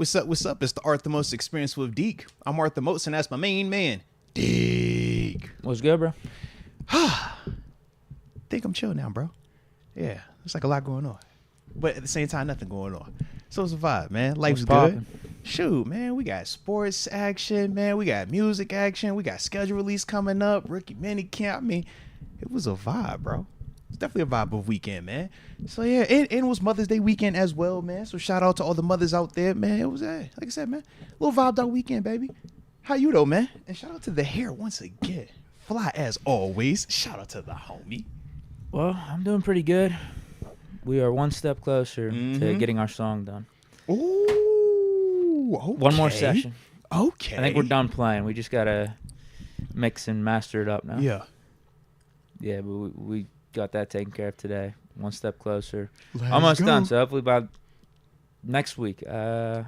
what's up? What's up? It's the Art the Most Experience with Deke. I'm Art the Moats, and that's my main man, Deke. What's good, bro? Think I'm chill now, bro. Yeah, there's like a lot going on, but at the same time, nothing going on. So it's a vibe, man. Life's good. Shoot, man, we got sports action, man. We got music action. We got schedule release coming up. Rookie Minicamp. I mean, it was a vibe, bro. It's definitely a vibe of weekend, man. So yeah, and it was Mother's Day weekend as well, man. So shout out to all the mothers out there, man. It was like I said, man, little vibed out weekend, baby. How you though, man? And shout out to the hair once again. Fly as always. Shout out to the homie. Well, I'm doing pretty good. We are one step closer to getting our song done. Ooh, okay. One more session. Okay. I think we're done playing. We just gotta mix and master it up now. Yeah. Yeah, but we got that taken care of today. One step closer. Let's Almost go. done. So hopefully by next week. I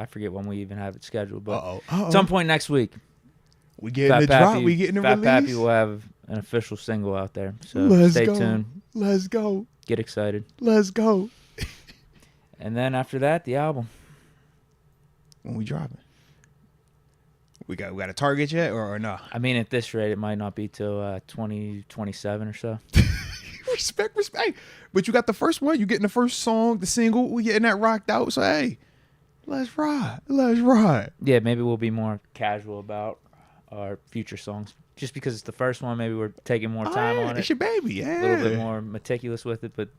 forget when we even have it scheduled, but at some point next week. We getting the drop. We getting the Fat release. Pappy will have an official single out there. So Let's stay go. tuned. Let's go. Get excited. Let's go. And then after that, the album. When we dropping? We got a target yet or no? I mean, at this rate, it might not be till 2027 or so. Respect. But you got the first one. You getting the first song, the single. We getting that rocked out. So hey, let's ride. Yeah, maybe we'll be more casual about our future songs. Just because it's the first one, maybe we're taking more time on it. It's your baby. Yeah. A little bit more meticulous with it. But,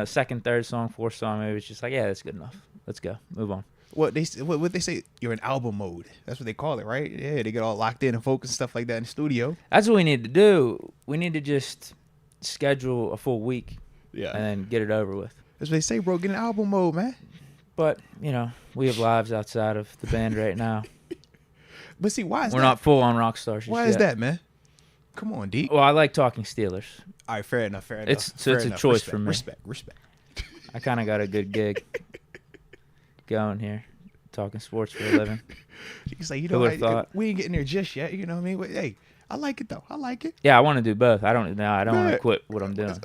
second, third song, fourth song, maybe it's just like, yeah, that's good enough. Let's go. Move on. What they say? You're in album mode. That's what they call it, right? Yeah, they get all locked in and focused and stuff like that in the studio. That's what we need to do. We need to just schedule a full week. Yeah. And then get it over with. That's what they say, bro. Get in album mode, man. But, we have lives outside of the band right now. But see, why is We're that? not full on rock stars. Why is that, man? Come on, Deke. Well, I like talking Steelers. All right, fair enough. It's a choice for me. Respect. I kind of got a good gig going here, talking sports for a living. You say, Who would've thought? We ain't getting there just yet. You know what I mean? But, hey, I like it though. I like it. Yeah, I want to do both. I don't want to quit what I'm doing.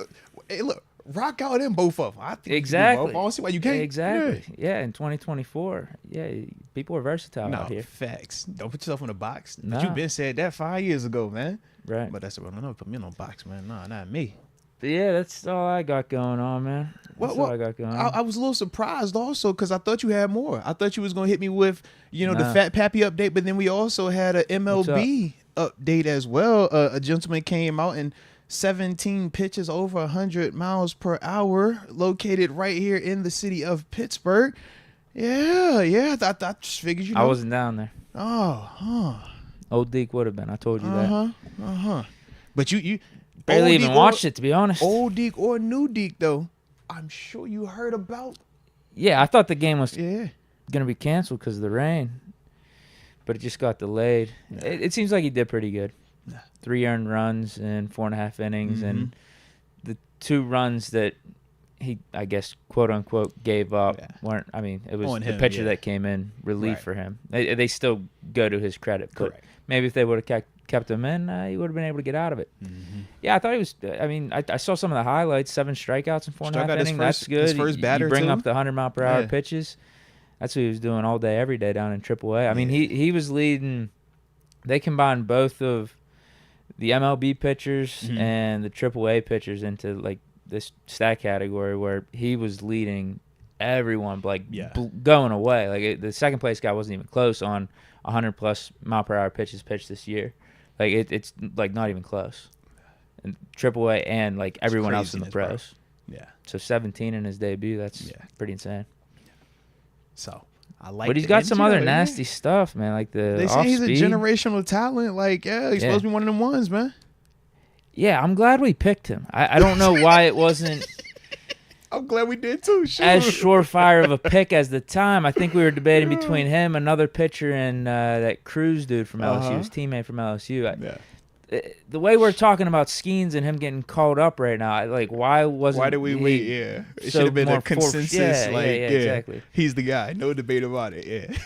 Hey, look, rock out in both of them. I think Exactly. You do both. I don't see why you can't. Exactly. Yeah, in 2024. Yeah, people are versatile out here. Facts. Don't put yourself in a box. No. But you been said that 5 years ago, man. Right. But that's what I know. Put me in a box, man. Nah, not me. But yeah, that's all I got going on, man. That's all I got going on. I was a little surprised also because I thought you had more. I thought you was gonna hit me with, the Fat Pappy update, but then we also had a MLB update as well. A gentleman came out and 17 pitches over 100 miles per hour, located right here in the city of Pittsburgh. Yeah. I just figured I wasn't down there. Oh, Old Deke would have been. I told you that. But you barely even watched it, to be honest. Old Deke or new Deke though, I'm sure you heard about. Yeah, I thought the game was going to be canceled because of the rain, but it just got delayed. Yeah. It seems like he did pretty good. 3 earned runs in 4.5 innings, and the 2 runs that he, I guess, quote unquote, gave up weren't. I mean, it was the pitcher that came in relief for him. They still go to his credit, but maybe if they would have kept him in, he would have been able to get out of it. Yeah, I thought he was. I mean, I saw some of the highlights. 7 strikeouts in 4.5 innings. That's good. His first batter you bring too. up the 100-mile-per-hour pitches. That's what he was doing all day, every day down in AAA. I mean, he was leading. They combined both of the MLB pitchers and the AAA pitchers into like this stat category where he was leading everyone, going away. Like the second place guy wasn't even close on 100+ mile-per-hour pitches pitched this year. Like it's like not even close. And AAA and like everyone else in the pros. Yeah. So 17 in his debut. That's pretty insane. So I like. But he's got some other nasty stuff, man. Like they say he's a generational talent. Like he's supposed to be one of them ones, man. Yeah, I'm glad we picked him. I don't know why it wasn't. I'm glad we did too. Sure. As surefire of a pick as the time. I think we were debating between him, another pitcher, and that Cruz dude from LSU, his teammate from LSU. The way we're talking about Skeens and him getting called up right now, why did we wait? Yeah, it should have been a consensus. Exactly. He's the guy. No debate about it. Yeah.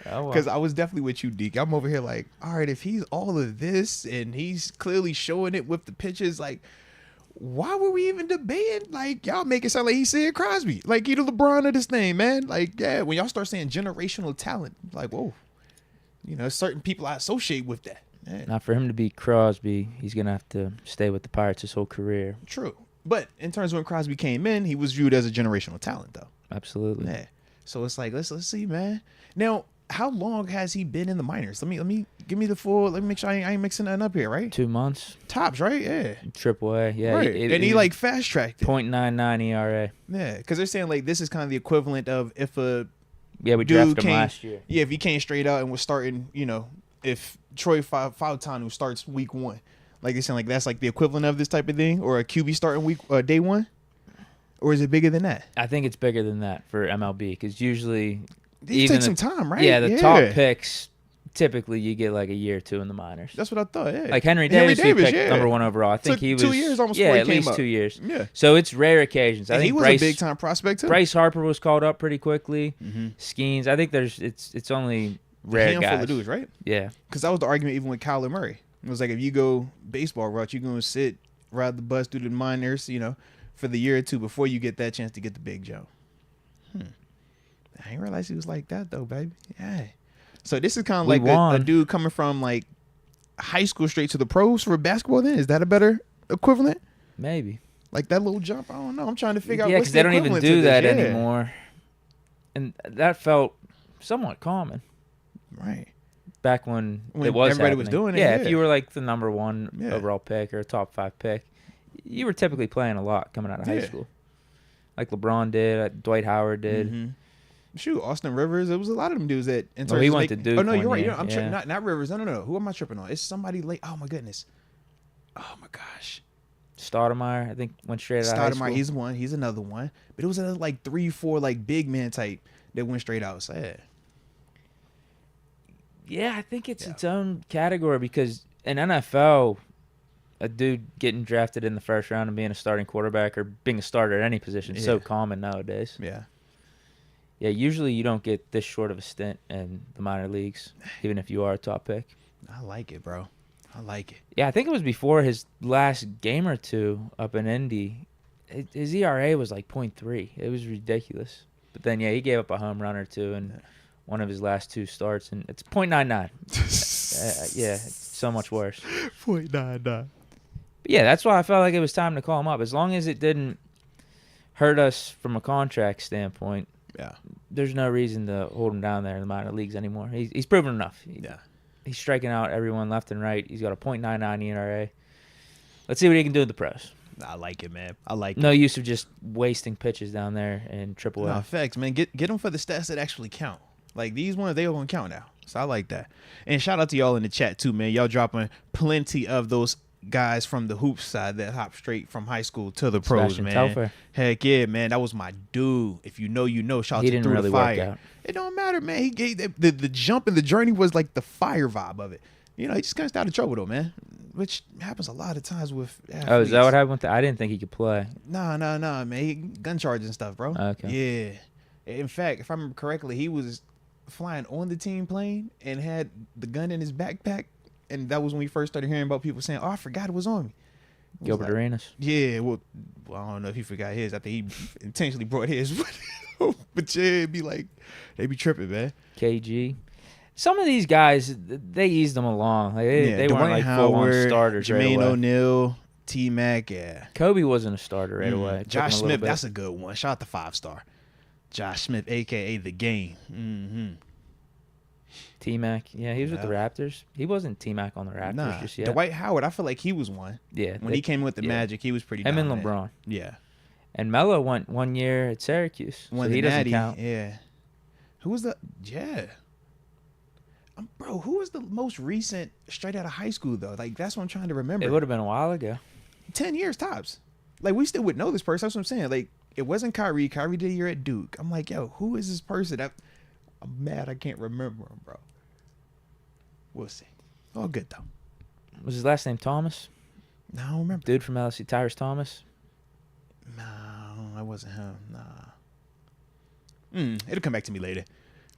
Because I was definitely with you, Deke. I'm over here like, all right, if he's all of this and he's clearly showing it with the pitches, like, why were we even debating? Like, y'all make it sound like he's Sid Crosby. Like, he the LeBron of this thing, man. Like, yeah, when y'all start saying generational talent, like, whoa. You know, certain people I associate with that. Man. Now, for him to be Crosby, he's going to have to stay with the Pirates his whole career. True. But in terms of when Crosby came in, he was viewed as a generational talent, though. Absolutely. Yeah. So it's like, let's see, man. Now, how long has he been in the minors? Let me give me the full. Let me make sure I ain't mixing nothing up here, right? 2 months. Tops, right? Yeah. Triple A, yeah. Right. And he like fast tracked it. 0.99 ERA. Yeah, because they're saying like this is kind of the equivalent of if a we drafted him last year. Yeah, if he came straight out and was starting, you know, if Troy Fautanu starts week 1, like they're saying like that's like the equivalent of this type of thing, or a QB starting day 1, or is it bigger than that? I think it's bigger than that for MLB because usually. These take some time, right? Yeah, the top picks, typically you get like a year or 2 in the minors. That's what I thought, yeah. Like Henry Davis, who picked number 1 overall. I think he was 2 years almost before he at came least up. 2 years. Yeah. So it's rare occasions. I think he was a big-time prospect, too. Bryce Harper was called up pretty quickly. Mm-hmm. Skeens. I think it's only rare handful guys. of dudes, right? Yeah. Because that was the argument even with Kyler Murray. It was like if you go baseball route, you're going to ride the bus through the minors, you know, for the year or 2 before you get that chance to get the big job. I didn't realize he was like that, though, baby. Yeah. So this is kind of like a dude coming from like high school straight to the pros for basketball. Then is that a better equivalent? Maybe. Like that little jump. I don't know. I'm trying to figure out. Yeah, because they don't even do that anymore, and that felt somewhat common. Right. Back when it was everybody happening. was doing it. Yeah, if you were like the number 1 overall pick or a top 5 pick, you were typically playing a lot coming out of high school. Like LeBron did, like Dwight Howard did. Mm-hmm. Shoot, Austin Rivers. It was a lot of them dudes that. In terms he of went to Duke. Oh no, you're right. Year. I'm tripping. Not Rivers. No. Who am I tripping on? It's somebody late. Oh my goodness. Oh my gosh. Stoudemire, I think, went straight out of high school. He's one. He's another one. But it was another like 3-4 like big man type that went straight out. So, yeah, I think it's its own category because in NFL, a dude getting drafted in the first round and being a starting quarterback or being a starter at any position is so common nowadays. Yeah. Yeah, usually you don't get this short of a stint in the minor leagues, even if you are a top pick. I like it, bro. I like it. Yeah, I think it was before his last game or 2 up in Indy. His ERA was like 0.3. It was ridiculous. But then, he gave up a home run or 2 in one of his last 2 starts, and it's 0.99. It's so much worse. 0.99. But yeah, that's why I felt like it was time to call him up. As long as it didn't hurt us from a contract standpoint, there's no reason to hold him down there in the minor leagues anymore. He's proven enough. He's striking out everyone left and right. He's got a .99 ERA. Let's see what he can do with the pros. I like it, man. I like it. No use of just wasting pitches down there in AAA. No, facts, man. Get them for the stats that actually count. Like these ones, they all gonna count now. So I like that. And shout out to y'all in the chat too, man. Y'all dropping plenty of those guys from the hoops side that hop straight from high school to the pros, Sebastian man. Telfair. Heck yeah, man. That was my dude. If you know, you know. Shout out He to didn't Through really the Fire. work out. It don't matter, man. He gave the jump and the journey was like the fire vibe of it. You know, he just kind of started trouble though, man. Which happens a lot of times with athletes. Oh, is that what happened? I didn't think he could play. Nah, man. He, gun charges and stuff, bro. Okay. Yeah. In fact, if I remember correctly, he was flying on the team plane and had the gun in his backpack. And that was when we first started hearing about people saying, "Oh, I forgot it was on me." Gilbert Arenas. Yeah, well, I don't know if he forgot his. I think he intentionally brought his. But yeah, it'd be like, they be tripping, man. KG. Some of these guys, they eased them along. Like they weren't like full-on starters Jermaine right away. O'Neal, T-Mac, yeah. Kobe wasn't a starter right away. Josh Smith, that's a good one. Shout out to 5-star. Josh Smith, a.k.a. The Game. Mm-hmm. T-Mac, yeah, he was with the Raptors. He wasn't T-Mac on the Raptors just yet. Dwight Howard, I feel like he was one. Yeah. When he came with the Magic, he was pretty Him dominant. and LeBron. Yeah. And Melo went 1 year at Syracuse, so he doesn't count. Yeah. Who was the... Yeah. Bro, who was the most recent straight out of high school, though? Like, that's what I'm trying to remember. It would have been a while ago. 10 years tops. Like, we still would know this person. That's what I'm saying. Like, it wasn't Kyrie. Kyrie did a year at Duke. I'm like, yo, who is this person? I'm mad I can't remember him, bro. We'll see. All good, though. Was his last name Thomas? No, I don't remember. Dude from LSU, Tyrus Thomas? No, that wasn't him. Nah. It'll come back to me later.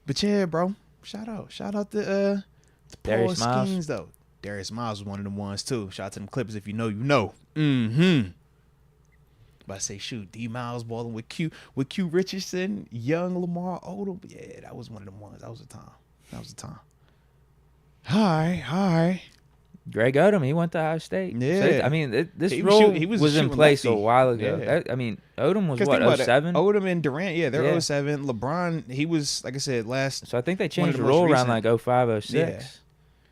But yeah, bro. Shout out to Darius Paul Miles. Skeens, though. Darius Miles was one of them ones, too. Shout out to them Clippers. If you know, you know. Mm-hmm. But I say, shoot, D Miles balling with Q Richardson, young Lamar Odom. Yeah, that was one of them ones. That was a time. Hi. Greg Odom, he went to Ohio State. Yeah. So, I mean, this role was in place lefty. a while ago. Yeah. Odom was what, 07? Odom and Durant, yeah, they're 07. LeBron, he was, like I said, last. So I think they changed the role around like 05, 06. Yeah.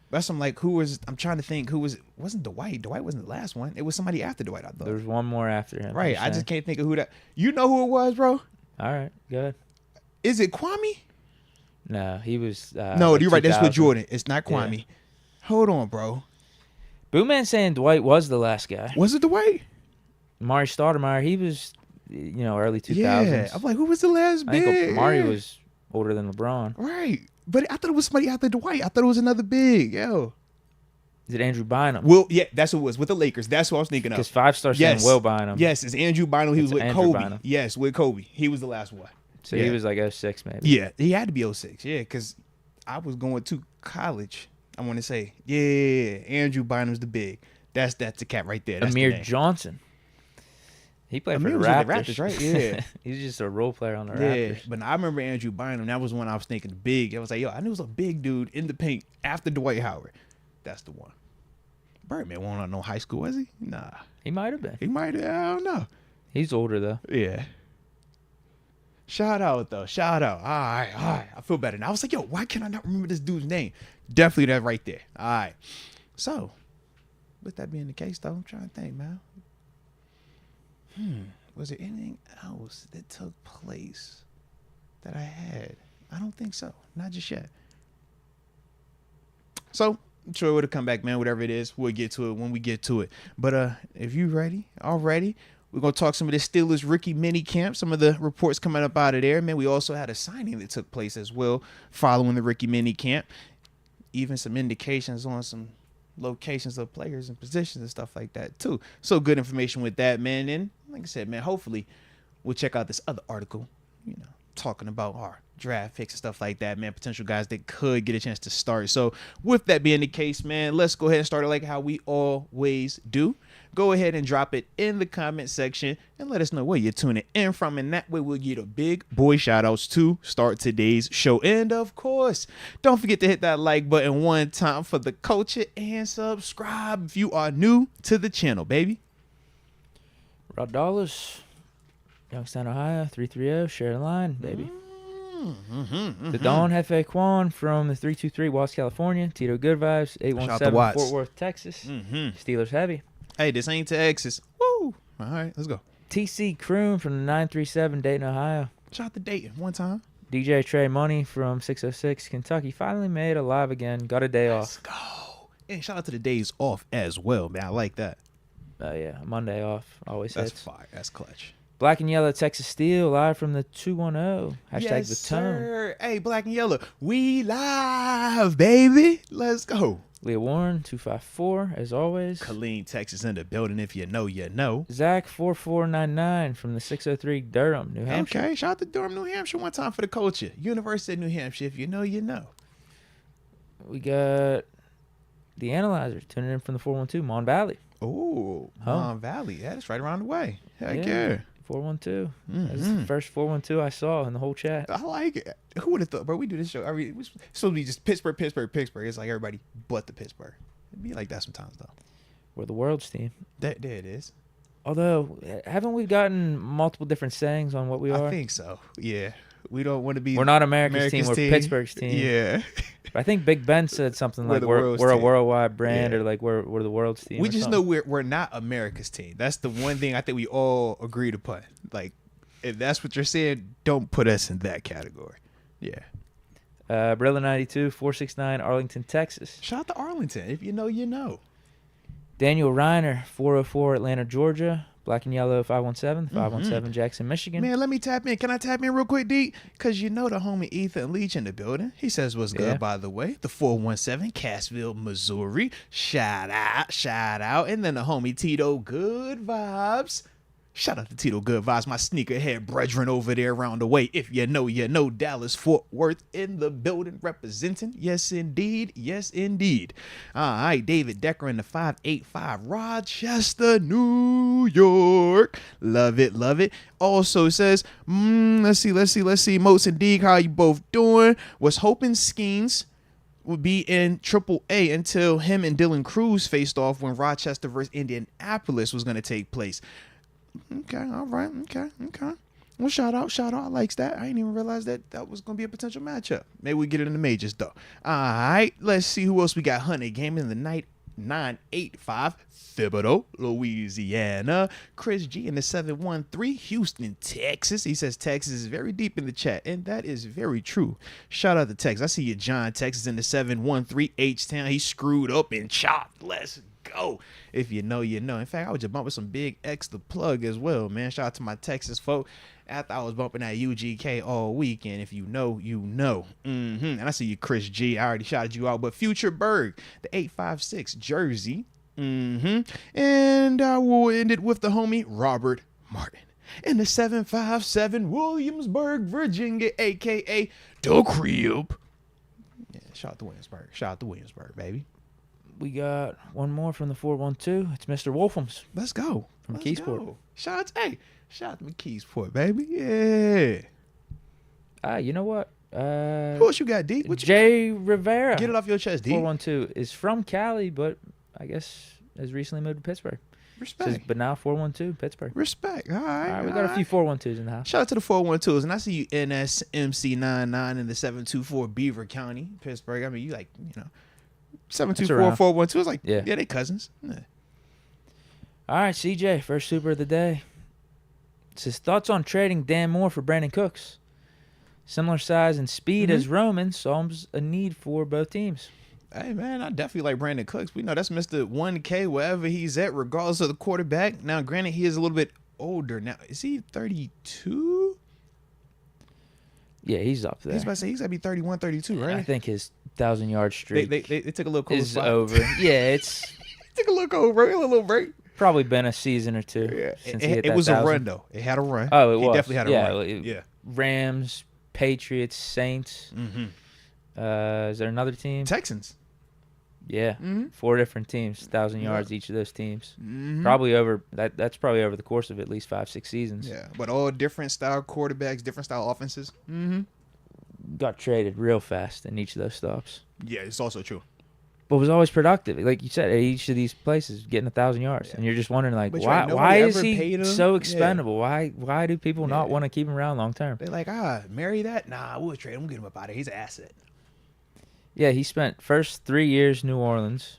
That's I'm trying to think who wasn't Dwight. Dwight wasn't the last one. It was somebody after Dwight, I thought. There was one more after him. Right. I just can't think of who that. You know who it was, bro? All right, go ahead. Is it Kwame? No, he was. No, you're right. That's with Jordan. It's not Kwame. Yeah. Hold on, bro. Boomman saying Dwight was the last guy. Was it Dwight? Mari Stoudemire, he was, early 2000s. Yeah, I'm like, who was the last big? I think Mari was older than LeBron. Right. But I thought it was somebody after Dwight. I thought it was another big. Yo. Is it Andrew Bynum? Well, yeah, that's who it was with the Lakers. That's what I was thinking of. Because 5-star saying Will Bynum. Yes, it's Andrew Bynum. He was with Kobe. Bynum. Yes, with Kobe. He was the last one. So he was like 06 maybe. Yeah, he had to be 06. Yeah, because I was going to college. I want to say, Andrew Bynum's the big. That's the cat right there. That's Amir Johnson. He played for the Raptors. Right? Yeah. He's just a role player on the Raptors. Yeah, but I remember Andrew Bynum. That was when I was thinking big. I was like, I knew it was a big dude in the paint after Dwight Howard. That's the one. Birdman won't on no high school, was he? Nah. He might have been. He might have. I don't know. He's older, though. Yeah. Shout out, though. Shout out. All right. I feel better now. I was like, why can I not remember this dude's name? Definitely that right there. All right. So, with that being the case, though, I'm trying to think, man. Was there anything else that took place that I had? I don't think so. Not just yet. So, I'm sure it'll come back, man. Whatever it is, we'll get to it when we get to it. But if you ready, we're going to talk some of the Steelers rookie minicamp, some of the reports coming up out of there. Man, we also had a signing that took place as well following the rookie minicamp. Even some indications on some locations of players and positions and stuff like that, too. So good information with that, man. And like I said, man, hopefully we'll check out this other article, talking about our draft picks and stuff like that, man. Potential guys that could get a chance to start. So with that being the case, man, let's go ahead and start it like how we always do. Go ahead and drop it in the comment section and let us know where you're tuning in from. And that way we'll get a big boy shout outs to start today's show. And of course, don't forget to hit that like button one time for the culture and subscribe if you are new to the channel, baby. Rod Dollars, Youngstown, Ohio, 330, share the line, baby. The Don Hefe Quan from the 323, Watts, California. Tito Good Vibes, 817, Fort Worth, Texas. Steelers Heavy. Hey, this ain't Texas. Woo! All right, let's go. TC Croom from the 937, Dayton, Ohio. Shout out to Dayton one time. DJ Trey Money from 606, Kentucky. Finally made it alive again. Got a day off. Let's go. And shout out to the days off as well, man. I like that. Yeah, Monday off. Always hits. That's fire. That's clutch. Black and Yellow, Texas Steel, live from the 210. Hashtag yes, the tone. Sir. Hey, Black and Yellow, we live, baby. Let's go. Leah Warren, 254, as always. Killeen, Texas in the building. If you know, you know. Zach, 4499 from the 603, Durham, New Hampshire. Okay, shout out to Durham, New Hampshire one time for the culture. University of New Hampshire. If you know, you know. We got the Analyzer tuning in from the 412, Mon Valley. Oh, Mon Valley. Yeah, that's right around the way. Heck yeah. 412. That's the first 412 I saw in the whole chat. I like it. Who would have thought, bro? We do this show. It's supposed to be just Pittsburgh. It's like everybody but the Pittsburgh. It'd be like that sometimes, though. We're the world's team. There it is. Although, haven't we gotten multiple different sayings on what we are? I think so. Yeah. We don't want to be. We're not America's team. We're Pittsburgh's team. Yeah. But I think Big Ben said something like we're a worldwide brand, or like we're the world's team. We just know we're not America's team. That's the one thing I think we all agreed upon. Like, if that's what you're saying, don't put us in that category. Yeah. Brilla 92, 469, Arlington, Texas. Shout out to Arlington. If you know, you know. Daniel Reiner, 404, Atlanta, Georgia. Black and Yellow, 517 Jackson, Michigan. Man, let me tap in. Can I tap in real quick, Deke? Because you know the homie Ethan Leach in the building. He says what's good, by the way. The 417, Cassville, Missouri. Shout out. And then the homie Tito, good vibes. Shout out to Tito Good Vibes, my sneakerhead brethren over there around the way. If you know, Dallas, Fort Worth in the building representing. Yes, indeed. Yes, indeed. All right, David Decker in the 585, Rochester, New York. Love it, love it. Also says, let's see. Moats and Deke, how you both doing? Was hoping Skeens would be in AAA until him and Dylan Cruz faced off when Rochester versus Indianapolis was going to take place. Okay, all right, okay. Well, shout out, I likes that. I didn't even realize that was going to be a potential matchup. Maybe we get it in the majors, though. All right, let's see who else we got. Hunter Game in the night, 985, Thibodaux, Louisiana. Chris G in the 713, Houston, Texas. He says Texas is very deep in the chat, and that is very true. Shout out to Texas. I see you, John, Texas in the 713, H-Town. He screwed up and chopped. Let's go. If you know, you know. In fact, I was just bumping some big X to plug as well, man. Shout out to my Texas folk. After I was bumping that UGK all weekend, if you know, you know. And I see you, Chris G. I already shouted you out. But Future Berg, the 856 Jersey. And I will end it with the homie Robert Martin in the 757 Williamsburg, Virginia, a.k.a. The Crib. Yeah, shout out to Williamsburg. Shout out to Williamsburg, baby. We got one more from the 412. It's Mr. Wolfham's. Let's go. From Keysport. Shout out to McKeesport, baby. Yeah. You know what? Who else you got, D? Jay Rivera. Get it off your chest, D. 412 is from Cali, but I guess has recently moved to Pittsburgh. Respect. But now 412, Pittsburgh. Respect. All right. We got a few 412s in the house. Shout out to the 412s. And I see you NSMC99 in the 724 Beaver County, Pittsburgh. I mean, you 724, 412. It's like, yeah, they cousins. Yeah. All right, CJ, first super of the day. It says, thoughts on trading Dan Moore for Brandon Cooks? Similar size and speed as Roman, solves a need for both teams. Hey, man, I definitely like Brandon Cooks. We know that's Mr. 1K wherever he's at, regardless of the quarterback. Now, granted, he is a little bit older. Now, is he 32? Yeah, he's up there. He's about to say he's got to be 31, 32, right? I think his 1,000-yard streak they took a little cold is spot. over. Yeah, it's took a little break. Probably been a season or two. Yeah, since he hit it was 1,000. a run, though. It had a run. Oh, it was. He definitely had a run. Yeah. Rams, Patriots, Saints. Is there another team? Texans. Yeah, 4 different teams, 1,000 yards each of those teams. Probably over that's probably over the course of at least 5-6 seasons. Yeah, but all different style quarterbacks, different style offenses. Got traded real fast in each of those stops. Yeah, it's also true. But was always productive, like you said. At each of these places, getting 1,000 yards, and you're just wondering, like, why is he so expendable? Yeah. Why do people not want to keep him around long term? They're like, marry that? Nah, we'll trade him. We'll get him up out of here. He's an asset. Yeah, he spent first 3 years New Orleans,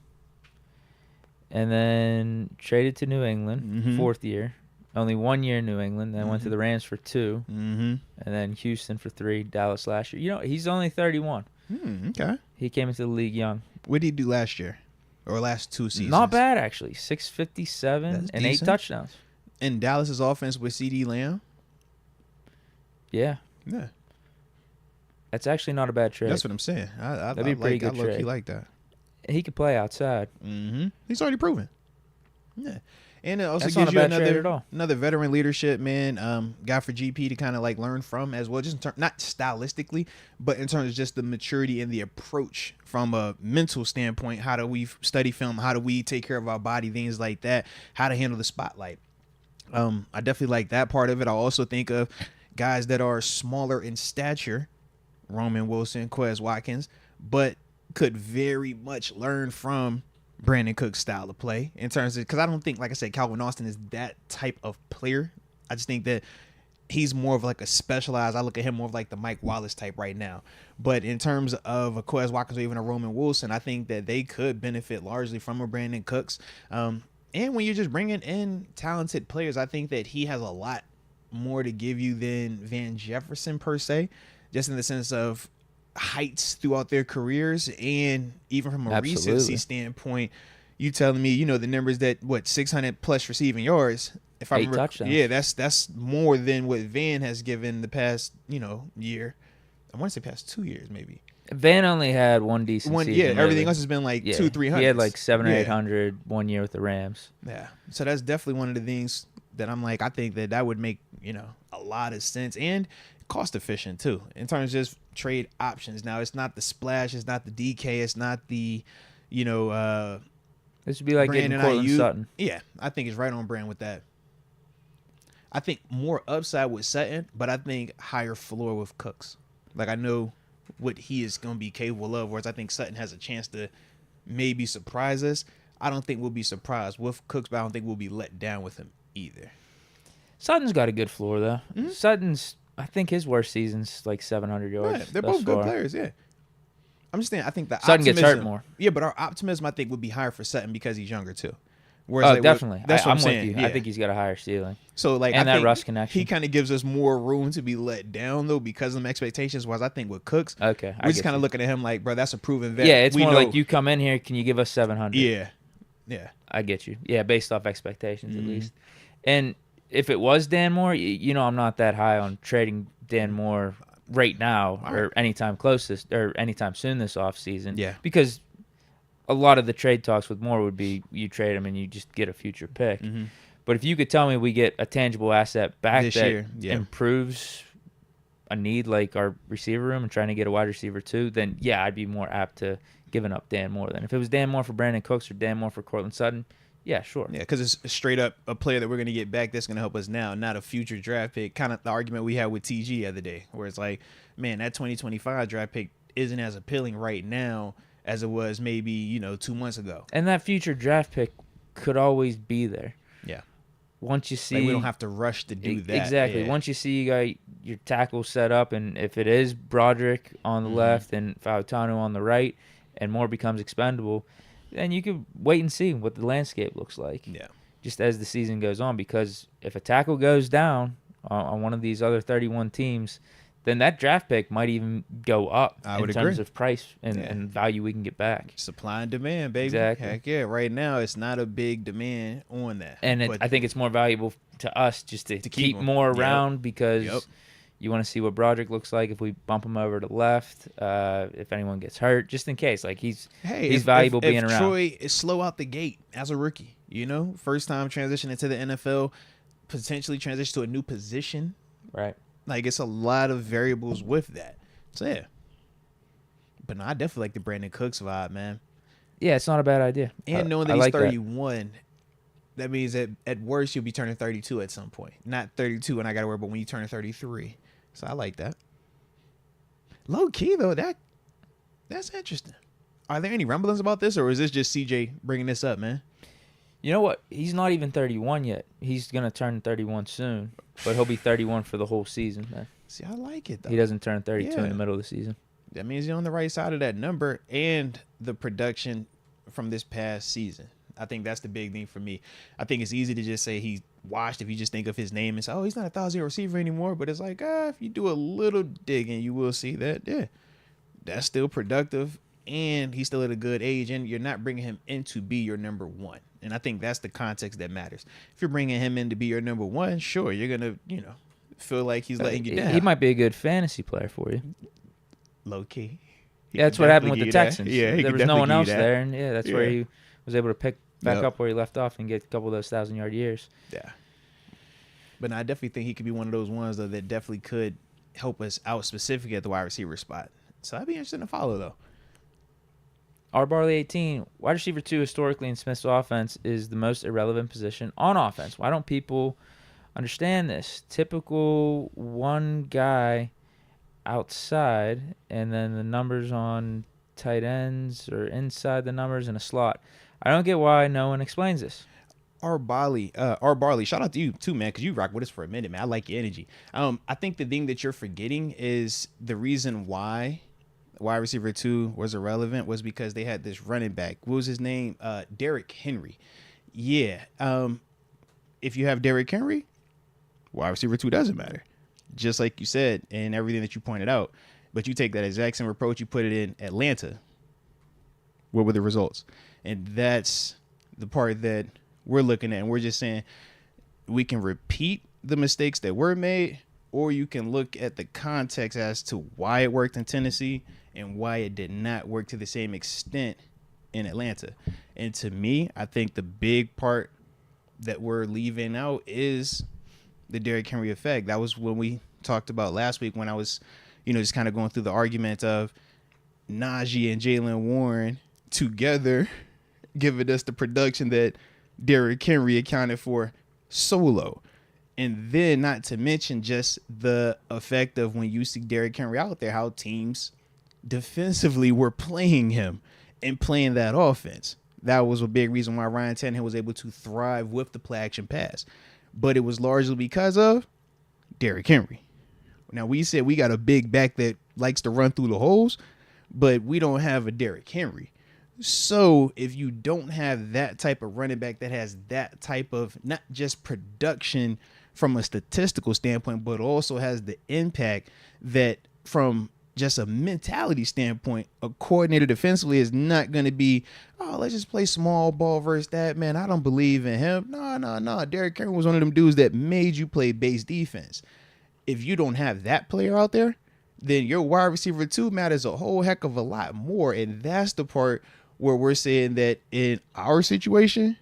and then traded to New England, 4th year. Only 1 year in New England, then went to the Rams for 2, and then Houston for 3, Dallas last year. You know, he's only 31. Okay. He came into the league young. What did he do last year? Or last 2 seasons? Not bad, actually. 657 and decent. 8 touchdowns. In Dallas's offense with CeeDee Lamb? Yeah. That's actually not a bad trade. That's what I'm saying. That'd be a pretty good trade. He like that. He could play outside. He's already proven. Yeah. And it also That's gives you not a bad trade at all. another veteran leadership, man, guy for GP to kind of like learn from as well, just in not stylistically, but in terms of just the maturity and the approach from a mental standpoint. How do we study film? How do we take care of our body? Things like that. How to handle the spotlight. I definitely like that part of it. I also think of guys that are smaller in stature, Roman Wilson, Quez Watkins, but could very much learn from Brandon Cook's style of play in terms of, because I don't think, like I said, Calvin Austin is that type of player. I just think that he's more of like a specialized, I look at him more of like the Mike Wallace type right now. But in terms of a Quez Watkins or even a Roman Wilson, I think that they could benefit largely from a Brandon Cooks. And when you're just bringing in talented players, I think that he has a lot more to give you than Van Jefferson per se, just in the sense of heights throughout their careers, and even from a recency standpoint, you telling me, the numbers that 600 plus receiving yards. If I remember, touchdowns. Yeah, that's more than what Van has given the past, year. I want to say past 2 years, maybe. Van only had one decent season. Yeah, everything else has been like 200-300. He had like 700 or 800 1 year with the Rams. Yeah, so that's definitely one of the things that I'm like, I think that would make, a lot of sense and cost efficient too in terms of just trade options. Now, it's not the splash, it's not the DK, it's not the, this would be like getting Cortland Sutton. Yeah, I think it's right on brand with that. I think more upside with Sutton, but I think higher floor with Cooks. Like, I know what he is going to be capable of, whereas I think Sutton has a chance to maybe surprise us. I don't think we'll be surprised with Cooks, but I don't think we'll be let down with him either. Sutton's got a good floor, though. Mm-hmm. Sutton's, I think his worst season's like 700 yards. Yeah, they're both good players, yeah. I'm just saying, I think the Sutton gets hurt more. Yeah, but our optimism, I think, would be higher for Sutton because he's younger, too. Whereas, definitely. That's what I'm saying. with you. Yeah. I think he's got a higher ceiling. So, like, and I that think Russ connection. He kind of gives us more room to be let down, though, because of them expectations. Whereas I think with Cooks, we're just kind of looking at him like, bro, that's a proven vet. Yeah, it's more like you come in here, can you give us 700? Yeah. I get you. Yeah, based off expectations at least. And if it was Dan Moore, I'm not that high on trading Dan Moore right now or anytime soon this offseason. Yeah. Because a lot of the trade talks with Moore would be you trade him and you just get a future pick. Mm-hmm. But if you could tell me we get a tangible asset back this that year, improves a need like our receiver room and trying to get a wide receiver too, then yeah, I'd be more apt to giving up Dan Moore than if it was Dan Moore for Brandon Cooks or Dan Moore for Cortland Sutton. Yeah, sure. Yeah, because it's straight up a player that we're going to get back that's going to help us now, not a future draft pick. Kind of the argument we had with TG the other day, where it's like, man, that 2025 draft pick isn't as appealing right now as it was maybe, 2 months ago. And that future draft pick could always be there. Yeah. Once you see... Like we don't have to rush to do that. Exactly. Yeah. Once you see you got your tackle set up, and if it is Broderick on the left and Fautanu on the right, and Moore becomes expendable, then you could wait and see what the landscape looks like. Yeah. Just as the season goes on, because if a tackle goes down on one of these other 31 teams, then that draft pick might even go up in terms of price and value we can get back. Supply and demand, baby. Exactly. Heck yeah. Right now, it's not a big demand on that. And I think it's more valuable to us just to keep more around because you want to see what Broderick looks like if we bump him over to the left, if anyone gets hurt, just in case. Like he's valuable being around. Troy is slow out the gate as a rookie, first time transitioning to the NFL, potentially transition to a new position. Right. Like, it's a lot of variables with that. So, yeah. But no, I definitely like the Brandon Cooks vibe, man. Yeah, it's not a bad idea. And knowing that he's 31, that means that at worst you'll be turning 32 at some point. Not 32 and I got to worry about when you turn 33. So, I like that. Low key, though, that's interesting. Are there any rumblings about this, or is this just CJ bringing this up, man? You know what? He's not even 31 yet. He's going to turn 31 soon, but he'll be 31 for the whole season, man. See, I like it, though. He doesn't turn 32 in the middle of the season. That means you're on the right side of that number and the production from this past season. I think that's the big thing for me. I think it's easy to just say he's washed if you just think of his name and say, oh, he's not a 1,000-yard receiver anymore. But it's like, if you do a little digging, you will see that, that's still productive. And he's still at a good age, and you're not bringing him in to be your number one. And I think that's the context that matters. If you're bringing him in to be your number one, sure, you're going to, feel like he's letting you down. He might be a good fantasy player for you. Low key. That's what happened with the Texans. Yeah, there was no one else there, and that's where he was able to pick back up where he left off and get a couple of those 1,000-yard years. Yeah. But I definitely think he could be one of those ones, though, that definitely could help us out specifically at the wide receiver spot. So I'd be interested to follow, though. R. Barley 18, wide receiver 2 historically in Smith's offense is the most irrelevant position on offense. Why don't people understand this? Typical one guy outside, and then the numbers on tight ends or inside the numbers in a slot. I don't get why no one explains this. R. Barley, shout out to you too, man, because you rock with us for a minute, man. I like your energy. I think the thing that you're forgetting is the reason why wide receiver 2 was irrelevant was because they had this running back. What was his name? Derrick Henry. Yeah. If you have Derrick Henry, wide receiver 2 doesn't matter. Just like you said and everything that you pointed out. But you take that exact same approach, you put it in Atlanta. What were the results? And that's the part that we're looking at. And we're just saying we can repeat the mistakes that were made, or you can look at the context as to why it worked in Tennessee and why it did not work to the same extent in Atlanta. And to me, I think the big part that we're leaving out is the Derrick Henry effect. That was when we talked about last week when I was, just kind of going through the argument of Najee and Jalen Warren together giving us the production that Derrick Henry accounted for solo. And then not to mention just the effect of when you see Derrick Henry out there, how teams defensively were playing him and playing that offense. That was a big reason why Ryan Tannehill was able to thrive with the play action pass. But it was largely because of Derrick Henry. Now, we said we got a big back that likes to run through the holes, but we don't have a Derrick Henry. So if you don't have that type of running back that has that type of not just production from a statistical standpoint, but also has the impact that from just a mentality standpoint, a coordinator defensively is not going to be, let's just play small ball versus that, man. I don't believe in him. No. Derrick Henry was one of them dudes that made you play base defense. If you don't have that player out there, then your wide receiver 2 matters a whole heck of a lot more. And that's the part where we're saying that in our situation,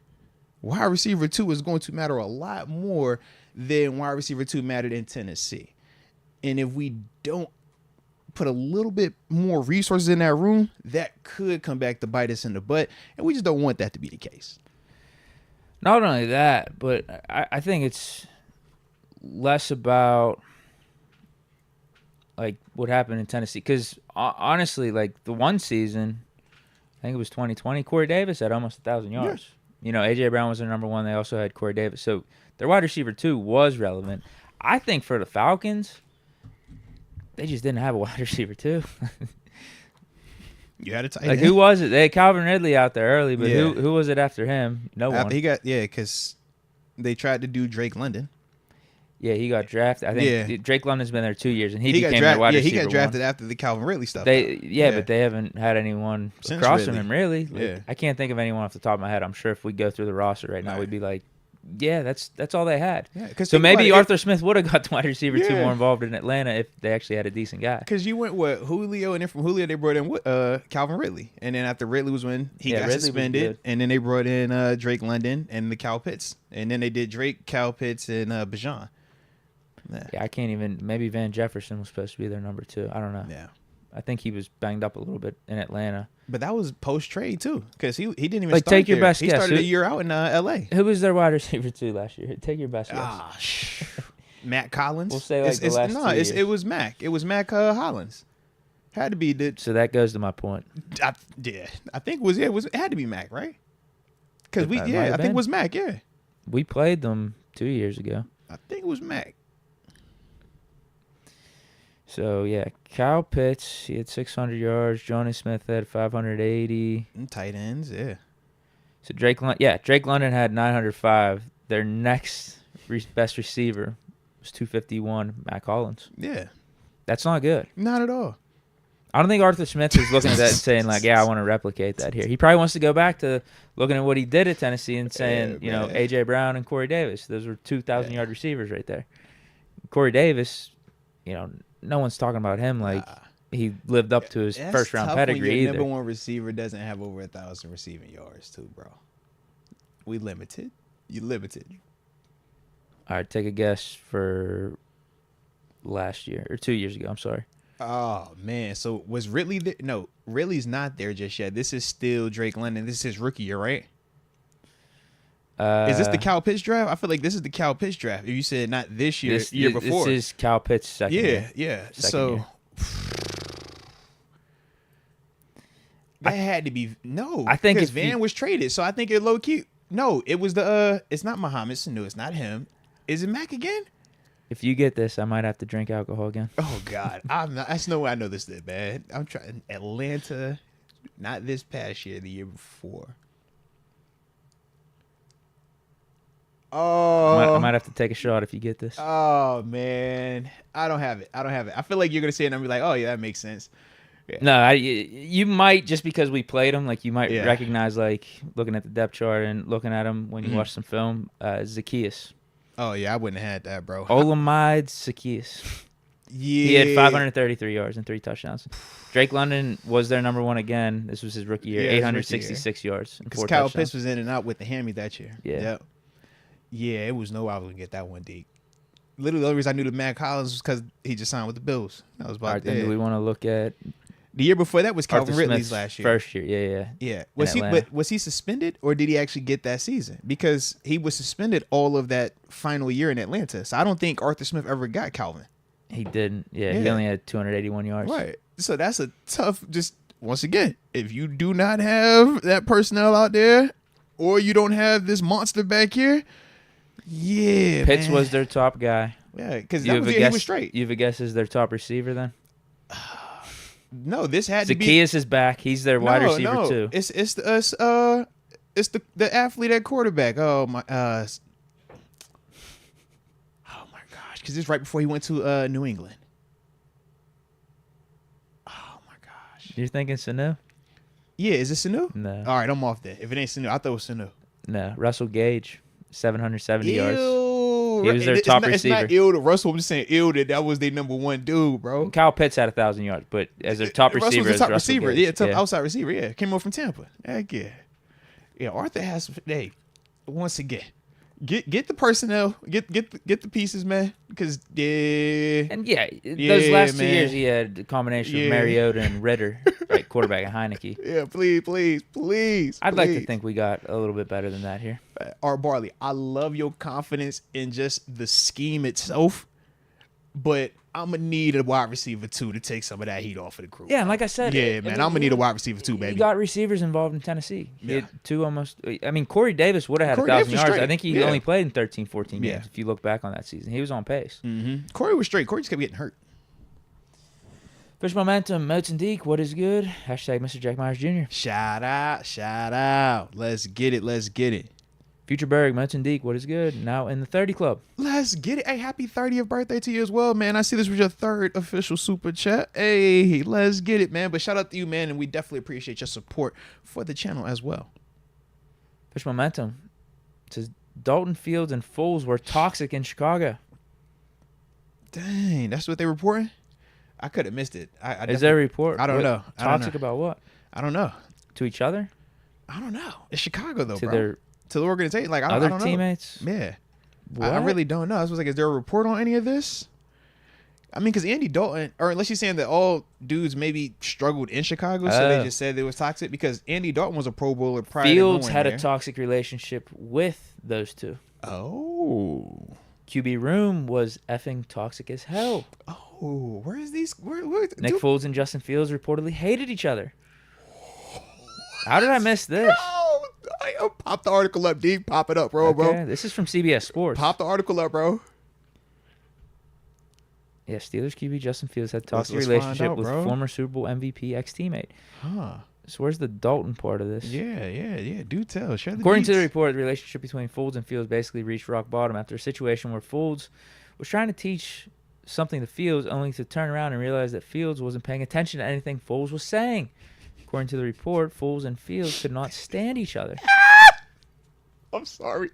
wide receiver 2 is going to matter a lot more than wide receiver 2 mattered in Tennessee. And if we don't put a little bit more resources in that room, that could come back to bite us in the butt. And we just don't want that to be the case. Not only that, but I think it's less about like what happened in Tennessee. Because honestly, like the one season, I think it was 2020, Corey Davis had almost 1,000 yards. Yes. A.J. Brown was their number 1. They also had Corey Davis. So their wide receiver 2 was relevant. I think for the Falcons, they just didn't have a wide receiver 2. You had a tight end. Like, who was it? They had Calvin Ridley out there early, but who was it after him? No one. Because they tried to do Drake London. Yeah, he got drafted. I think Drake London's been there 2 years, and he became their wide receiver. He got drafted after the Calvin Ridley stuff. But they haven't had anyone across from him, really. Yeah. I can't think of anyone off the top of my head. I'm sure if we go through the roster right now, we'd be like, yeah, that's all they had. Yeah, so maybe Arthur Smith would have got the wide receiver 2 more involved in Atlanta if they actually had a decent guy. Because you went with Julio, and then from Julio they brought in Calvin Ridley. And then after Ridley was when he got Ridley suspended, and then they brought in Drake London and the Cal Pitts. And then they did Drake, Cal Pitts, and Bijan. Yeah, I can't even. Maybe Van Jefferson was supposed to be their number 2. I don't know. Yeah, I think he was banged up a little bit in Atlanta. But that was post trade too, because he didn't even like start take your there. best he guess. Started a year out in L.A. Who was their wide receiver 2 last year? Take your best guess. Matt Collins. We'll say the last 2 years. It was Mac. It was Mac Hollins. Had to be the. So that goes to my point. I think it had to be Mac, right? Because I think it was Mac. Yeah, we played them 2 years ago. I think it was Mac. So, Cal Pitts, he had 600 yards. Johnny Smith had 580. And tight ends, yeah. So, Drake London had 905. Their next best receiver was 251, Matt Collins. Yeah. That's not good. Not at all. I don't think Arthur Smith is looking at that and saying, like, I want to replicate that here. He probably wants to go back to looking at what he did at Tennessee and saying, A.J. Brown and Corey Davis. Those were 2,000-yard receivers right there. Corey Davis, no one's talking about him like he lived up to his first-round pedigree when your either. Number 1 receiver doesn't have over 1,000 receiving yards too, bro. We limited. You limited. All right, take a guess for last year or 2 years ago. I'm sorry. Oh man, so was Ridley there? No, Ridley's not there just yet. This is still Drake London. This is his rookie year, right? Is this the Cal Pitts draft? I feel like this is the Cal Pitts draft. If you said not this year, year before. This is Cal Pitts' second year. Yeah. So that had to be I think because Van was traded, so I think it low key. No, it was it's not Muhammad Sanu. It's not him. Is it Mac again? If you get this, I might have to drink alcohol again. Oh God, I'm not. That's no way I know this that bad. I'm trying Atlanta, not this past year, the year before. Oh, I might have to take a shot if you get this. Oh man, I don't have it. I feel like you're gonna say it and I'm be like, oh yeah, that makes sense. Yeah. No, you might just because we played him, like you might recognize, like looking at the depth chart and looking at him when you watch some film. Zacchaeus. Oh yeah, I wouldn't have had that, bro. Olamide Zacchaeus. Yeah, he had 533 yards and 3 touchdowns. Drake London was their number 1 again. This was his rookie year. 866 yards and 4 touchdowns. Kyle Pitts was in and out with the hammy that year. Yeah. Yep. Yeah, it was no I was going to get that one, Deke. Literally, the only reason I knew the Matt Collins was because he just signed with the Bills. That was about All right, then do we want to look at the year before that was Calvin Arthur Ridley's Smith's last year. First year, yeah. Was he suspended or did he actually get that season? Because he was suspended all of that final year in Atlanta. So I don't think Arthur Smith ever got Calvin. He didn't. Yeah, he only had 281 yards. Right. So that's a tough. Just once again, if you do not have that personnel out there, or you don't have this monster back here, yeah, Pitts man. was their top guy. Yeah, because that was the year he was straight. You have a guess as their top receiver then? No, this had to be. Zacchaeus is back. He's their wide receiver too. It's the athlete at quarterback. Oh my gosh, because it's right before he went to New England. Oh my gosh. You're thinking Sanu? Yeah, is it Sanu? No. All right, I'm off there. If it ain't Sanu, I thought it was Sanu. No, Russell Gage, 770 yards. He was their top receiver. It's not ill to Russell. I'm just saying ill that was their number one dude, bro. Kyle Pitts had 1,000 yards, but as their top receiver, Russell was the top Russell receiver. Gage. Yeah, top outside receiver. Yeah, came over from Tampa. Heck yeah. Yeah, Arthur has. Hey, once again, get the personnel, get the pieces, man. Because And those last 2 years he had a combination of Mariota and Ritter, right, quarterback and Heineke. Yeah, please. I'd like to think we got a little bit better than that here. Art Barley, I love your confidence in just the scheme itself, but I'm gonna need a wide receiver too to take some of that heat off of the crew. Yeah, and like I said, man, I'm gonna need a wide receiver too, baby. You got receivers involved in Tennessee. He had two almost. I mean, Corey Davis would have had 1,000 yards. Straight. I think he only played in 13, 14 games. If you look back on that season, he was on pace. Mm-hmm. Corey was straight. Corey just kept getting hurt. Fish Momentum, Moats and Deke, what is good? Hashtag Mr. Jack Myers Jr. Shout out. Let's get it. Future Berg, Moats and Deke, what is good? Now in the 30 club. Let's get it. Hey, happy 30th birthday to you as well, man. I see this was your third official super chat. Hey, let's get it, man. But shout out to you, man, and we definitely appreciate your support for the channel as well. Fish Momentum says Dalton, Fields, and Foles were toxic in Chicago. Dang, that's what they reporting? I could have missed it. Is there a report? I don't know. Toxic about what? I don't know. To each other? I don't know. It's Chicago, though, bro. Their to the organization. Like, I other don't know. teammates? Yeah. What? I really don't know. I was like, is there a report on any of this? I mean, because Andy Dalton, or unless you're saying that all dudes maybe struggled in Chicago, so they just said it was toxic, because Andy Dalton was a Pro Bowler prior to Fields going had there. a toxic relationship with those two. Oh. QB Room was effing toxic as hell. Oh, where is these? Where Nick Foles and Justin Fields reportedly hated each other. How did I miss this? Pop the article up, D. Pop it up, bro. This is from CBS Sports. Pop the article up, bro. Yeah, Steelers QB Justin Fields had a toxic relationship with former Super Bowl MVP ex-teammate. Huh. So where's the Dalton part of this? Yeah. Do tell. Share the According to the deets. report, the relationship between Foles and Fields basically reached rock bottom after a situation where Foles was trying to teach something to Fields, only to turn around and realize that Fields wasn't paying attention to anything Foles was saying. According to the report, Foles and Fields could not stand each other. I'm sorry.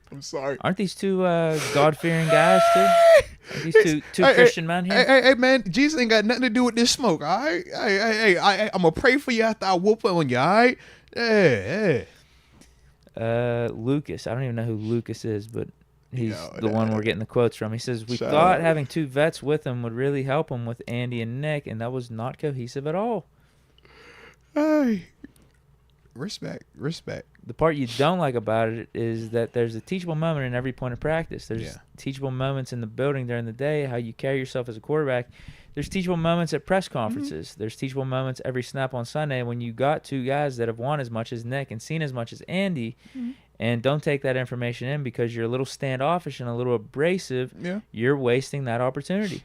Aren't these two God-fearing guys, too? Aren't these two Christian men here? Hey, man, Jesus ain't got nothing to do with this smoke, all right? Hey, I'm going to pray for you after I whoop on you, all right? Hey. Lucas. I don't even know who Lucas is, but he's the one we're getting the quotes from. He says, we thought having two vets with him would really help him with Andy and Nick, and that was not cohesive at all. Hey. Respect. The part you don't like about it is that there's a teachable moment in every point of practice. There's teachable moments in the building during the day, how you carry yourself as a quarterback. There's teachable moments at press conferences. Mm-hmm. There's teachable moments every snap on Sunday when you got two guys that have won as much as Nick and seen as much as Andy, and don't take that information in because you're a little standoffish and a little abrasive. Yeah. You're wasting that opportunity.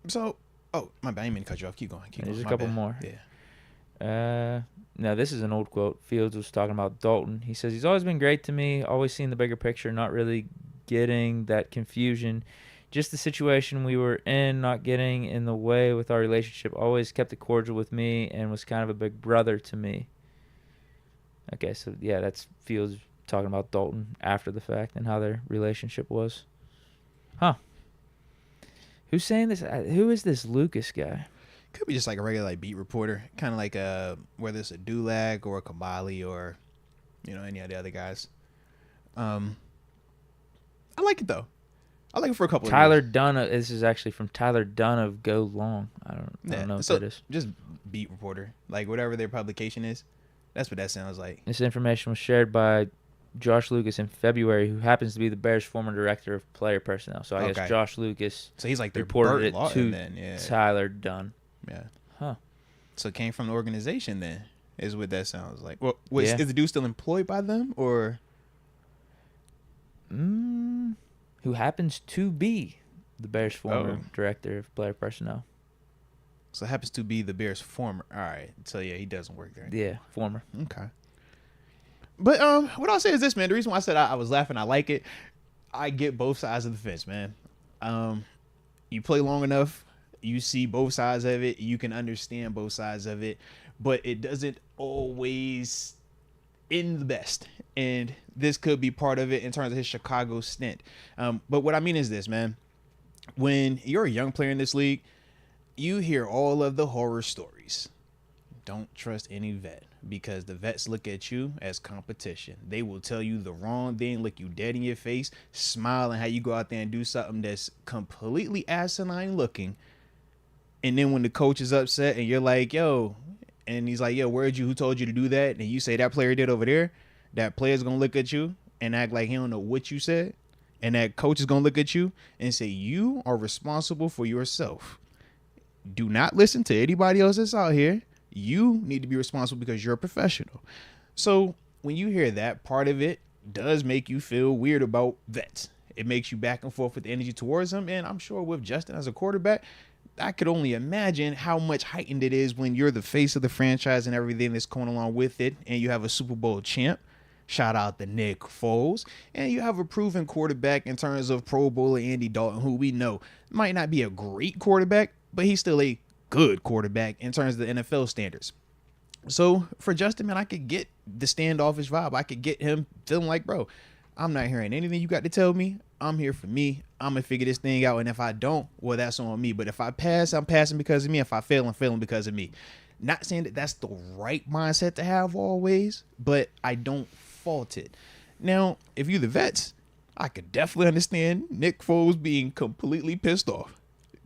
So, my bad. I didn't mean to cut you off. Keep going. There's a couple more. Yeah. Now, this is an old quote. Fields was talking about Dalton. He says, he's always been great to me, always seen the bigger picture, not really getting that confusion. Just the situation we were in, not getting in the way with our relationship, always kept it cordial with me and was kind of a big brother to me. Okay, so, yeah, that's Fields talking about Dalton after the fact and how their relationship was. Huh. Who's saying this? Who is this Lucas guy? Could be just like a regular beat reporter, kind of like whether it's a Dulag or a Kabali or, any of the other guys. I I like it though. I like it for a couple Tyler of years. Dunn. This is actually from Tyler Dunn of Go Long. I don't know what that is. Just beat reporter, like whatever their publication is. That's what that sounds like. This information was shared by Josh Lucas in February, who happens to be the Bears' former director of player personnel. So I guess Josh Lucas. So he's like the reported it Lawton to then, yeah. Tyler Dunn. Yeah. Huh. So it came from the organization then, is what that sounds like. Well, is the dude still employed by them or? Who happens to be the Bears' former director of player personnel. So it happens to be the Bears' former. All right. So, yeah, he doesn't work there anymore. Yeah, former. Okay. But what I'll say is this, man. The reason why I said I was laughing, I like it. I get both sides of the fence, man. You play long enough, you see both sides of it. You can understand both sides of it. But it doesn't always end the best. And this could be part of it in terms of his Chicago stint. But what I mean is this, man. When you're a young player in this league, you hear all of the horror stories. Don't trust any vet because the vets look at you as competition. They will tell you the wrong thing, look you dead in your face, smile, and how you go out there and do something that's completely asinine looking. And then when the coach is upset and you're like, yo, and he's like, yo, who told you to do that? And you say that player did over there. That player's going to look at you and act like he don't know what you said. And that coach is going to look at you and say, you are responsible for yourself. Do not listen to anybody else that's out here. You need to be responsible because you're a professional. So when you hear that part of it does make you feel weird about vets. It makes you back and forth with the energy towards them. And I'm sure with Justin as a quarterback, I could only imagine how much heightened it is when you're the face of the franchise and everything that's going along with it. And you have a Super Bowl champ. Shout out to Nick Foles. And you have a proven quarterback in terms of Pro Bowler Andy Dalton, who we know might not be a great quarterback, but he's still a good quarterback in terms of the NFL standards. So for Justin, man, I could get the standoffish vibe. I could get him feeling like, bro, I'm not hearing anything you got to tell me. I'm here for me. I'm going to figure this thing out. And if I don't, well, that's on me. But if I pass, I'm passing because of me. If I fail, I'm failing because of me. Not saying that that's the right mindset to have always, but I don't fault it. Now, if you're the vets, I could definitely understand Nick Foles being completely pissed off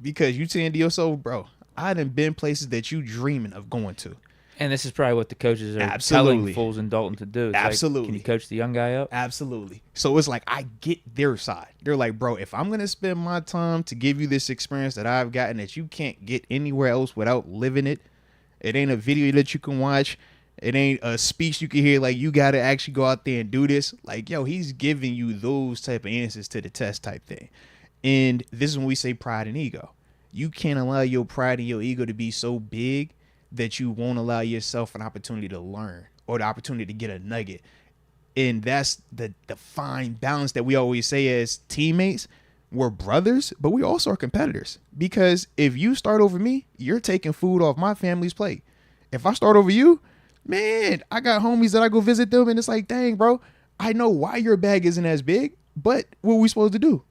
because you saying to yourself, bro, I done been places that you dreaming of going to. And this is probably what the coaches are telling Foles and Dalton to do. It's Absolutely. Like, can you coach the young guy up? Absolutely. So it's like I get their side. They're like, bro, if I'm going to spend my time to give you this experience that I've gotten that you can't get anywhere else without living it, it ain't a video that you can watch. It ain't a speech you can hear. Like, you got to actually go out there and do this. Like, yo, he's giving you those type of answers to the test type thing. And this is when we say pride and ego. You can't allow your pride and your ego to be so big that you won't allow yourself an opportunity to learn or the opportunity to get a nugget. And that's the fine balance that we always say as teammates. We're brothers, but we also are competitors. Because if you start over me, you're taking food off my family's plate. If I start over you, man, I got homies that I go visit them, and it's like, dang, bro, I know why your bag isn't as big, but what are we supposed to do?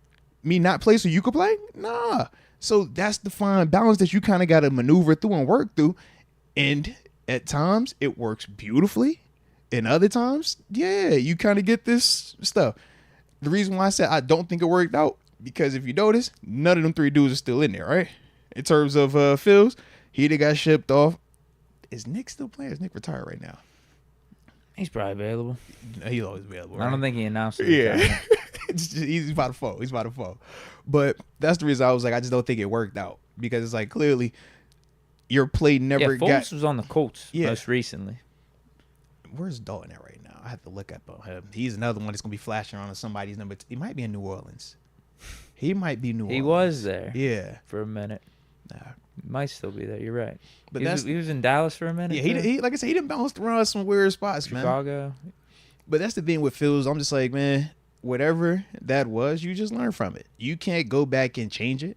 Me not play so you could play? Nah. So that's the fine balance that you kind of got to maneuver through and work through. And at times it works beautifully. And other times, yeah, you kind of get this stuff. The reason why I said I don't think it worked out, because if you notice, none of them three dudes are still in there, right? In terms of Phil's, he that got shipped off. Is Nick still playing? Is Nick retired right now? He's probably available. He's always available. Right? I don't think he announced it. Yeah. He's about to fall. He's about to fall. But that's the reason I was like, I just don't think it worked out. Because it's like, clearly, your play never got... Foles was on the Colts most recently. Where's Dalton at right now? I have to look up on him. He's another one that's going to be flashing around on somebody's number. He might be in New Orleans. He might be New Orleans. He was there. Yeah. For a minute. Nah. Might still be there. You're right. But he was in Dallas for a minute. Yeah, he like I said, he done bounced around some weird spots, Chicago. Man. But that's the thing with Phil's. I'm just like, man, whatever that was, you just learn from it. You can't go back and change it.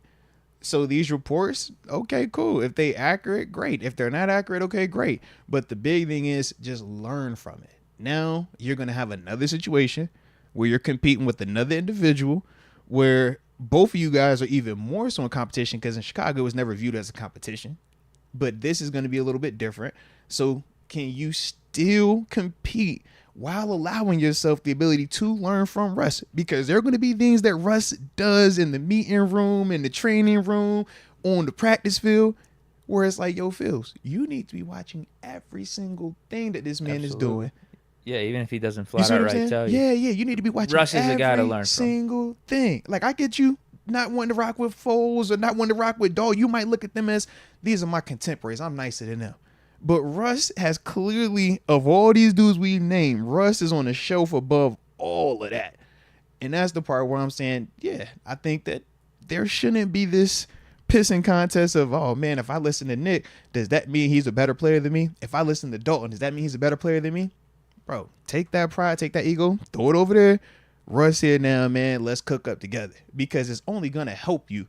So these reports, okay, cool. If they accurate, great. If they're not accurate, okay, great. But the big thing is just learn from it. Now you're going to have another situation where you're competing with another individual where both of you guys are even more so in competition, because in Chicago it was never viewed as a competition. But this is going to be a little bit different. So can you still compete while allowing yourself the ability to learn from Russ, because there are going to be things that Russ does in the meeting room, in the training room, on the practice field, where it's like, yo, Phils, you need to be watching every single thing that this man is doing. Yeah, even if he doesn't flat out tell you. Yeah, you need to be watching Russ is a guy to learn from. Single thing. Like, I get you not wanting to rock with Foles or not wanting to rock with Dog. You might look at them as, these are my contemporaries. I'm nicer than them. But Russ has clearly, of all these dudes we named, Russ is on a shelf above all of that. And that's the part where I'm saying, yeah, I think that there shouldn't be this pissing contest of, oh, man, if I listen to Nick, does that mean he's a better player than me? If I listen to Dalton, does that mean he's a better player than me? Bro, take that pride, take that ego, throw it over there. Russ here now, man, let's cook up together, because it's only going to help you.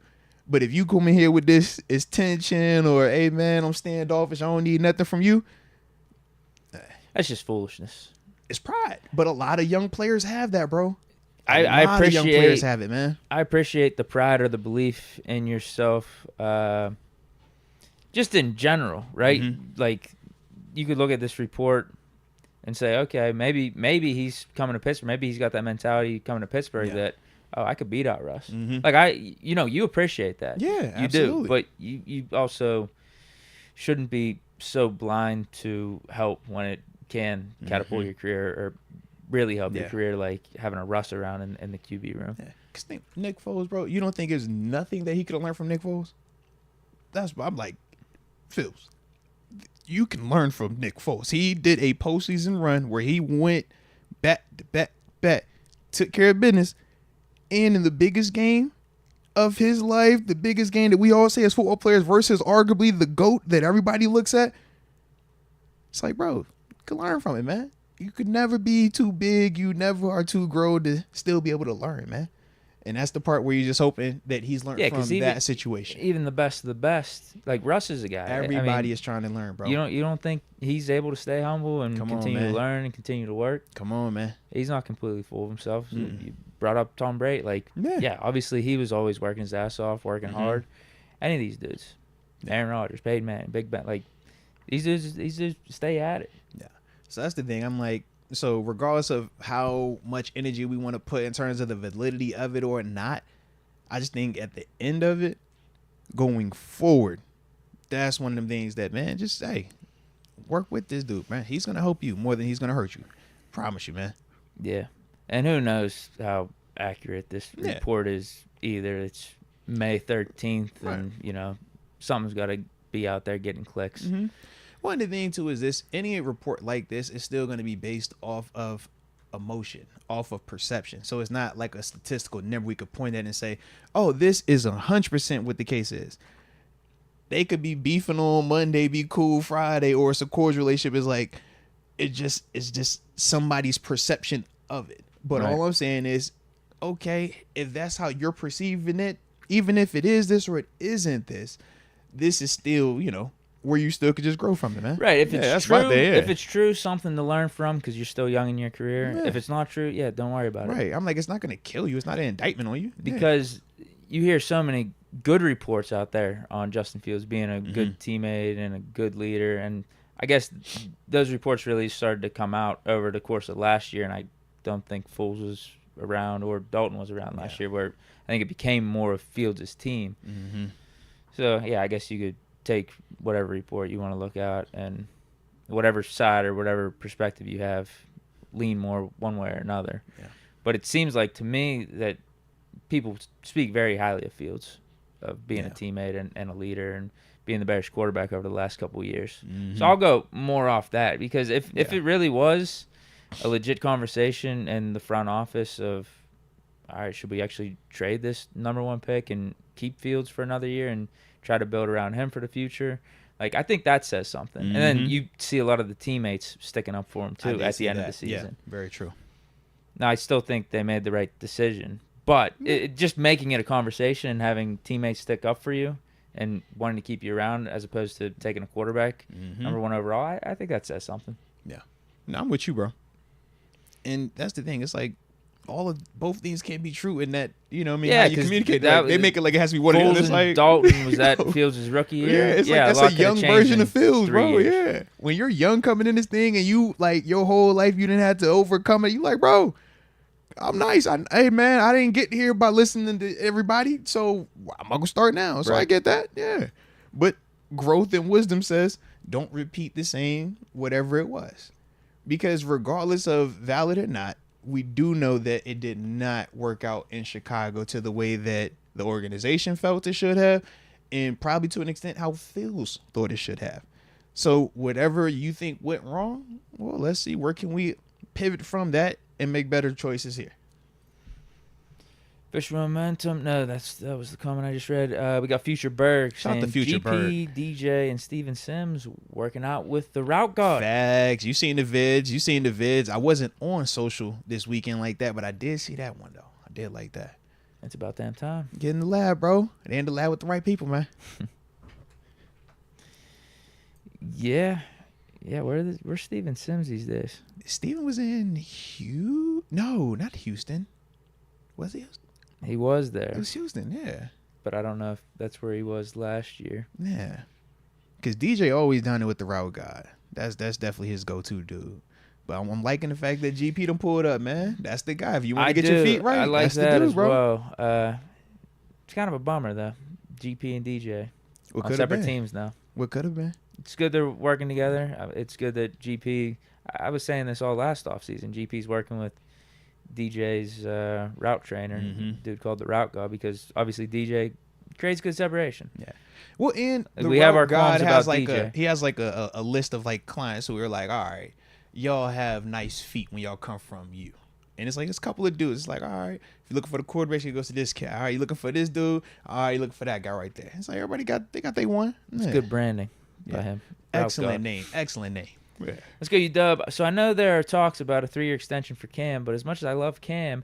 But if you come in here with this is tension or, hey, man, I'm standoffish, I don't need nothing from you. That's just foolishness. It's pride. But a lot of young players have that, bro. I appreciate young players have it, man. I appreciate the pride or the belief in yourself, just in general, right? Mm-hmm. Like, you could look at this report and say, okay, maybe he's coming to Pittsburgh. Maybe he's got that mentality coming to Pittsburgh that, oh, I could beat out Russ. Mm-hmm. Like, you appreciate that. Yeah, you absolutely. do. But you also shouldn't be so blind to help when it can catapult your career or really help your career, like having a Russ around in the QB room. Yeah. Cause think Nick Foles, bro. You don't think there's nothing that he could have learned from Nick Foles? That's why I'm like, Phils, you can learn from Nick Foles. He did a postseason run where he went back to back, took care of business, and in the biggest game of his life, the biggest game that we all say as football players versus arguably the GOAT that everybody looks at, it's like, bro, you can learn from it, man. You could never be too big. You never are too grown to still be able to learn, man. And that's the part where you're just hoping that he's learned from that situation. Even the best of the best, like Russ is a guy. Everybody is trying to learn, bro. You don't think he's able to stay humble and continue to learn and continue to work? Come on, man. He's not completely full of himself. You brought up Tom Brady. Like, yeah, obviously he was always working his ass off, working hard. Any of these dudes, Aaron Rodgers, Peyton Manning, Big Ben, like these dudes stay at it. Yeah. So that's the thing. I'm like, so regardless of how much energy we want to put in terms of the validity of it or not, I just think at the end of it, going forward, that's one of them things that, man, just, hey, work with this dude, man. He's going to help you more than he's going to hurt you. Promise you, man. Yeah. And who knows how accurate this report is either. It's May 13th and, something's got to be out there getting clicks. Mm-hmm. One of the things, too, is this. Any report like this is still going to be based off of emotion, off of perception. So it's not like a statistical number we could point at and say, oh, this is 100% what the case is. They could be beefing on Monday, be cool Friday, or it's a cordial relationship. Is like, it's just somebody's perception of it. But all I'm saying is, okay, if that's how you're perceiving it, even if it is this or it isn't this is still, where you still could just grow from it, man. Right. If it's true, if it's true, something to learn from because you're still young in your career. Yeah. If it's not true, don't worry about it. Right. I'm like, it's not going to kill you. It's not an indictment on you. Because you hear so many good reports out there on Justin Fields being a good teammate and a good leader. And I guess those reports really started to come out over the course of last year. And I don't think Foles was around or Dalton was around last year, where I think it became more of Fields' team. Mm-hmm. So, I guess you could take whatever report you want to look at and whatever side or whatever perspective you have, lean more one way or another. Yeah. But it seems like to me that people speak very highly of Fields, of being a teammate and a leader and being the Bears quarterback over the last couple of years. Mm-hmm. So I'll go more off that, because if it really was a legit conversation in the front office of, all right, should we actually trade this number one pick and keep Fields for another year and try to build around him for the future? Like, I think that says something. Mm-hmm. And then you see a lot of the teammates sticking up for him, too, at the end of the season. Yeah, very true. Now, I still think they made the right decision. But just making it a conversation and having teammates stick up for you and wanting to keep you around as opposed to taking a quarterback, number one overall, I think that says something. Yeah. No, I'm with you, bro. And that's the thing. It's like, both things can't be true in that, you know what I mean? Yeah, how you communicate. Like, they make it like it has to be one or the other. It's like Dalton, was that Fields' rookie year? Yeah, it's like that's a young version of Fields, bro. Yeah. When you're young coming in this thing and you like your whole life you didn't have to overcome it, you like, bro, I'm nice. Hey man, I didn't get here by listening to everybody, so I'm gonna start now. So I get that. Yeah. But growth and wisdom says don't repeat the same whatever it was. Because regardless of valid or not, we do know that it did not work out in Chicago to the way that the organization felt it should have, and probably to an extent how Fields thought it should have. So whatever you think went wrong, well, let's see, where can we pivot from that and make better choices here? Fish momentum. No, that was the comment I just read. We got Future Berg. Shout out to Future GP, DJ, and Steven Sims working out with the route guard. Facts. You seen the vids. I wasn't on social this weekend like that, but I did see that one, though. I did like that. It's about damn time. Get in the lab, bro. They in the lab with the right people, man. Yeah. Yeah, where's Steven Sims these days? Steven was in No, not Houston. Was he Houston? He was there. It was Houston, yeah. But I don't know if that's where he was last year. Yeah. Because DJ always done it with the route guy. That's definitely his go-to dude. But I'm liking the fact that GP done pulled up, man. That's the guy. If you want to get your feet right, I like that's that the dude, as bro. well. It's kind of a bummer, though. GP and DJ on separate teams now. What could have been? It's good they're working together. It's good that GP... I was saying this all last offseason. GP's working with DJ's route trainer, dude called the route guy, because obviously DJ creates good separation. Yeah. Well, and we have our God has about like DJ. He has like a list of like clients who we're like, all right, y'all have nice feet when y'all come from you. And it's like it's a couple of dudes. It's like, all right, if you're looking for the quarterback, he goes to this cat. All right, you looking for this dude. All right, you looking for that guy right there. It's like everybody got they one. It's good branding by him. Excellent name. Yeah. Let's go, UW. So I know there are talks about a 3-year extension for Cam, but as much as I love Cam,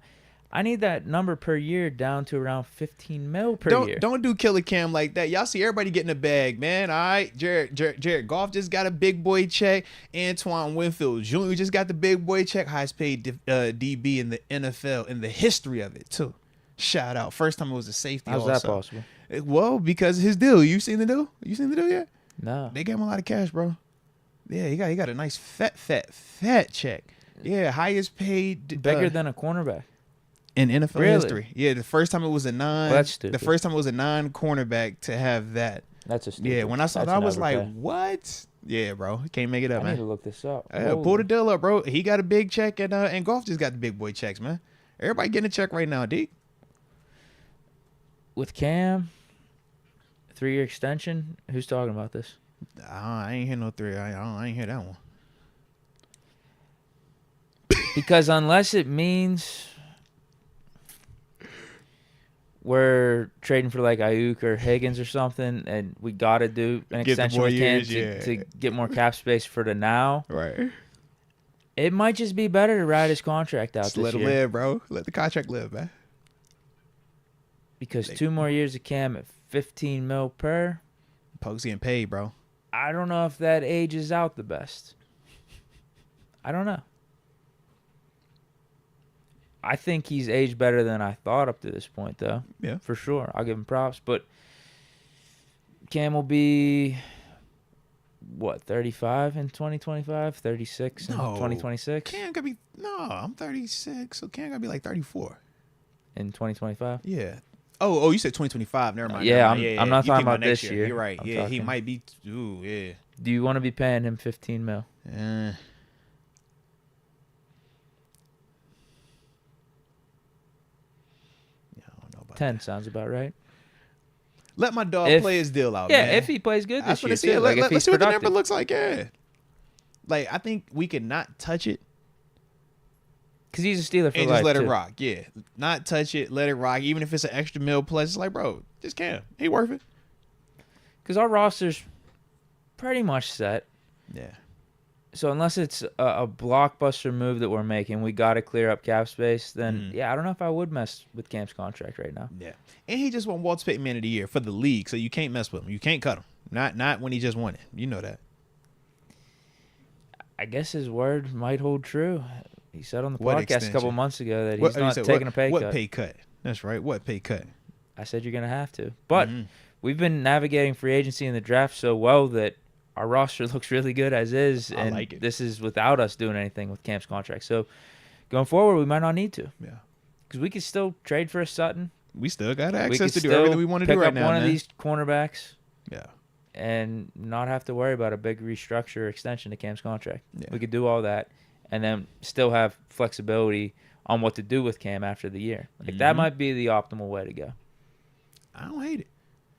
I need that number per year down to around $15 million per year. Don't do Killer Cam like that. Y'all see everybody getting a bag, man. All right, Jared Goff just got a big boy check. Antoine Winfield Jr. just got the big boy check. Highest paid DB in the NFL in the history of it too. Shout out. First time it was a safety. How's that possible? Well, because his deal. You seen the deal? You seen the deal yet? No. They gave him a lot of cash, bro. Yeah, he got a nice fat check. Yeah, highest paid. Bigger than a cornerback. In NFL history. Yeah, the first time it was a non. Well, that's stupid. The first time it was a non-cornerback to have that. That's a stupid. Yeah, when I saw that, I was like, what? Yeah, bro. Can't make it up, I man. need to look this up. Pull the deal up, bro. He got a big check, and Goff just got the big boy checks, man. Everybody getting a check right now, Deke. With Cam, 3-year extension, who's talking about this? I ain't hear no 3. I ain't hear that one. Because unless it means we're trading for like Ayuk or Higgins or something, and we got to do an extension with Cam to get more cap space for the now. Right. It might just be better to ride his contract out this year. Let him live, bro. Let the contract live, man. Because 2 more years of Cam at $15 million per. Pokes getting paid, bro. I don't know if that ages out the best. I don't know. I think he's aged better than I thought up to this point, though. Yeah. For sure. I'll give him props. But Cam will be, 35 in 2025? 36 in 2026? Cam gotta be, I'm 36, so Cam gotta be like 34. In 2025? Yeah. Oh, you said 2025. Never mind. Yeah, I'm not talking about this year. You're right. He might be. Ooh, yeah. Do you want to be paying him $15 million? Yeah, I don't know about 10 that. sounds about right. Let my dog play his deal out. Yeah, man. if he plays good this year. See, like, let's see what the number looks like. Yeah. Like, I think we can not touch it. Because he's a Steeler for and life, just let too. it rock. Yeah. Not touch it, let it rock. Even if it's an extra mil plus, it's like, bro, just Cam. He worth it. Because our roster's pretty much set. Yeah. So unless it's a blockbuster move that we're making, we got to clear up cap space, then, yeah, I don't know if I would mess with Cam's contract right now. Yeah. And he just won Walter Payton Man of the Year for the league, so you can't mess with him. You can't cut him. Not when he just won it. You know that. I guess his word might hold true. He said on the What podcast extension? a couple months ago that he's not taking a pay cut. What pay cut? That's right. What pay cut? I said you're going to have to. But we've been navigating free agency and the draft so well that our roster looks really good as is. I and like it. This is without us doing anything with Camp's contract. So going forward, we might not need to. Yeah. Because we could still trade for a Sutton. We still got access to do everything we want to do right now, pick up one man. of these cornerbacks. Yeah. And not have to worry about a big restructure or extension to Cam's contract. Yeah. We could do all that and then still have flexibility on what to do with Cam after the year. Like that might be the optimal way to go. I don't hate it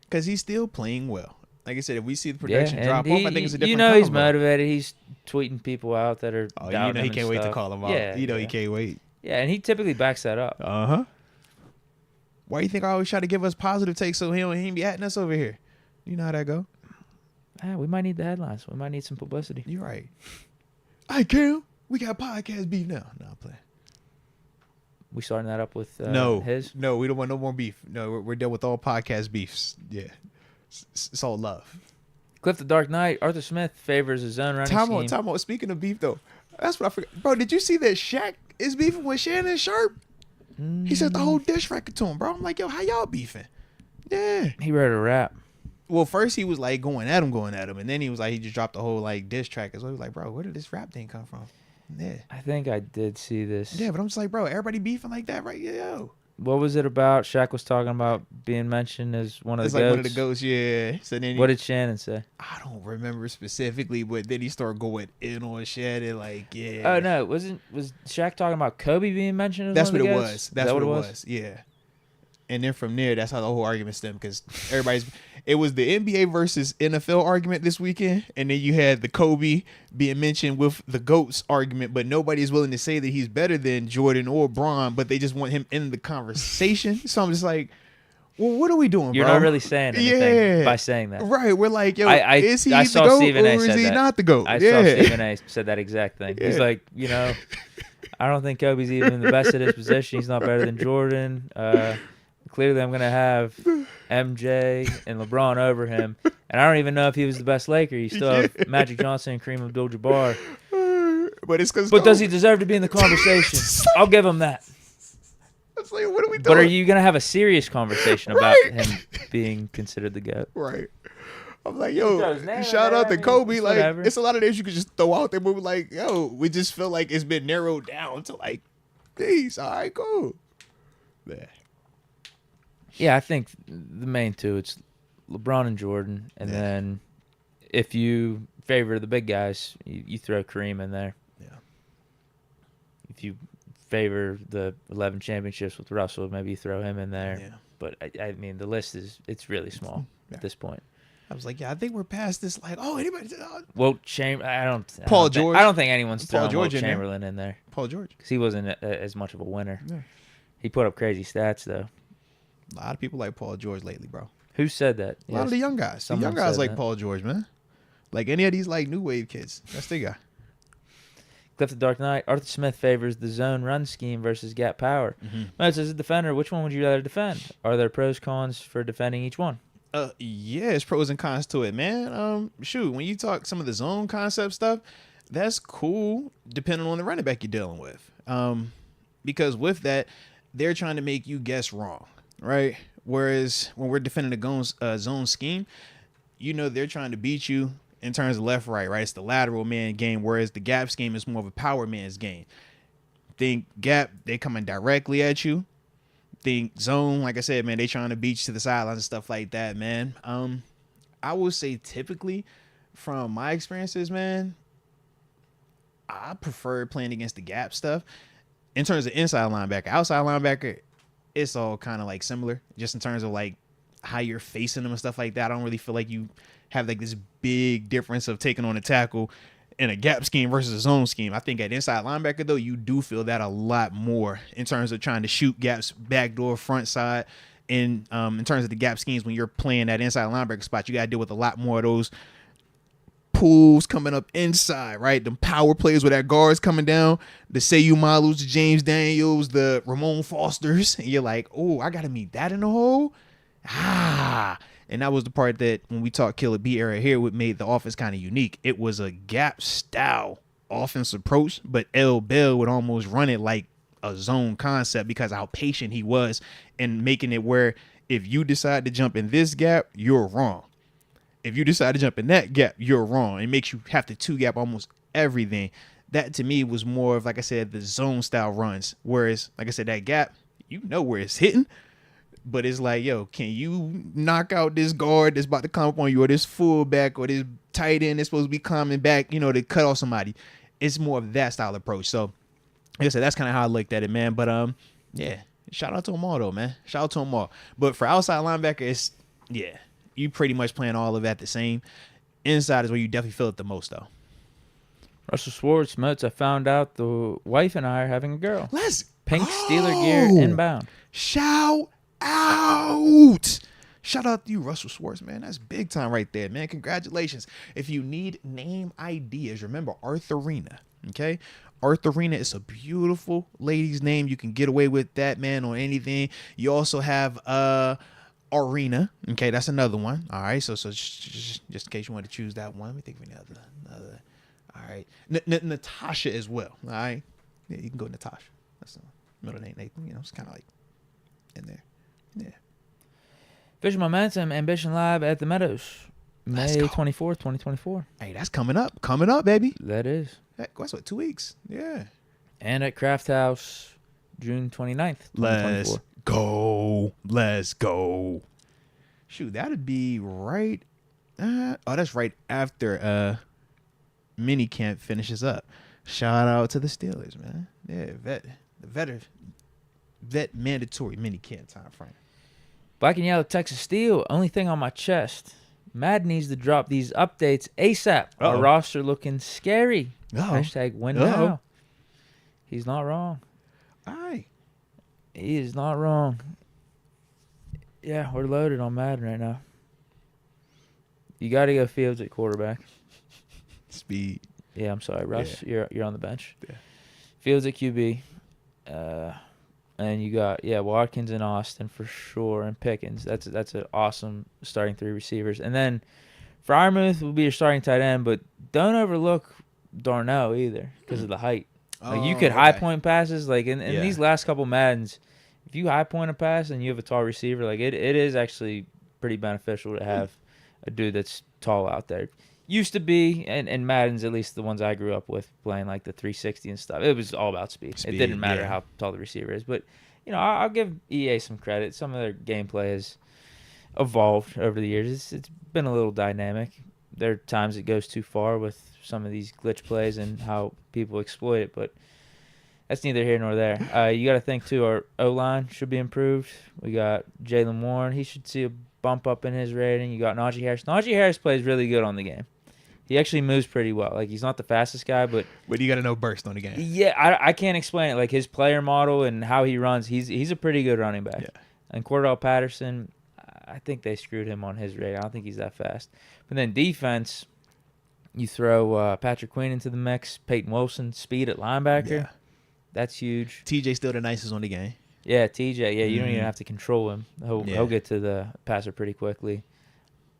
because he's still playing well. Like I said, if we see the production drop off, I think it's a different You know he's combo. motivated. He's tweeting people out that are Oh, doubting you know he him can't and wait to stuff. call him out. Yeah, You know he yeah. can't wait. Yeah, and he typically backs that up. Uh-huh. Why do you think I always try to give us positive takes so he don't be atting us over here? You know how that go? We might need the headlines. We might need some publicity. You're right. Hey, Cam, we got podcast beef now. No, I'm playing. We starting that up with No, we don't want no more beef. No, we're done with all podcast beefs. Yeah, it's all love. Cliff the Dark Knight. Arthur Smith favors his own running scheme. Time out. Speaking of beef, though, that's what I forgot. Bro, did you see that Shaq is beefing with Shannon Sharp? He said the whole dish record to him, bro. I'm like, yo, how y'all beefing? Yeah. He wrote a rap. Well, first he was like going at him, and then he was like, he just dropped the whole like diss track as well. He was like, bro, where did this rap thing come from? Yeah. I think I did see this. Yeah, but I'm just like, bro, everybody beefing like that, right? Yo. What was it about? Shaq was talking about being mentioned as one of It's the like goats. one of the goats, yeah. So then What did Shannon say? I don't remember specifically, but then he started going in on Shannon, like, yeah. Oh no, was Shaq talking about Kobe being mentioned as That's one what of it the was. goats? That's what it was. Yeah. And then from there, that's how the whole argument stemmed, because it was the NBA versus NFL argument this weekend, and then you had the Kobe being mentioned with the GOATs argument, but nobody's willing to say that he's better than Jordan or Bron, but they just want him in the conversation. So I'm just like, well, what are we doing, You're bro? not really saying anything by saying that. Right. We're like, yo, I is he I the saw GOAT Stephen A. or is said he that. not the GOAT? I saw Stephen A. said that exact thing. Yeah. He's like, I don't think Kobe's even the best at his position. He's not better than Jordan. Clearly, I'm going to have MJ and LeBron over him. And I don't even know if he was the best Laker. You still have Magic Johnson and Kareem Abdul-Jabbar. But it's because. But does he deserve to be in the conversation? I'll give him that. It's like, what are we doing? But are you going to have a serious conversation about him being considered the GOAT? Right. I'm like, yo, shout out to Kobe. Like, it's a lot of names you could just throw out there, but we're like, yo, we just feel like it's been narrowed down to like, these. All right, cool. Yeah. Yeah, I think the main two, it's LeBron and Jordan. And then if you favor the big guys, you throw Kareem in there. Yeah. If you favor the 11 championships with Russell, maybe you throw him in there. Yeah. But, I mean, the list it's really small at this point. I was like, yeah, I think we're past this. Like, oh, anybody? Wilt Chamberlain. I don't think anyone's throwing Wilt Chamberlain in there. Paul George. Because he wasn't as much of a winner. Yeah. He put up crazy stats, though. A lot of people like Paul George lately, bro. Who said that? A lot of the young guys. The Someone young guys said like that. Paul George, man. Like any of these like new wave kids. That's the guy. Cliff the Dark Knight. Arthur Smith favors the zone run scheme versus gap power. Moats, as a defender, which one would you rather defend? Are there pros, cons for defending each one? Yeah, it's pros and cons to it, man. Shoot, when you talk some of the zone concept stuff, that's cool depending on the running back you're dealing with. Because with that, they're trying to make you guess wrong, right? Whereas when we're defending a zone scheme, they're trying to beat you in terms of left, right? It's the lateral man game, whereas the gap scheme is more of a power man's game. Think gap, they coming directly at you. Think zone, like I said, man, they trying to beat you to the sidelines and stuff like that, man. I would say typically from my experiences, man, I prefer playing against the gap stuff. In terms of inside linebacker, outside linebacker, it's all kind of like similar, just in terms of like how you're facing them and stuff like that. I don't really feel like you have like this big difference of taking on a tackle in a gap scheme versus a zone scheme. I think at inside linebacker, though, you do feel that a lot more in terms of trying to shoot gaps, backdoor, front side. And in terms of the gap schemes, when you're playing that inside linebacker spot, you got to deal with a lot more of those pulls coming up inside, right? The power plays with that guards coming down, the Seyu Malus, the James Daniels, the Ramon Fosters. And you're like, oh, I got to meet that in the hole? And that was the part that when we talked Killer B era here, what made the offense kind of unique. It was a gap style offense approach, but L. Bell would almost run it like a zone concept because of how patient he was and making it where if you decide to jump in this gap, you're wrong. If you decide to jump in that gap, you're wrong. It makes you have to two gap almost everything. That to me was more of, like I said, the zone style runs. Whereas, like I said, that gap, you know where it's hitting. But it's like, yo, can you knock out this guard that's about to come up on you, or this fullback, or this tight end that's supposed to be coming back, to cut off somebody? It's more of that style approach. So, like I said, that's kind of how I looked at it, man. But, yeah, shout out to them all, though, man. Shout out to them all. But for outside linebacker, it's, yeah, you pretty much playing all of that the same. Inside is where you definitely feel it the most, though. Russell Schwartz, Moats, I found out the wife and I are having a girl. Pink go. Steeler gear inbound. Shout out. Shout out to you, Russell Schwartz, man. That's big time right there, man. Congratulations. If you need name ideas, remember Arthurina, okay? Arthurina is a beautiful lady's name. You can get away with that, man, on anything. You also have Arena, okay? That's another one. All right, so just in case you want to choose that one, let me think of another. All right, Natasha as well. All right, yeah, you can go Natasha. That's the middle name, Nathan. It's kind of like in there. Yeah. Vision Momentum Ambition Live at the Meadows, May 24th, 2024. Hey, that's coming up, baby. That is. That's what, 2 weeks? Yeah. And at Craft House, June 29th, 2024. Let's go. Shoot, that'd be right. That's right after Minicamp finishes up. Shout out to the Steelers, man. Yeah, vet mandatory Minicamp time frame. Black and Yellow Texas Steel, only thing on my chest. Madden needs to drop these updates ASAP. Our roster looking scary. Hashtag win now. He's not wrong. All right. He is not wrong. Yeah, we're loaded on Madden right now. You got to go Fields at quarterback. Speed. Yeah, I'm sorry, Russ. Yeah. You're on the bench. Yeah. Fields at QB. And you got Watkins and Austin for sure, and Pickens. That's an awesome starting three receivers. And then Freiermuth will be your starting tight end, but don't overlook Darnell either because of the height. You could high point passes in these last couple Maddens. If you high point a pass and you have a tall receiver, it is actually pretty beneficial to have a dude that's tall out there. Used to be, and Madden's, at least the ones I grew up with, playing the 360 and stuff. It was all about speed. It didn't matter how tall the receiver is. But, I'll give EA some credit. Some of their gameplay has evolved over the years. It's been a little dynamic. There are times it goes too far with some of these glitch plays and how people exploit it, but that's neither here nor there. You got to think, too, our O-line should be improved. We got Jalen Warren. He should see a bump up in his rating. You got Najee Harris. Najee Harris plays really good on the game. He actually moves pretty well. He's not the fastest guy, but you got to know burst on the game. Yeah, I can't explain it. His player model and how he runs, he's a pretty good running back. Yeah. And Cordell Patterson, I think they screwed him on his rate. I don't think he's that fast. But then defense, you throw Patrick Queen into the mix, Peyton Wilson, speed at linebacker. Yeah. That's huge. TJ still the nicest on the game. Yeah, TJ. Yeah, you don't even have to control him. He'll get to the passer pretty quickly.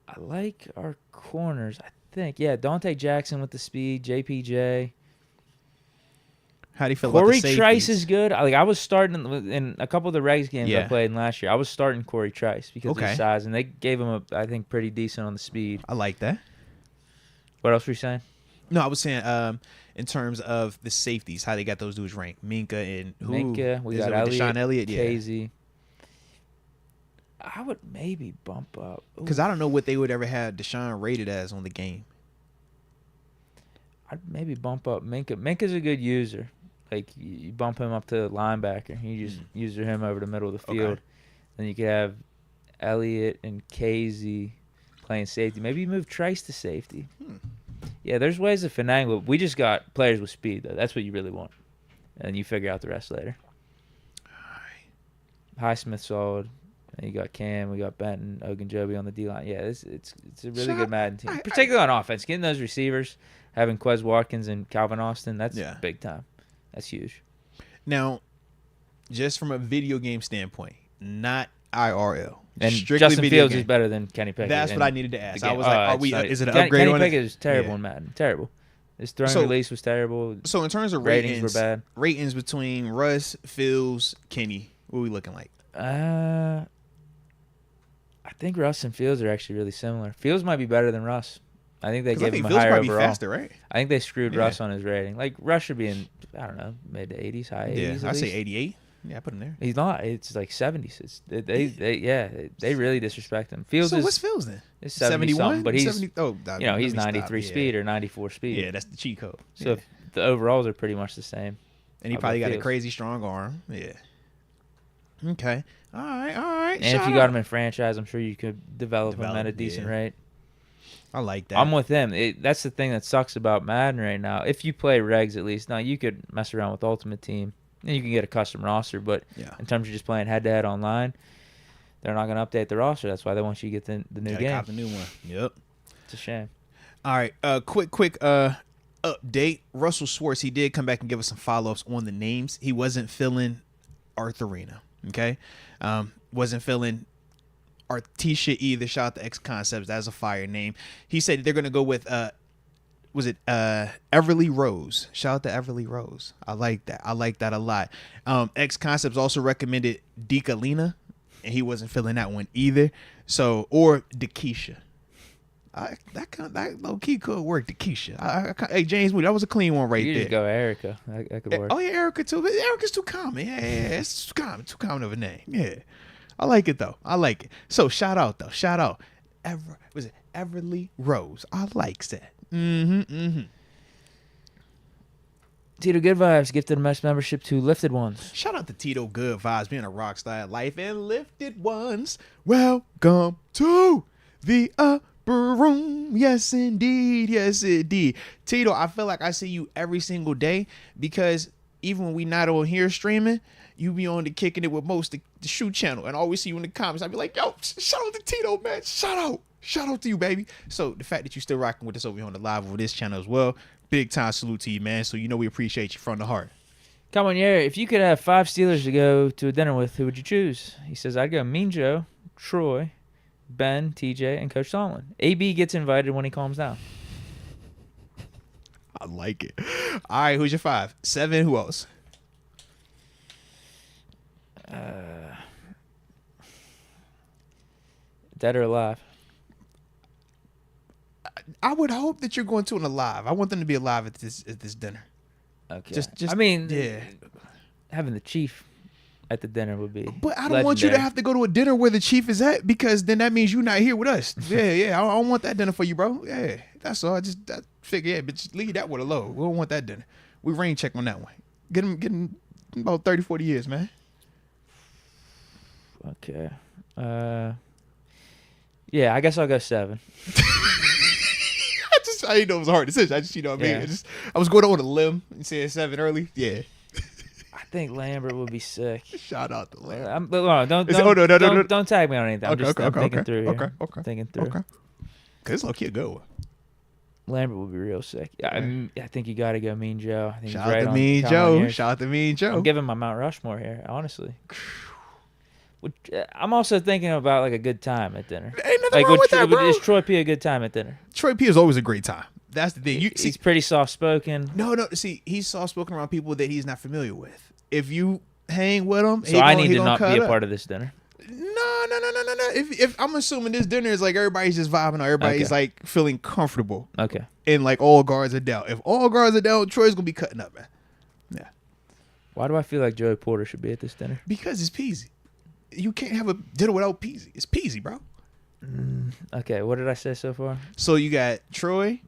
I like our corners, I think. Yeah, Dante Jackson with the speed, JPJ. How do you feel about the safeties? Corey Trice is good. I was starting in a couple of the Regs games I played in last year. I was starting Corey Trice because of his size, and they gave him I think pretty decent on the speed. I like that. What else were you saying? No, I was saying in terms of the safeties, how they got those dudes ranked. Minka and who? Minka, we got Deshaun Elliott, Casey. I would maybe bump up. Because I don't know what they would ever have Deshaun rated as on the game. I'd maybe bump up Minka. Minka's a good user. You bump him up to linebacker. You just user him over the middle of the field. Okay. Then you could have Elliott and Casey playing safety. Maybe you move Trice to safety. Yeah, there's ways to finagle. We just got players with speed, though. That's what you really want. And you figure out the rest later. All right. Highsmith solid. And you got Cam, we got Benton, Ogunjobi on the D-line. Yeah, it's a really good Madden team. Particularly on offense. Getting those receivers, having Quez Watkins and Calvin Austin, that's big time. That's huge. Now, just from a video game standpoint, not IRL. And strictly Justin Fields game. is better than Kenny Pickett. That's what I needed to ask. I was like, is it an upgrade Kenny on Pickett it? is terrible in Madden. Terrible. His throwing release was terrible. So in terms of ratings were bad. Ratings between Russ, Fields, Kenny, what are we looking like? I think Russ and Fields are actually really similar. Fields might be better than Russ. I think they gave him a Fields higher be overall. Faster, right? I think they screwed Russ on his rating. Like Russ should be in, I don't know, mid 80s, high 80s. Yeah, I say 88. Yeah, I put him there. He's not. It's like 70s. They really disrespect him. Fields so what's Fields then? Is 71, but he's 70, he's 93 speed or 94 speed. Yeah, that's the cheat code. So if the overalls are pretty much the same. And he probably got a crazy strong arm. Yeah. Okay. All right. And if you got him in franchise, I'm sure you could develop him at a decent rate. I like that. I'm with him. That's the thing that sucks about Madden right now. If you play regs, at least now you could mess around with Ultimate Team. And you can get a custom roster, but in terms of just playing head-to-head online, they're not going to update the roster. That's why they want you to get the new game. Cop the new one. Yep. It's a shame. All right. Quick update. Russell Schwartz, he did come back and give us some follow-ups on the names. He wasn't feeling Arthurina. Okay. Wasn't feeling Artesia either. Shout out to X Concepts. That's a fire name. He said they're going to go with was it Everly Rose? Shout out to Everly Rose. I like that. I like that a lot. X Concepts also recommended Deke, and he wasn't feeling that one either. So, or Deke. That low key could work. Deke. Hey, James Moody, that was a clean one right you there. Just go Erica. That could work. Oh yeah, Erica too. But Erica's too common. Yeah, it's too common of a name. Yeah, I like it though. I like it. So shout out. Was it Everly Rose? I likes that. Tito Good Vibes gifted a mesh membership to Lifted Ones. Shout out to Tito Good Vibes, being a rock star at life and Lifted Ones. Welcome to the upper room. Yes, indeed. Yes, indeed. Tito, I feel like I see you every single day because even when we not on here streaming, you be on the Kicking It with Most, the shoe channel, and I always see you in the comments. I be like, yo, shout out to Tito, man. Shout out to you, baby. So the fact that you still rocking with us over here on the live over this channel as well, big time salute to you, man. So we appreciate you from the heart. Come on, yeah. If you could have 5 Steelers to go to a dinner with, who would you choose? He says, I'd go Mean Joe, Troy, Ben, TJ, and Coach Tomlin. AB gets invited when he calms down. I like it. All right, who's your 5? 7, who else? Dead or alive? I would hope that you're going to an alive. I want them to be alive at this dinner. Okay. Just yeah. Having the Chief at the dinner would be. But I don't want you to have to go to a dinner where the Chief is at because then that means you're not here with us. Yeah. I don't want that dinner for you, bro. Yeah, that's all. I figure, but just leave that one alone. We don't want that dinner. We rain check on that one. Get him about 30, 40 years, man. Okay. Yeah, I guess I'll go 7. I didn't know it was a hard decision. I just, what I mean? I was going on a limb and saying 7 early. Yeah. I think Lambert would be sick. Shout out to Lambert. Don't tag me on anything. I'm thinking through here. Okay. Thinking through. Okay. Because it's low-key a good one. Lambert would be real sick. I think you got to go Mean Joe. I think Shout out to Mean Joe. Shout out to Mean Joe. I'm giving my Mount Rushmore here, honestly. I'm also thinking about like a good time at dinner. Ain't nothing wrong with that, bro. Is Troy P a good time at dinner? Troy P is always a great time. That's the thing. He's pretty soft-spoken. No. See, he's soft-spoken around people that he's not familiar with. If you hang with him, so I need to not be a part of this dinner. No. If I'm assuming this dinner is like everybody's just vibing, or everybody's like feeling comfortable. Okay. And like all guards are down. If all guards are down, Troy's gonna be cutting up, man. Yeah. Why do I feel like Joey Porter should be at this dinner? Because it's Peasy. You can't have a dinner without Peasy. It's Peasy, bro. Okay, what did I say so far? So you got Troy.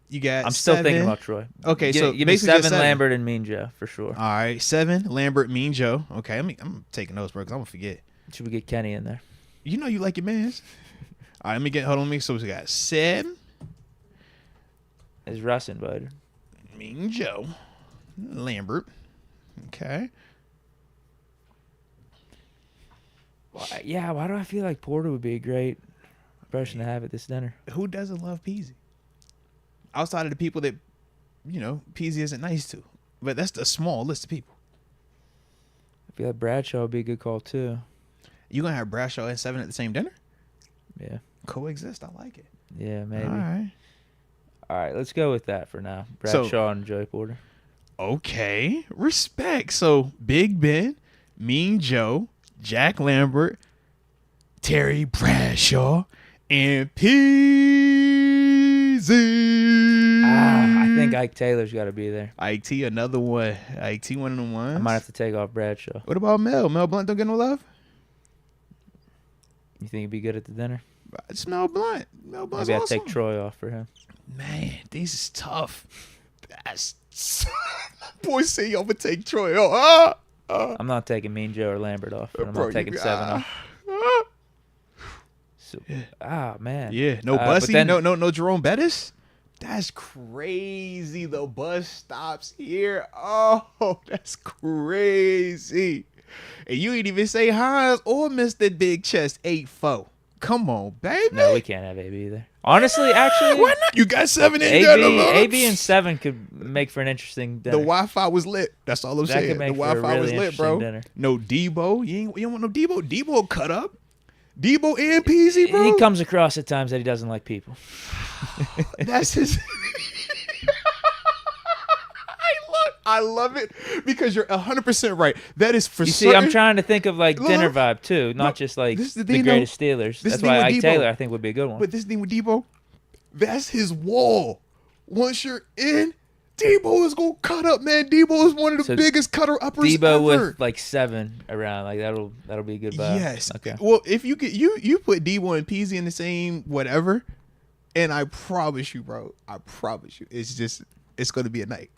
You got. I'm still thinking about Troy. Okay, so give me 7 Lambert and Mean Joe for sure. All right, 7 Lambert, Mean Joe. Okay, I'm taking notes, bro, because I'm gonna forget. Should we get Kenny in there? You know you like your mans. All right, hold on. So we got 7. Is Russ invited? Mean Joe, Lambert. Okay. Yeah, why do I feel like Porter would be a great person to have at this dinner? Who doesn't love Peasy? Outside of the people that, Peasy isn't nice to. But that's a small list of people. I feel like Bradshaw would be a good call, too. You going to have Bradshaw and 7 at the same dinner? Yeah. Coexist. I like it. Yeah, maybe. All right. All right, let's go with that for now. Bradshaw and Joey Porter. Okay, respect. So Big Ben, Mean Joe, Jack Lambert, Terry Bradshaw, and Peasy. I think Ike Taylor's got to be there. Ike T, another one. Ike T, one of them ones. I might have to take off Bradshaw. What about Mel? Mel Blunt don't get no love? You think he'd be good at the dinner? It's Mel Blunt. Mel Blunt's Maybe I'll awesome. take Troy off for him. Man, this is tough. That's boy say y'all would take Troy off. I'm not taking Mean Joe or Lambert off, and I'm not taking 7 off. So, man. Yeah, no Bussy, no Jerome Bettis. That's crazy. The bus stops here. Oh, that's crazy. And you ain't even say Hines or Mr. Big Chest 8-4. Come on, baby. No, we can't have AB either. Honestly, actually, why not? You got 7 in AB and 7 could make for an interesting dinner. The Wi-Fi was lit. That's all I'm saying. The Wi-Fi was lit, bro. Dinner. No Debo. You don't want no Debo. Debo will cut up. Debo and Peasy, bro. He comes across at times that he doesn't like people. That's his. I love it because you're 100% right. That is for certain. See, I'm trying to think of like dinner vibe too, not just like the greatest Steelers. That's why Ike Taylor I think would be a good one. But this thing with Debo, that's his wall. Once you're in, Debo is gonna cut up, man. Debo is one of the biggest cutter uppers Debo ever. with like 7 around, like that'll be a good vibe. Yes. Okay. Well, if you could, you put Debo and Peasy in the same whatever, and I promise you, bro. I promise you, it's gonna be a night.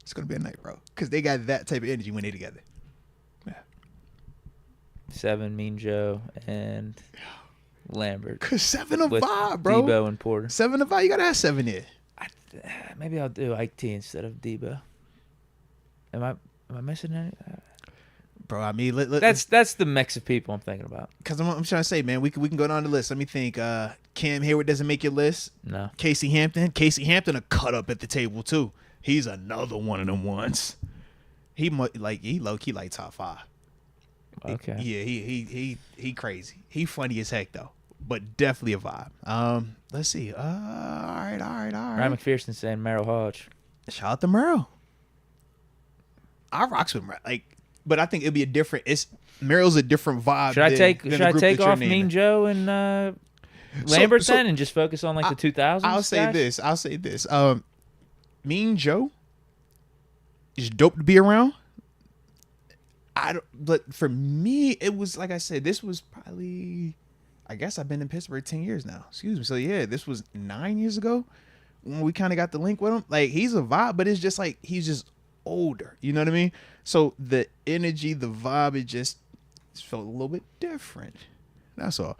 It's going to be a night, bro. Because they got that type of energy when they together. Yeah. 7, Mean Joe, and Lambert. Because 7 of 5, bro. Debo and Porter. 7 of 5. You got to have 7 there. Maybe I'll do Ike T instead of Debo. Am I missing any? Bro, I mean, that's the mix of people I'm thinking about. Because I'm trying to say, man, we can go down the list. Let me think. Cam Hayward doesn't make your list. No. Casey Hampton a cut up at the table, too. He's another one of them ones. He low-key like top 5. Okay. Yeah, he crazy. He funny as heck though, but definitely a vibe. Let's see. All right. Ryan McPherson saying Merrill Hodge. Shout out to Merrill. I rocks with Merrill. But I think it'd be a different. Merrill's a different vibe. Should I take off Mean Joe and Lambert then and just focus on like the 2000s? I'll say this. Mean Joe is dope to be around. But for me, it was like I said, this was probably, I guess I've been in Pittsburgh 10 years now. Excuse me. So yeah, this was 9 years ago when we kind of got the link with him. Like he's a vibe, but it's just like he's just older. You know what I mean? So the energy, the vibe, it just felt a little bit different. That's all.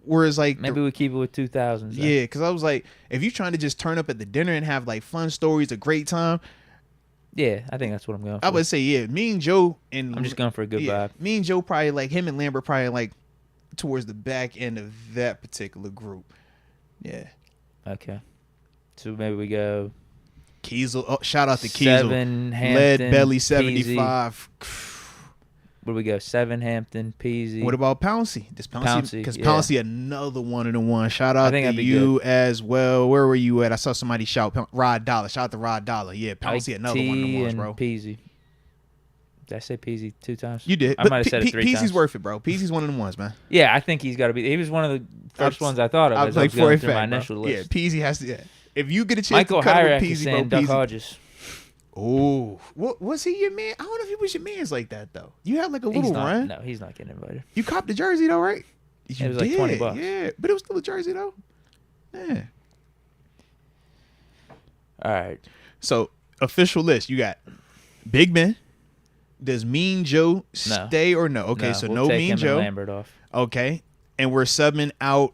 Whereas like maybe we keep it with 2000s. Yeah, because I was like, if you're trying to just turn up at the dinner and have like fun stories, a great time. Yeah, I think that's what I'm going for. I would say, yeah, me and Joe and I'm just going for a good vibe. Me and Joe probably like him and Lambert probably like towards the back end of that particular group. Yeah. Okay. So maybe we go Kiesel. Oh, shout out to Kiesel. 7 Hampton, Lead Belly 75. Where we go? 7 Hampton, Peasy. What about Pouncey? Pouncey, because Pouncey another one of the ones. Shout out to you good. As well. Where were you at? I saw somebody shout Rod Dollar. Shout out to Rod Dollar. Yeah, Pouncey another one of the ones, bro. Peasy. Did I say Peasy 2 times? You did. I might have said it 3 times. Peasy's worth it, bro. Peasy's one of them ones, man. Yeah, I think he's got to be. He was one of the first ones I thought of. I was like, for a fact, my initial list. Yeah, Peasy has to. Yeah. If you get a chance Michael to cut Hyrack with is Peasy, saying bro, Duck Hodges. Oh, what was he your man? I don't know if he was your man's like that though. You had like a little run. No, he's not getting invited. You copped the jersey though, right? It was like $20. Yeah, but it was still a jersey though. Yeah. All right. So official list. You got Big Ben. Does Mean Joe stay or no? Okay, so we'll take Mean him Joe. And Lambert off. Okay, and we're subbing out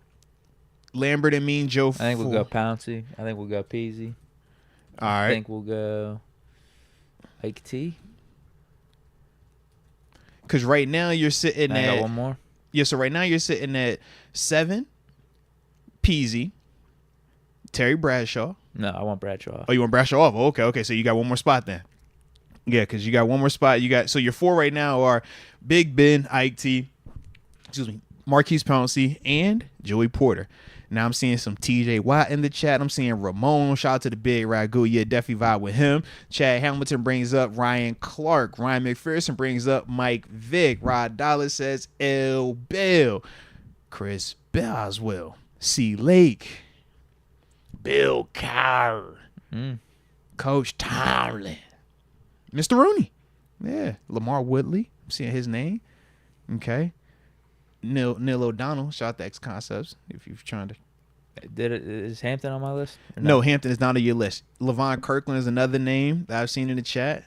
Lambert and Mean Joe. I think we'll go Pouncey. I think we'll go Peasy. All right. I think we'll go Ike T. Because right now you're sitting I at got one more. Yeah, so right now you're sitting at 7, Peasy, Terry Bradshaw. No, I want Bradshaw off. Oh, you want Bradshaw off? Oh, okay. So you got one more spot then. Yeah, because you got one more spot. So your 4 right now are Big Ben, Ike T, Marquise Pouncey, and Joey Porter. Now I'm seeing some TJ Watt in the chat. I'm seeing Ramon. Shout out to the big Ragu. Yeah, definitely vibe with him. Chad Hamilton brings up Ryan Clark. Ryan McPherson brings up Mike Vick. Rod Dallas says L. Bell. Chris Boswell. C. Lake. Bill Cowher. Coach Tomlin. Mr. Rooney. Yeah. Lamar Woodley. I'm seeing his name. Okay. Neil O'Donnell. Shout out to X Concepts if you're trying to. Is Hampton on my list? No, Hampton is not on your list. Levon Kirkland is another name that I've seen in the chat.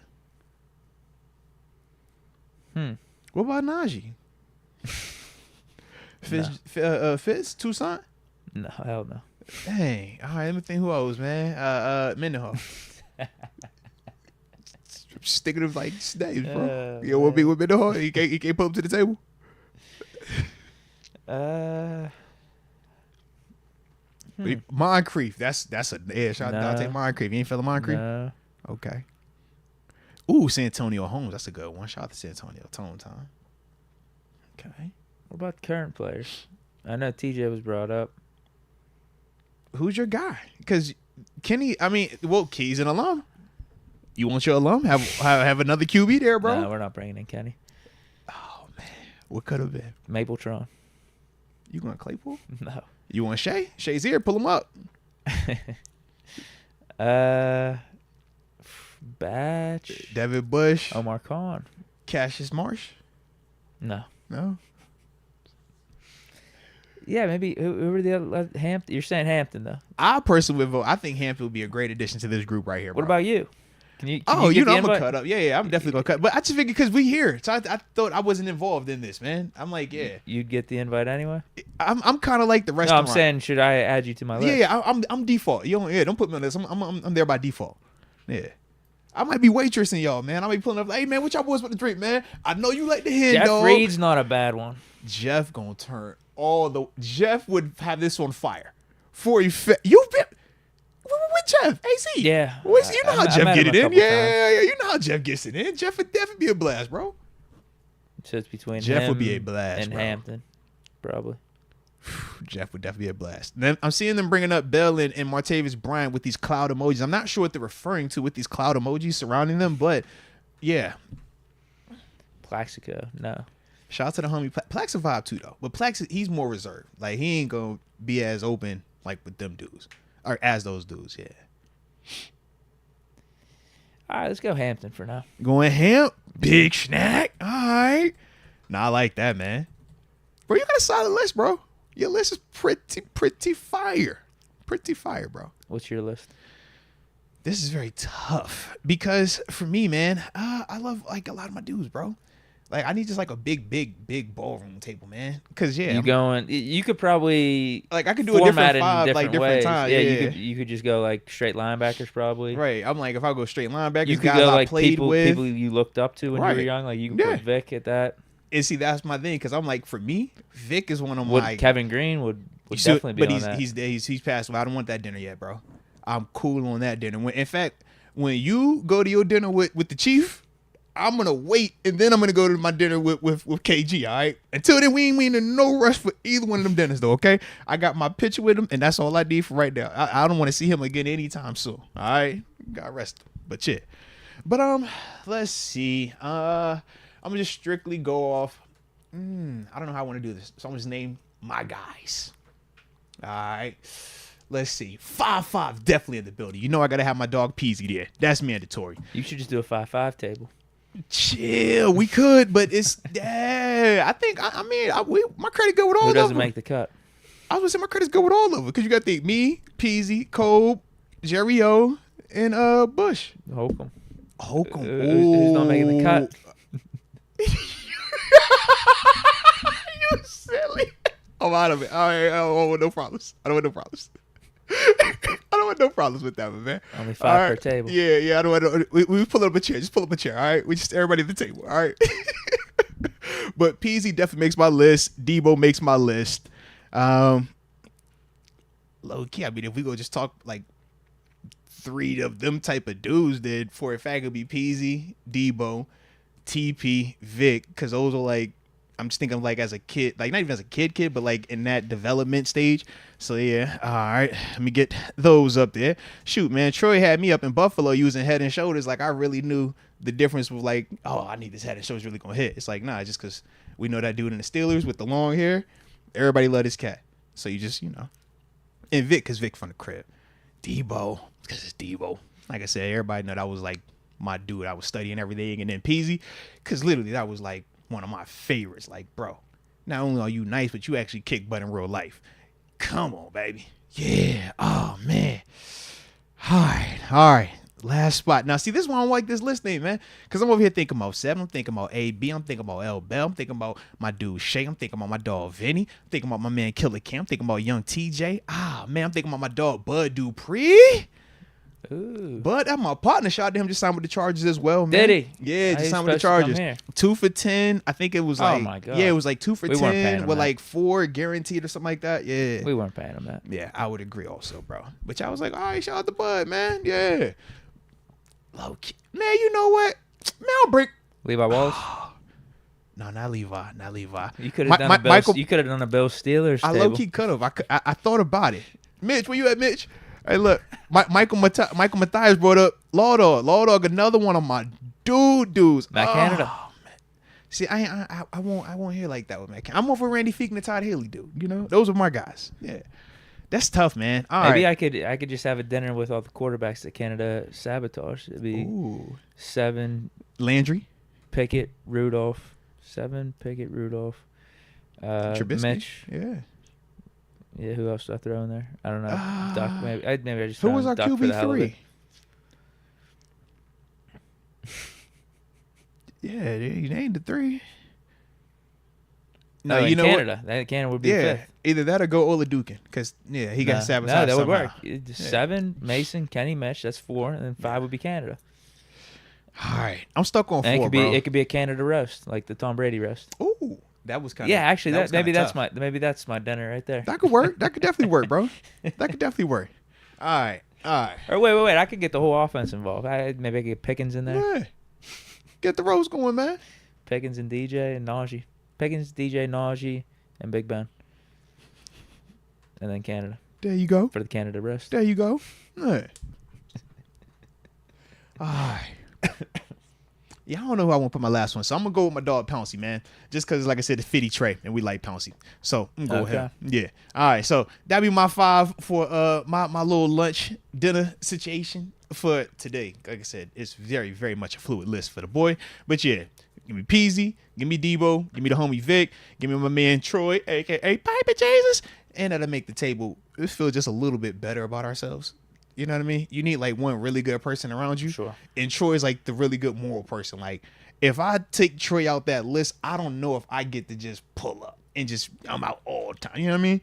What about Najee? Fitz Toussaint? No, hell no. Dang. All right, let me think who else, man. Mendenhall. Sticking them like names, bro. You want to be with Mendenhall? He can't put him to the table? Moncrief. That's a shout out to Moncrief. You ain't feeling Moncrief? No. Okay. Ooh, Santonio Holmes. That's a good one. Shout out to Santonio. Tone time. Okay. What about current players? I know TJ was brought up. Who's your guy? Because Kenny, Key's an alum. You want your alum? Have another QB there, bro? No, we're not bringing in Kenny. Oh, man. What could have been? Mapletron. You going Claypool? No. You want Shay? Shay's here. Pull him up. Batch. Devin Bush. Omar Khan. Cassius Marsh. No. Yeah, maybe who are the other Hampton? You're saying Hampton though. I personally would vote. I think Hampton would be a great addition to this group right here. What bro. about you? Can you I'm invite? gonna cut up. Yeah, I'm definitely gonna cut. But I just figured because we here, so I thought I wasn't involved in this, man. I'm like, yeah, you'd get the invite anyway. I'm kind of like the restaurant. No, I'm saying, should I add you to my list? Yeah, I'm default. Don't put me on this. I'm there by default. Yeah. I might be waitressing y'all, man. I might be pulling up. Hey, man, what y'all boys want to drink, man? I know you like the hen, Jeff dog. Reed's not a bad one. Jeff gonna turn Jeff would have this on fire. You've been with Jeff, AC. Yeah. You know how Jeff get it in. Yeah. You know how Jeff gets it in. Jeff would definitely be a blast, bro. So it's between Jeff him would be a blast, and bro. Hampton, probably. Jeff would definitely be a blast. Then I'm seeing them bringing up Bell and Martavis Bryant with these cloud emojis. I'm not sure what they're referring to with these cloud emojis surrounding them, but yeah. Plaxico, no. Shout out to the homie. Plax a vibe too, though. But Plax, he's more reserved. Like, he ain't going to be as open like with them dudes. Or as those dudes, yeah. All right, let's go Hampton for now. Going Hamp. Big snack. All right. Nah, I like that, man. Bro, you got a solid list, bro. Your list is pretty fire. Pretty fire, bro. What's your list? This is very tough. Because for me, man, I love, like, a lot of my dudes, bro. Like, I need just like a big ballroom table, man. Cause yeah, you could probably like I could do a different five, like different ways. times. Yeah, yeah. you could just go like straight linebackers probably. Right. I'm like, if I go straight linebackers, you could guys go I like played people you looked up to when you were young. Like you can put Vic at that. And see, that's my thing. Cause I'm like, for me, Vic is one of my. Kevin Green would definitely be on that. But he's passed. I don't want that dinner yet, bro. I'm cool on that dinner. In fact, when you go to your dinner with the chief, I'm going to wait, and then I'm going to go to my dinner with KG, all right? Until then, we ain't in no rush for either one of them dinners, though, okay? I got my picture with him, and that's all I need for right now. I don't want to see him again anytime soon, all right? God rest him. But, yeah. But, let's see. I'm going to just strictly go off. I don't know how I want to do this, so I'm going to just name my guys. All right? Let's see. 5-5, definitely in the building. You know I got to have my dog Peasy there. That's mandatory. You should just do a 5-5 table. Chill, we could, but it's I think my credit go with all of them. Who doesn't make the cut? I was gonna say my credit's go with all of it because you got me, Peasy, Cole, Jerry O, and Bush. Holcomb. Who's not making the cut? You silly. I'm out of it. All right, I don't want no problems. I don't want no problems with that one, man. Only 5 per table. Yeah. I don't want. We pull up a chair. Just pull up a chair. All right. We just everybody at the table. All right. But Peasy definitely makes my list. Debo makes my list. Low key. I mean, if we go just talk like 3 of them type of dudes, then for a fact it'll be Peasy, Debo, TP, Vic, because those are like I'm just thinking like as a kid, like not even as a kid, but like in that development stage. So yeah, all right, let me get those up there. Shoot, man, Troy had me up in Buffalo using Head and Shoulders. Like I really knew the difference was like, oh, I need this Head and Shoulders really gonna hit. It's like, nah, just because we know that dude in the Steelers with the long hair, everybody love this cat. So you just, and Vic, because Vic from the crib. Debo, because it's Debo. Like I said, everybody know that was like my dude. I was studying everything. And then Peasy, because literally that was like one of my favorites. Like, bro, not only are you nice, but you actually kick butt in real life. Come on, baby. Yeah. Oh, man. All right. Last spot. Now, see, this is why I don't like this list name, man. Because I'm over here thinking about 7. I'm thinking about AB. I'm thinking about L Bell. I'm thinking about my dude Shay. I'm thinking about my dog Vinny. I'm thinking about my man Killer Cam. I'm thinking about young TJ. Man, I'm thinking about my dog Bud Dupree. Ooh. But my partner shot to him, just signed with the Chargers as well, man. Did he? Yeah, just signed with the Chargers. 2 for 10. I think it was like, oh my God. Yeah, it was like 2 for 10 with that. like 4 guaranteed or something like that. Yeah. We weren't paying him that. Yeah, I would agree also, bro. But I was like, all right, shout out to Bud, man. Yeah. Low key. Man, you know what? Man, I'll break. Levi Wallace? No, not Levi. You could have done Michael. You could have done a Bill Steelers I table. low key could have. I thought about it. Mitch, where you at, Mitch? Hey, look, Michael Matthias brought up Law Dog, another one of my dudes. Matt Canada. Man. See, I won't hear like that with Matt Canada. I'm over Randy Feek and the Todd Haley dude. Those are my guys. Yeah, that's tough, man. Maybe right. I could just have a dinner with all the quarterbacks that Canada sabotage. It'd be 7 Landry, Pickett, Rudolph. 7 Pickett, Rudolph. Trubisky. Mitch. Yeah. Yeah, who else do I throw in there? I don't know. Duck, maybe I just. Who was our Duck QB3? Yeah, you named the 3. No, in Canada. Canada would be 5th. Either that or go Oladukin, because he got sabotaged. No, that would somehow. work. 7 Mason, Kenny, Mitch. That's 4, and then 5 would be Canada. All right, I'm stuck on 4. It could be a Canada roast, like the Tom Brady roast. Ooh. That was kind of actually maybe that's my dinner right there. That could work. That could definitely work, bro. That could definitely work. All right. Or wait. I could get the whole offense involved. Maybe I could get Pickens in there. Yeah. Get the roast going, man. Pickens and DJ and Najee. Pickens, DJ, Najee, and Big Ben. And then Canada. There you go. For the Canada roast. There you go. Yeah. All right. Yeah, I don't know who I want to put my last one. So I'm going to go with my dog Pouncey, man. Just because, like I said, the Fitty Trey, and we like Pouncey. So I'm going to go with him. Yeah. All right. So that'd be my 5 for my little lunch dinner situation for today. Like I said, it's very, very much a fluid list for the boy. But yeah, give me Peasy, give me Debo, give me the homie Vic, give me my man Troy, a.k.a. Piper Jesus. And that'll make the table feel just a little bit better about ourselves. You know what I mean? You need like one really good person around you. Sure. And Troy's like the really good moral person. Like if I take Troy out that list, I don't know if I get to just pull up and just I'm out all the time. You know what I mean?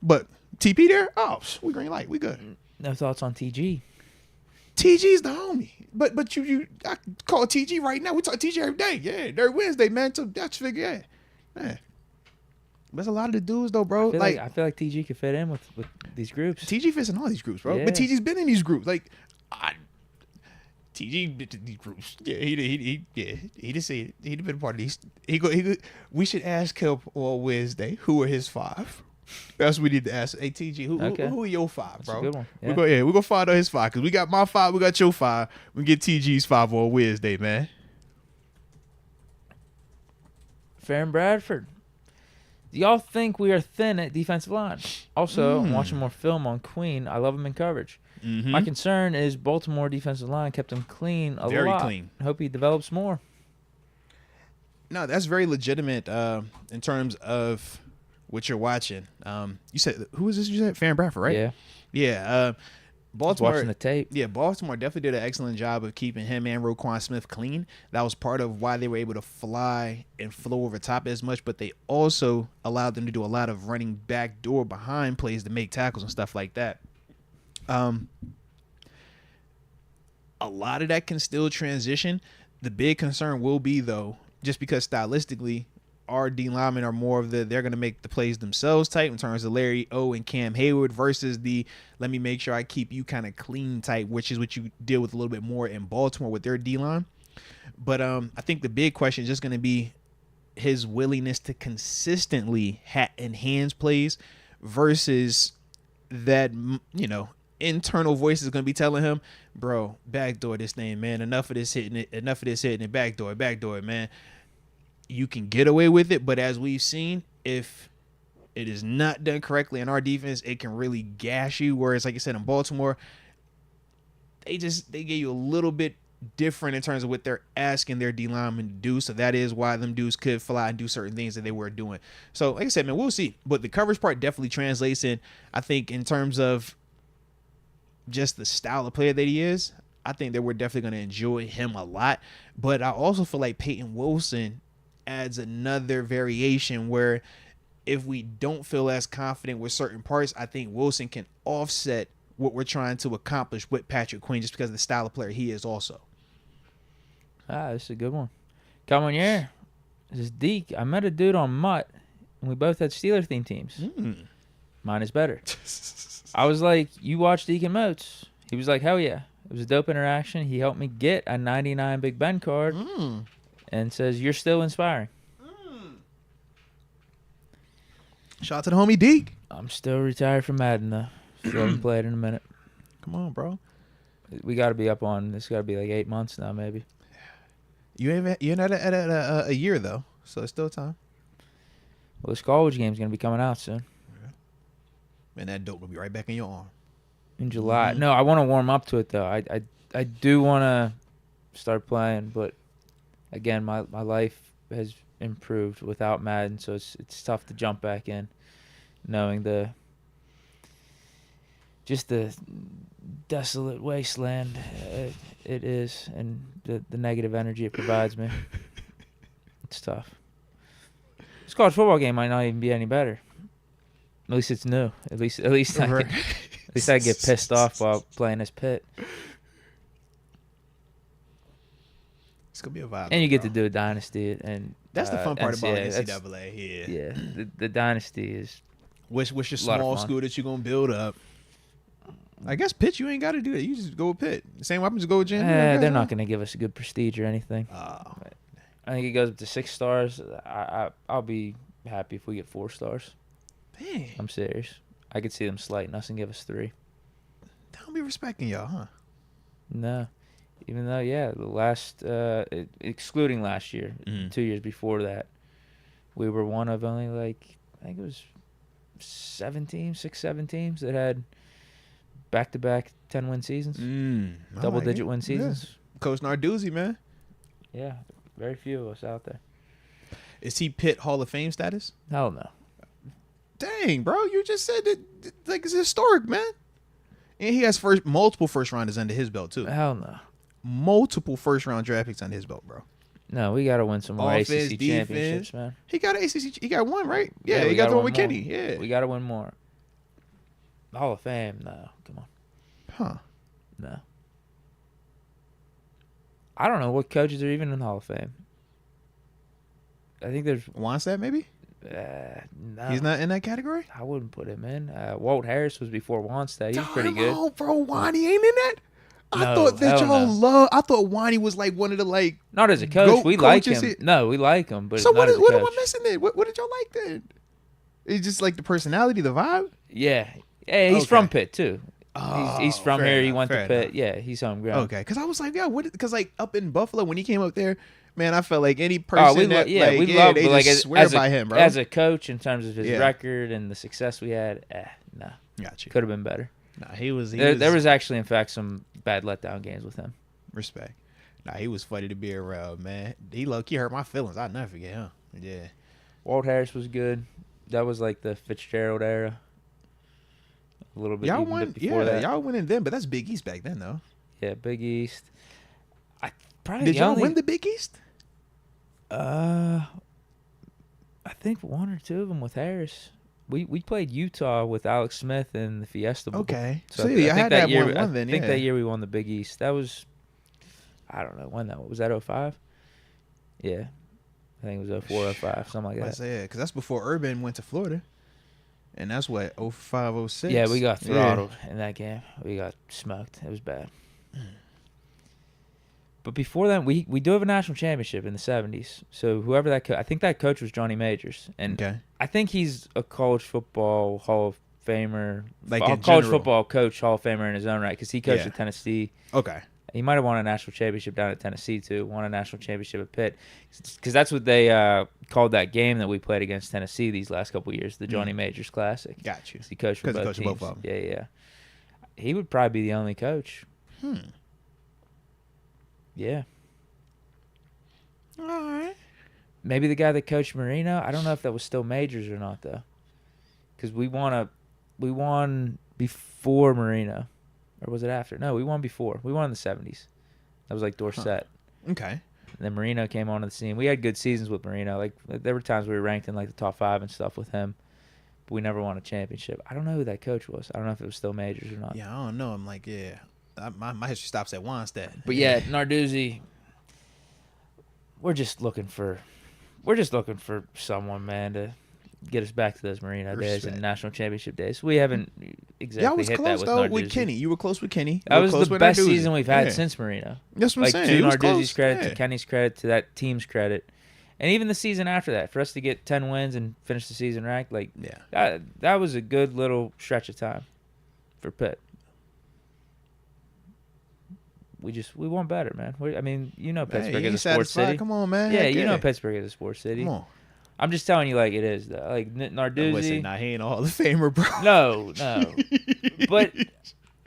But TP there, we green light, we good. No thoughts on TG. TG's the homie. But you I call TG right now. We talk TG every day. Yeah, every Wednesday, man. So that's figure man. There's a lot of the dudes though, bro. I feel like TG could fit in with these groups. TG fits in all these groups, bro. Yeah. But TG's been in these groups. TG did these groups. Yeah, he just said he'd been a part of these. We should ask him on Wednesday who are his 5. That's what we need to ask. Hey TG, who are your 5, That's bro? a good one. Yeah. We're gonna find out his 5 because we got my 5, we got your 5. We get TG's 5 on Wednesday, man. Farron Bradford. Do y'all think we are thin at defensive line? Also, I'm watching more film on Queen. I love him in coverage. Mm-hmm. My concern is Baltimore defensive line kept him clean a lot. Very clean. I hope he develops more. No, that's very legitimate in terms of what you're watching. You said, who is this? You said Farron Bradford, right? Yeah. Yeah. Baltimore, watching the tape. Yeah, Baltimore definitely did an excellent job of keeping him and Roquan Smith clean. That was part of why they were able to fly and flow over top as much, but they also allowed them to do a lot of running back door behind plays to make tackles and stuff like that. A lot of that can still transition. The big concern will be, though, just because stylistically, our D linemen are more of they're going to make the plays themselves type in terms of Larry O and Cam Heyward versus the let me make sure I keep you kind of clean type, which is what you deal with a little bit more in Baltimore with their D line. But I think the big question is just going to be his willingness to consistently enhance plays versus that, internal voice is going to be telling him, bro, backdoor this thing, man. Enough of this hitting it, backdoor, man. You can get away with it, but as we've seen, if it is not done correctly in our defense, it can really gash you. Whereas, like I said, in Baltimore, they gave you a little bit different in terms of what they're asking their D linemen to do. So that is why them dudes could fly and do certain things that they were doing. So like I said, man, we'll see. But the coverage part definitely translates in, I think, in terms of just the style of player that he is. I think that we're definitely going to enjoy him a lot. But I also feel like Peyton Wilson adds another variation where if we don't feel as confident with certain parts, I think Wilson can offset what we're trying to accomplish with Patrick Queen just because of the style of player he is also. This is a good one. Come on, yeah. This is Deke. I met a dude on Mutt, and we both had Steeler-themed teams. Mine is better. I was like, you watch Deke and Moats? He was like, hell yeah. It was a dope interaction. He helped me get a 99 Big Ben card and says, you're still inspiring. Shout out to the homie Deke. I'm still retired from Madden, though. Still haven't played in a minute. Come on, bro. We got to be up on, it's got to be like 8 months now, maybe. You're not at a year, though, so it's still time. Well, this college game's going to be coming out soon. Yeah. And that dope will be right back in your arm. In July. No, I want to warm up to it, though. I do want to start playing, but, again, my life has improved without Madden, so it's tough to jump back in, knowing the desolate wasteland it is, and the negative energy it provides me. It's tough. This college football game might not even be any better. At least it's new. At least I get pissed off while playing as Pitt. It's gonna be a vibe. And you get to do a dynasty, and that's the fun part about NCAA. NCAA. Yeah, the dynasty is. What's your small school that you're gonna build up? I guess Pitt, you ain't got to do that. You just go with Pitt. Same weapons go with Jen. They're not going to give us a good prestige or anything. Oh. I think it goes up to 6 stars. I'll be happy if we get 4 stars. Dang. I'm serious. I could see them slighting us and give us 3. They don't be respecting y'all, huh? No. Even though, the last, excluding last year, 2 years before that, we were one of only I think it was 7 teams that had back-to-back 10-win seasons. Double-digit win seasons. Yeah. Coach Narduzzi, man. Yeah, very few of us out there. Is he Pitt Hall of Fame status? Hell no. Dang, bro. You just said that it's historic, man. And he has multiple first-rounders under his belt, too. Hell no. Multiple first-round draft picks under his belt, bro. No, we got to win some more ACC championships, man. He got an ACC. He got one, right? Yeah, he got the one with Kenny. Yeah. We got to win more. Hall of Fame, no. Come on. Huh. No. I don't know what coaches are even in the Hall of Fame. I think there's... Wannstedt, maybe? No. He's not in that category? I wouldn't put him in. Walt Harris was before Wannstedt. He was pretty good. Oh, bro, Wani ain't in that? I thought that y'all love... I thought Wani was like one of the, Not as a coach. We like him. No, we like him, but so not as a what coach. am I missing then? What did y'all like then? It's just like the personality, the vibe? Yeah. Yeah, he's from Pitt, too. Oh, he's from here. He went to Pitt. Enough. Yeah, he's homegrown. Okay, because I was like, because up in Buffalo, when he came up there, man, I felt like any person they just swear by him, bro. As a coach, in terms of his record and the success we had, no. Got you. Could have been better. Nah, he was. There was actually, in fact, some bad letdown games with him. Respect. Nah, he was funny to be around, man. He low-key hurt my feelings. I'll never forget him. Yeah. Walt Harris was good. That was like the Fitzgerald era. A little bit. Y'all won, that. Y'all winning then, but that's Big East back then, though. Yeah, Big East. Did y'all win the Big East? I think 1 or 2 of them with Harris. We played Utah with Alex Smith in the Fiesta Bowl. Okay, so I had that year. One then. I think that year we won the Big East. That was, I don't know when that was. That 05? Yeah, I think it was 04, 05, something like that. Yeah, because that's before Urban went to Florida. And that's what, 05, 06? Yeah, we got throttled in that game. We got smoked. It was bad. But before then, we do have a national championship in the 70s. So whoever that I think that coach was Johnny Majors. And I think he's a college football Hall of Famer. Like college general. Football coach Hall of Famer in his own right because he coached at Tennessee. Okay. He might have won a national championship down at Tennessee, too. Won a national championship at Pitt. Because that's what they called that game that we played against Tennessee these last couple of years, the Johnny Majors Classic. Got you. He coached for both teams. Both of them. Yeah. He would probably be the only coach. Yeah. All right. Maybe the guy that coached Marino. I don't know if that was still Majors or not, though. Because we won before Marino. Or was it after? No, we won before. We won in the 70s. That was like Dorsett. Okay. And then Marino came onto the scene. We had good seasons with Marino. Like there were times we were ranked in like the top 5 and stuff with him. But we never won a championship. I don't know who that coach was. I don't know if it was still Majors or not. Yeah, I don't know. I'm like, my history stops at Wannstedt. But yeah, Narduzzi. We're just looking for someone, man, to get us back to those Marino days and national championship days. We haven't exactly hit that with Narduzzi. With Kenny. You were close with Kenny. That was the best season we've had since Marino. That's what I'm saying. To Narduzzi's credit, to Kenny's credit, to that team's credit. And even the season after that, for us to get 10 wins and finish the season ranked, that was a good little stretch of time for Pitt. We want better, man. Pittsburgh is a sports city. Come on, man. Yeah, you know Pittsburgh is a sports city. Come on. I'm just telling you like it is, though. Like Narduzzi. He ain't a Hall of Famer, bro. No. But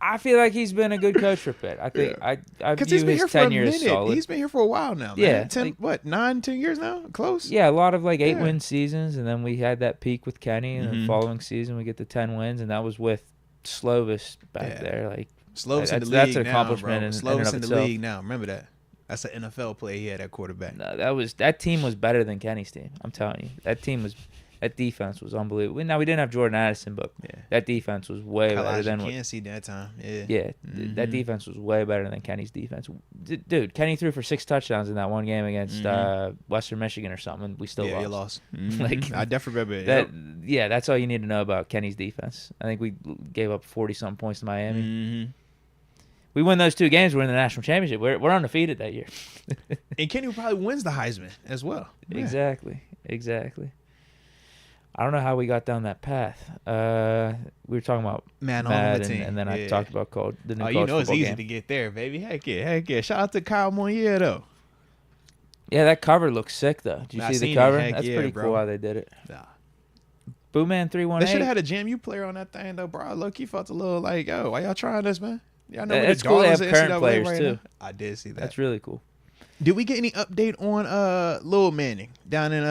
I feel like he's been a good coach for Pitt. I think I view his tenure as solid. He's been here for a while now, man. Yeah. 10 years now? Close? Yeah, a lot of 8-win seasons, and then we had that peak with Kenny, and the following season we get the 10 wins, and that was with Slovis back there. Slovis in the league that's an now, accomplishment bro. Slovis in the league now. Remember that. That's an NFL play he had at quarterback. No, that team was better than Kenny's team. I'm telling you, that defense was unbelievable. Now we didn't have Jordan Addison, but that defense was way better than can't see that time. That defense was way better than Kenny's defense. Dude, Kenny threw for 6 touchdowns in that one game against Western Michigan or something, and we still lost. Yeah, you lost. I definitely remember that. Yeah, that's all you need to know about Kenny's defense. I think we gave up 40-something points to Miami. We win those 2 games, we're in the national championship. We're undefeated that year. And Kenny probably wins the Heisman as well. Yeah. Exactly. I don't know how we got down that path. We were talking about Madden, and then I talked about the new college football it's easy game. to get there, baby. Heck yeah. Shout out to Kyle Monier, though. Yeah, that cover looks sick, though. Did you see the cover? That's pretty cool how they did it. Nah. Booman 318. They should have had a JMU player on that thing, though, bro. Low-key felt a little like, yo, why y'all trying this, man? Y'all know it's cool they have current players, too. Now? I did see that. That's really cool. Did we get any update on Lil Manning down in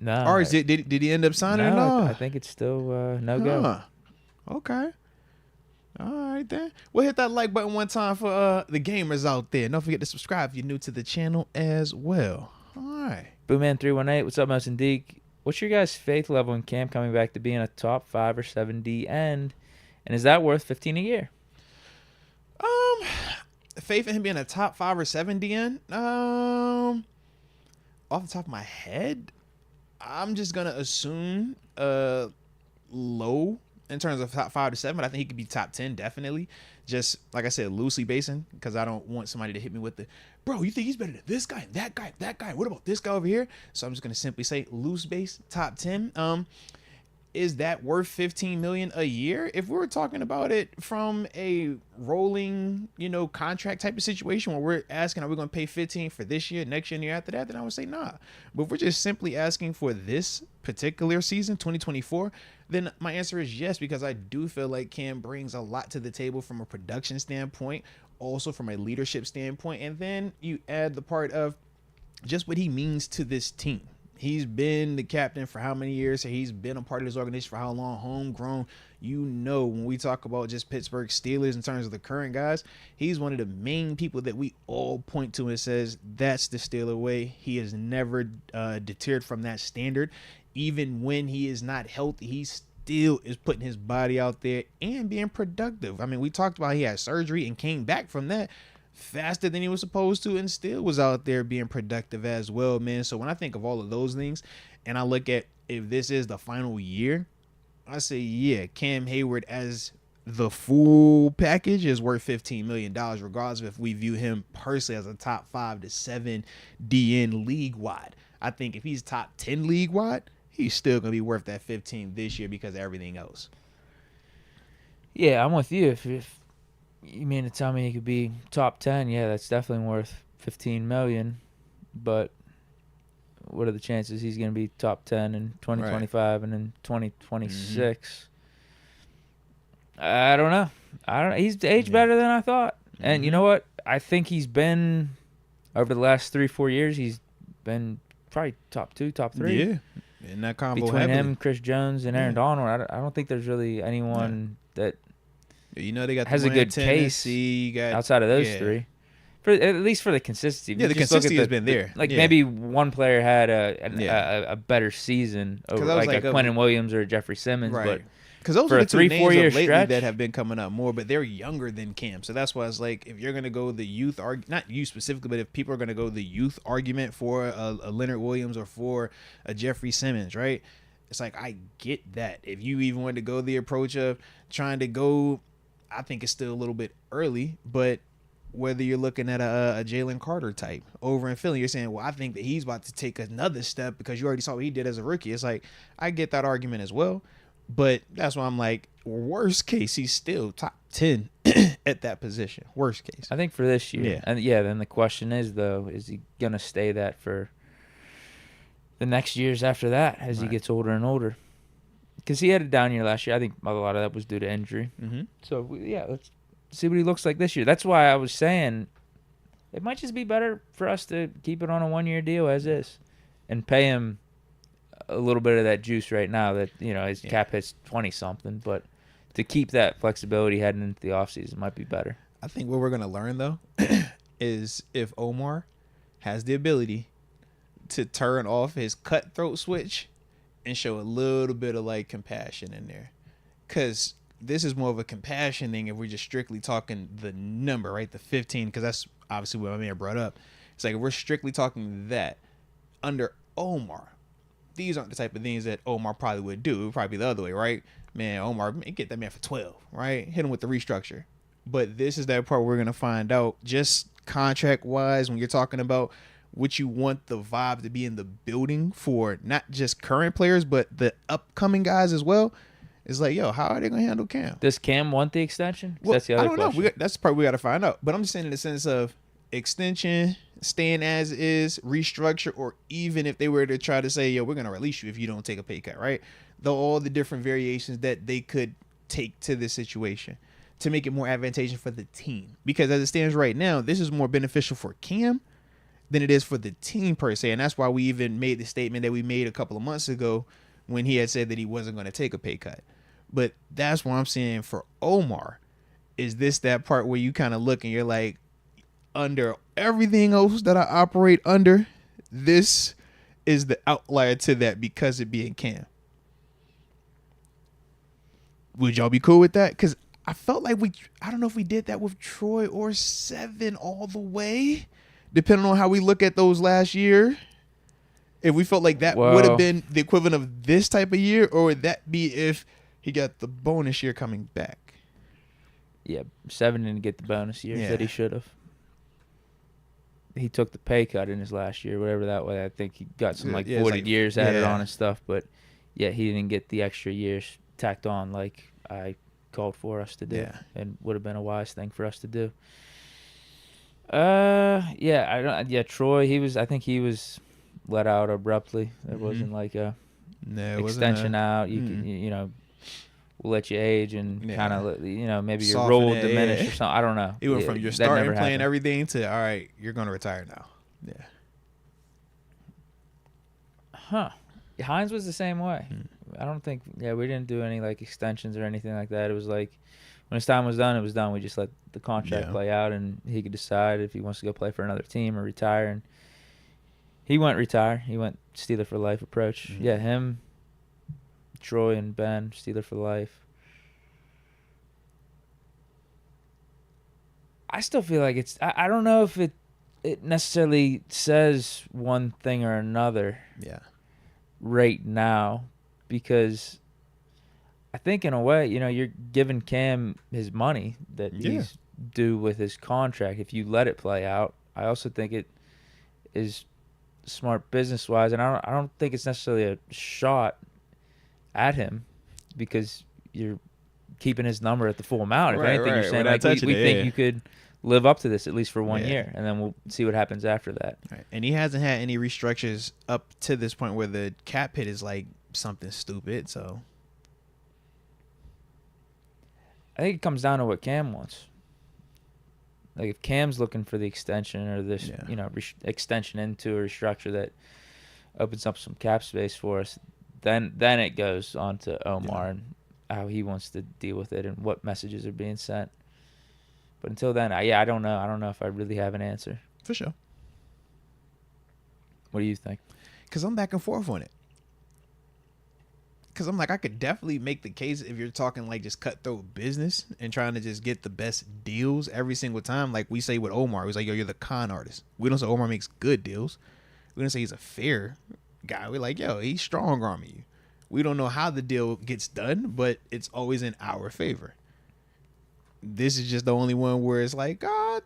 No. Or did he end up signing? No, I think it's still no go. Okay. All right then. We'll hit that like button one time for the gamers out there. Don't forget to subscribe if you're new to the channel as well. All right. Boomman 318. What's up, Moats and Deke? What's your guys' faith level in Cam coming back to being a top 5 or 7 D end? And is that worth $15 a year? Faith in him being a top 5 or 7 DN. Off the top of my head, I'm just gonna assume low in terms of top 5 to 7. But I think he could be top 10 definitely. Just like I said, loosely basing, because I don't want somebody to hit me with the, bro, you think he's better than this guy, that guy, that guy? What about this guy over here? So I'm just gonna simply say loose base top 10. Is that worth $15 million a year? If we were talking about it from a rolling, contract type of situation where we're asking, are we going to pay 15 for this year, next year, and the year after that? Then I would say nah. But if we're just simply asking for this particular season, 2024, then my answer is yes, because I do feel like Cam brings a lot to the table from a production standpoint, also from a leadership standpoint, and then you add the part of just what he means to this team. He's been the captain for how many years? He's been a part of this organization for how long? Homegrown. When we talk about just Pittsburgh Steelers in terms of the current guys, he's one of the main people that we all point to and says that's the Steeler way. He has never deterred from that standard. Even when he is not healthy, he still is putting his body out there and being productive. I mean, we talked about he had surgery and came back from that faster than he was supposed to, and still was out there being productive as well, man. So when I think of all of those things and I look at if this is the final year, I say, yeah, Cam Heyward as the full package is worth $15 million, regardless of if we view him personally as a top 5 to 7 DN league wide. I think if he's top 10 league wide, he's still going to be worth that 15 this year because of everything else. Yeah, I'm with you. If you mean to tell me he could be top 10, yeah, that's definitely worth $15 million. But what are the chances he's going to be top 10 in 2025 and in 2026? I don't know. He's aged better than I thought. And you know what? I think he's been, over the last 3-4 years, he's been probably top 2, top 3. Yeah. In that combo between him, Chris Jones, and Aaron Donald, I don't think there's really anyone that they got has a good case outside of those three. At least for the consistency. Yeah, the consistency has been there. Maybe one player had a better season, over, like a Quentin Williams or a Jeffrey Simmons, but because those are the 2 names of lately that have been coming up more, but they're younger than Cam. So that's why it's like, if you're going to go the youth, not you specifically, but if people are going to go the youth argument for a Leonard Williams or for a Jeffrey Simmons, right? It's like, I get that. If you even want to go the approach of trying to go, I think it's still a little bit early, but whether you're looking at a Jalen Carter type over in Philly, you're saying, well, I think that he's about to take another step because you already saw what he did as a rookie. It's like, I get that argument as well. But that's why I'm like, worst case, he's still top 10 at that position. Worst case. I think for this year. Yeah. And then the question is, though, is he going to stay that for the next years after that as he gets older and older? Because he had a down year last year. I think a lot of that was due to injury. So, let's see what he looks like this year. That's why I was saying it might just be better for us to keep it on a 1-year deal as is and pay him a little bit of that juice right now that, his cap hits 20-something, but to keep that flexibility heading into the offseason might be better. I think what we're going to learn, though, is if Omar has the ability to turn off his cutthroat switch and show a little bit of, compassion in there. Because this is more of a compassion thing if we're just strictly talking the number, right? The 15, because that's obviously what my man brought up. It's like if we're strictly talking that, under Omar, these aren't the type of things that Omar probably would do. It would probably be the other way, right? Man, Omar, get that man for 12, right? Hit him with the restructure. But this is that part we're going to find out just contract-wise when you're talking about what you want the vibe to be in the building for not just current players, but the upcoming guys as well. It's like, yo, how are they going to handle Cam? Does Cam want the extension? Well, that's the other question. I don't know. That's the part we got to find out. But I'm just saying in the sense of extension, staying as is, restructure, or even if they were to try to say, yo, we're going to release you if you don't take a pay cut, right? All the different variations that they could take to this situation to make it more advantageous for the team. Because as it stands right now, this is more beneficial for Cam than it is for the team per se. And that's why we even made the statement that we made a couple of months ago when he had said that he wasn't going to take a pay cut. But that's what I'm saying for Omar. Is this that part where you kind of look and you're like, under everything else that I operate under, this is the outlier to that because it being Cam? Would y'all be cool with that? Because I felt like I don't know if we did that with Troy or Seven all the way, depending on how we look at those last year. If we felt like that would have been the equivalent of this type of year, or would that be if he got the bonus year coming back? Yeah, Seven didn't get the bonus year that he should have. He took the pay cut in his last year, whatever that was. I think he got some 40 years added on and stuff, but he didn't get the extra years tacked on like I called for us to do, and would have been a wise thing for us to do. Troy, I think he was let out abruptly. There wasn't like a extension out. You can, we'll let you age and kind of, maybe your role diminish or something. I don't know. It went from you're starting playing everything to, all right, you're going to retire now. Yeah. Huh. Hines was the same way. I don't think, we didn't do any extensions or anything like that. It was like when his time was done, it was done. We just let the contract play out, and he could decide if he wants to go play for another team or retire. And he went retire. He went Steeler for life approach. Yeah, him, Troy, and Ben, Steeler for life. I still feel like it's... I don't know if it necessarily says one thing or another right now, because I think in a way, you're giving Cam his money that he's due with his contract. If you let it play out, I also think it is smart business-wise, and I don't think it's necessarily a shot at him because you're keeping his number at the full amount. If anything, you're saying like we think you could live up to this at least for 1 year, and then we'll see what happens after that. Right. And he hasn't had any restructures up to this point where the cap hit is like something stupid. So I think it comes down to what Cam wants. Like if Cam's looking for the extension or this, extension into a restructure that opens up some cap space for us, then it goes on to Omar and how he wants to deal with it and what messages are being sent. But until then, I don't know. I don't know if I really have an answer. For sure. What do you think? Because I'm back and forth on it. Because I'm like, I could definitely make the case if you're talking like just cutthroat business and trying to just get the best deals every single time. Like we say with Omar, he's like, yo, you're the con artist. We don't say Omar makes good deals. We don't say he's a fair guy. We're like, yo, he's strong arming you. We don't know how the deal gets done, but it's always in our favor. This is just the only one where it's like, God,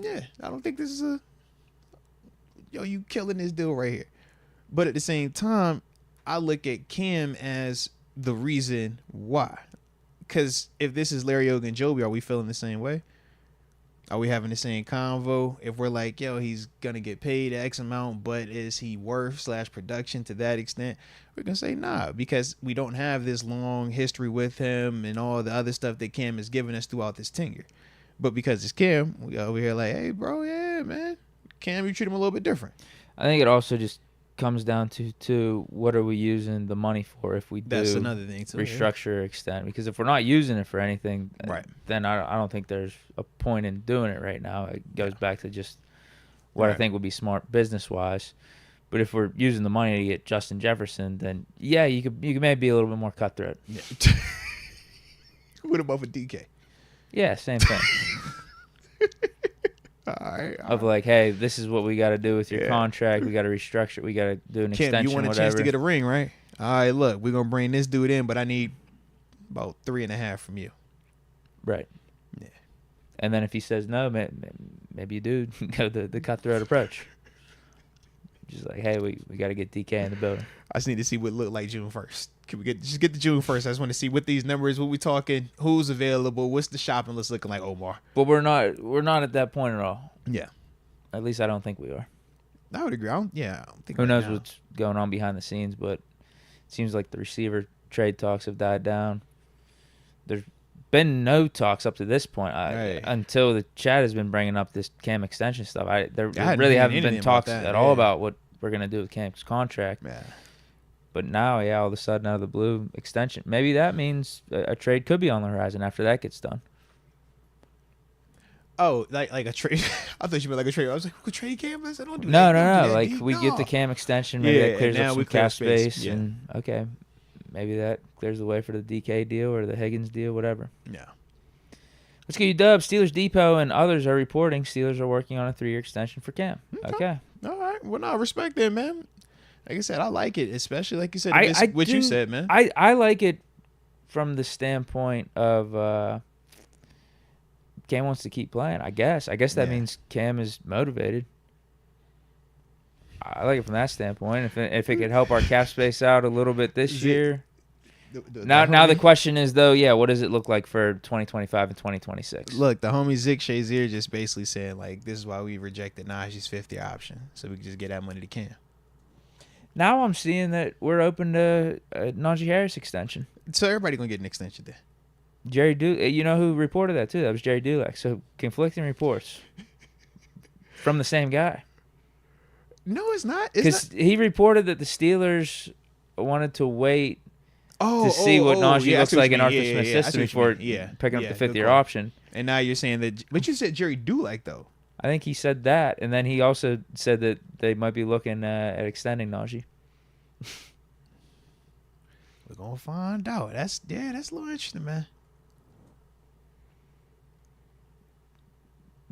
I don't think this is you killing this deal right here. But at the same time, I look at Cam as the reason why. Because if this is Larry Ogunjobi, are we feeling the same way? Are we having the same convo? If we're like, yo, he's going to get paid X amount, but is he worth / production to that extent? We're going to say nah, because we don't have this long history with him and all the other stuff that Cam has given us throughout this tenure. But because it's Cam, we over here like, hey, bro, yeah, man. Cam, you treat him a little bit different. I think it also just comes down to what are we using the money for if we do that's another thing too, restructure or extend, because if we're not using it for anything, then I don't think there's a point in doing it right now. It goes back to just what I think would be smart business wise. But if we're using the money to get Justin Jefferson, then you could maybe be a little bit more cutthroat. What about for Deke? Yeah, same thing. All right. Of like, hey, this is what we got to do with your contract. We got to restructure. We got to do an extension. You want a chance to get a ring, right? All right, look, we're gonna bring this dude in, but I need about 3.5 from you. Right. Yeah. And then if he says no, maybe you do go the cutthroat approach. Just like, hey, we got to get DK in the building. I just need to see what it look like June 1st. Can we get the June 1st? I just want to see what these numbers, what we talking, who's available, what's the shopping list looking like, Omar. But we're not at that point at all. Yeah. At least I don't think we are. I would agree. I don't think who knows what's going on behind the scenes, but it seems like the receiver trade talks have died down. There's been no talks up to this point until the chat has been bringing up this Cam extension stuff. There really haven't been talks at all about what we're going to do with Cam's contract. Yeah. But now, all of a sudden, out of the blue, extension. Maybe that means a trade could be on the horizon after that gets done. Oh, like a trade. I thought you meant like a trade. I was like, we could trade Cam? I said, don't do that. No. Like, we get the Cam extension. Maybe that clears up some cap space. Yeah. And, okay, maybe that clears the way for the DK deal or the Higgins deal, whatever. Yeah. Let's get you Dubs. Steelers Depot and others are reporting Steelers are working on a 3-year extension for Cam. Okay. All right. Well, no, respect that, man. Like I said, I like it, especially like you said, what you said, man. I like it from the standpoint of Cam wants to keep playing, I guess. I guess that means Cam is motivated. I like it from that standpoint. If it could help our cap space out a little bit this year. Now the question is, though, what does it look like for 2025 and 2026? Look, the homie Zeke Shazier just basically said, like, this is why we rejected Najee's 50 option, so we can just get that money to Cam. Now I'm seeing that we're open to a Najee Harris extension. So everybody going to get an extension there. Jerry Dulac, you know who reported that, too? That was Jerry Dulac. So conflicting reports from the same guy. No, it's not. Because he reported that the Steelers wanted to wait to see what Najee looks like in Arthur Smith system before picking up the 5th-year option. And now you're saying that, but you said Jerry Dulac though. I think he said that, and then he also said that they might be looking at extending Najee. We're gonna find out. That's a little interesting, man.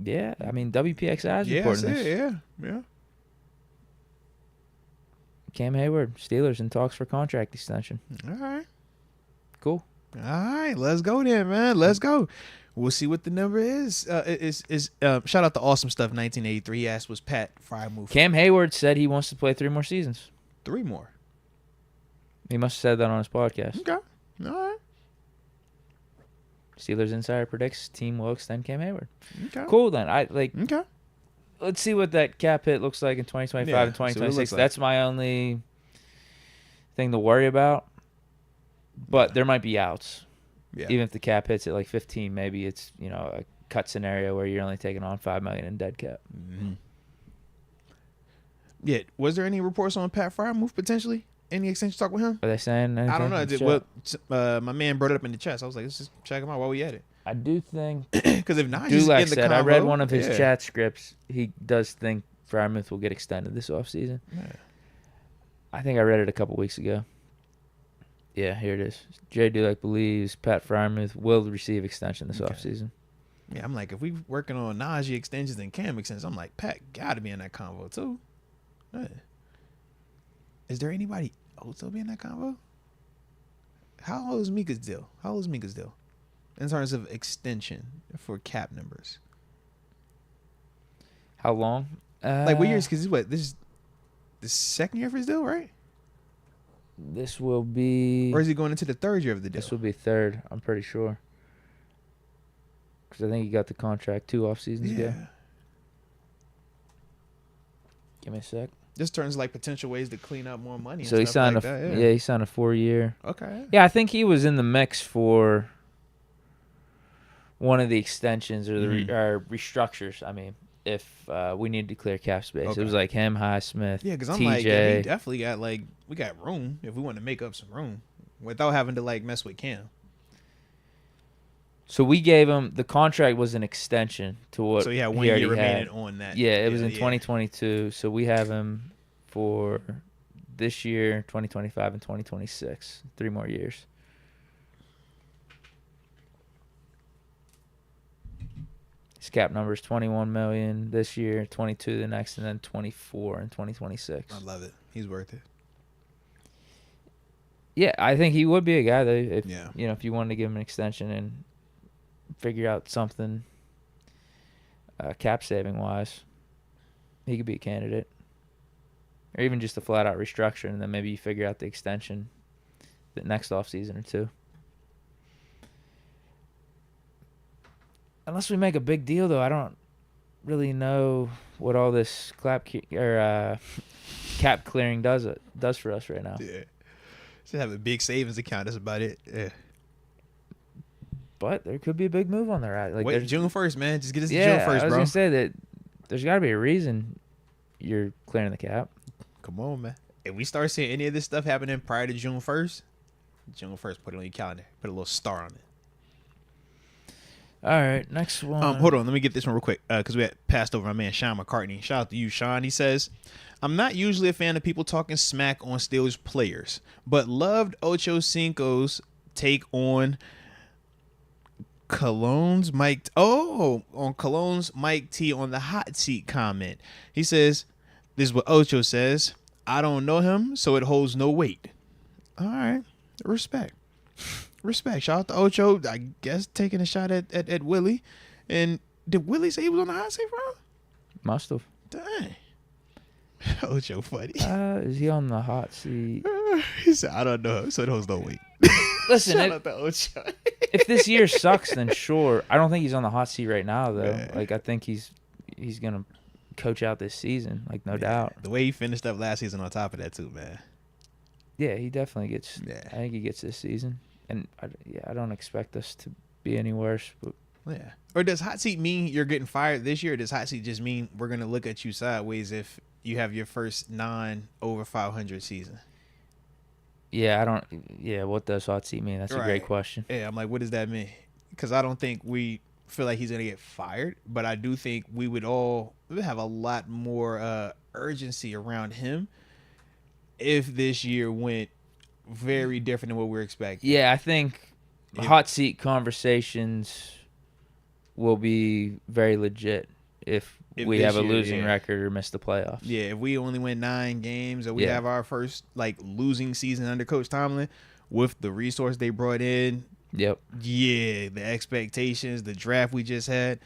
Yeah, I mean WPXI is reporting this. Yeah. Cam Heyward, Steelers in talks for contract extension. All right. Cool. All right, let's go then, man. Let's go. We'll see what the number is. Shout out to Awesome Stuff 1983. He asked, was Pat Frymouth? Cam Hayward said he wants to play 3 more seasons. 3 more. He must have said that on his podcast. Okay. All right. Steelers Insider predicts team will extend Cam Hayward. Okay. Cool then. Okay. Let's see what that cap hit looks like in 2025 and 2026. Like. That's my only thing to worry about. But there might be outs. Yeah. Even if the cap hits at like 15, maybe it's, a cut scenario where you're only taking on $5 million in dead cap. Mm-hmm. Yeah. Was there any reports on Pat Frymouth potentially? Any extension talk with him? Are they saying anything? I don't know. My man brought it up in the chat. So I was like, let's just check him out while we at it. I do think because if not, he's in the said, combo. I read one of his chat scripts. He does think Frymouth will get extended this offseason. Yeah. I think I read it a couple weeks ago. Yeah, here it is. Jay Dulac believes Pat Frymouth will receive extension this offseason. Yeah, I'm like, if we working on Najee extensions and Cam extensions, I'm like, Pat got to be in that combo too. Yeah. Is there anybody else to be in that combo? How old is Mika's deal? In terms of extension for cap numbers. How long? Like what years? Because this is the second year for his deal, right? This will be... Or is he going into the third year of the deal? This will be third, I'm pretty sure. Because I think he got the contract 2 off seasons ago. Give me a sec. This turns like potential ways to clean up more money. So he signed he signed a 4-year. Okay. Yeah, I think he was in the mix for one of the extensions or the restructures. I mean, if we needed to clear cap space, it was like him, Highsmith. Yeah, because I'm TJ. Like, yeah, we definitely got we got room if we want to make up some room without having to mess with Cam. So we gave him the contract was an extension to what. So he had 1 year remaining on that. Yeah, it was in 2022. So we have him for this year, 2025, and 2026. 3 more years. His cap number is $21 million this year, 22 the next, and then 24 in 2026. I love it. He's worth it. Yeah, I think he would be a guy that if you wanted to give him an extension and figure out something cap saving wise, he could be a candidate. Or even just a flat out restructure, and then maybe you figure out the extension the next offseason or 2. Unless we make a big deal, though, I don't really know what all this cap clearing does for us right now. Yeah, just have a big savings account. That's about it. Yeah. But there could be a big move on there. Wait, June 1st, man. Just get us to June 1st, bro. I was going to say that there's got to be a reason you're clearing the cap. Come on, man. If we start seeing any of this stuff happening prior to June 1st, put it on your calendar. Put a little star on it. All right, next one. Hold on. Let me get this one real quick because we had passed over my man, Sean McCartney. Shout out to you, Sean. He says, I'm not usually a fan of people talking smack on Steelers players, but loved Ocho Cinco's take on Cologne's Mike T on the hot seat comment. He says, this is what Ocho says. I don't know him, so it holds no weight. All right. Respect. Shout out to Ocho. I guess taking a shot at Willie. And did Willie say he was on the hot seat, bro? Must have. Dang. Ocho funny. Is he on the hot seat? He said, I don't know him, so it holds no weight. Listen, shout out to Ocho. If this year sucks, then sure. I don't think he's on the hot seat right now, though. Yeah. I think he's going to coach out this season, no doubt. The way he finished up last season on top of that, too, man. Yeah, he definitely gets I think he gets this season. And, I don't expect us to be any worse. But. Yeah. Or does hot seat mean you're getting fired this year? Or does hot seat just mean we're going to look at you sideways if you have your first 9 over 500 season? Yeah, what does hot seat mean? That's a great question. Yeah, I'm like, what does that mean? Because I don't think we feel like he's going to get fired, but I do think we would have a lot more urgency around him if this year went very different than what we're expecting. Yeah, I think hot seat conversations will be very legit if we have a losing record or miss the playoffs. Yeah, if we only win 9 games or we have our first losing season under Coach Tomlin, with the resource they brought in. Yep. Yeah, the expectations, the draft we just had.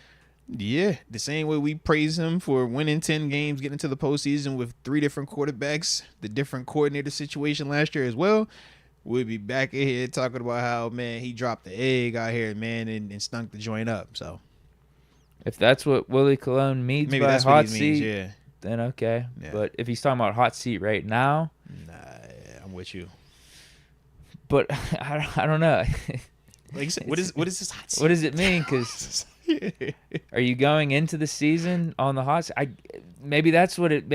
Yeah, the same way we praise him for winning 10 games, getting to the postseason with 3 different quarterbacks, the different coordinator situation last year as well. We'll be back in here talking about how, man, he dropped the egg out here, man, and stunk the joint up. So, if that's what Willie Colon means maybe by that's hot what he seat, means, yeah. then okay. Yeah. But if he's talking about hot seat right now, Nah, yeah, I'm with you. But I don't know. Like you said, what is this hot seat? What does it mean? Because are you going into the season on the hot seat? Maybe that's what it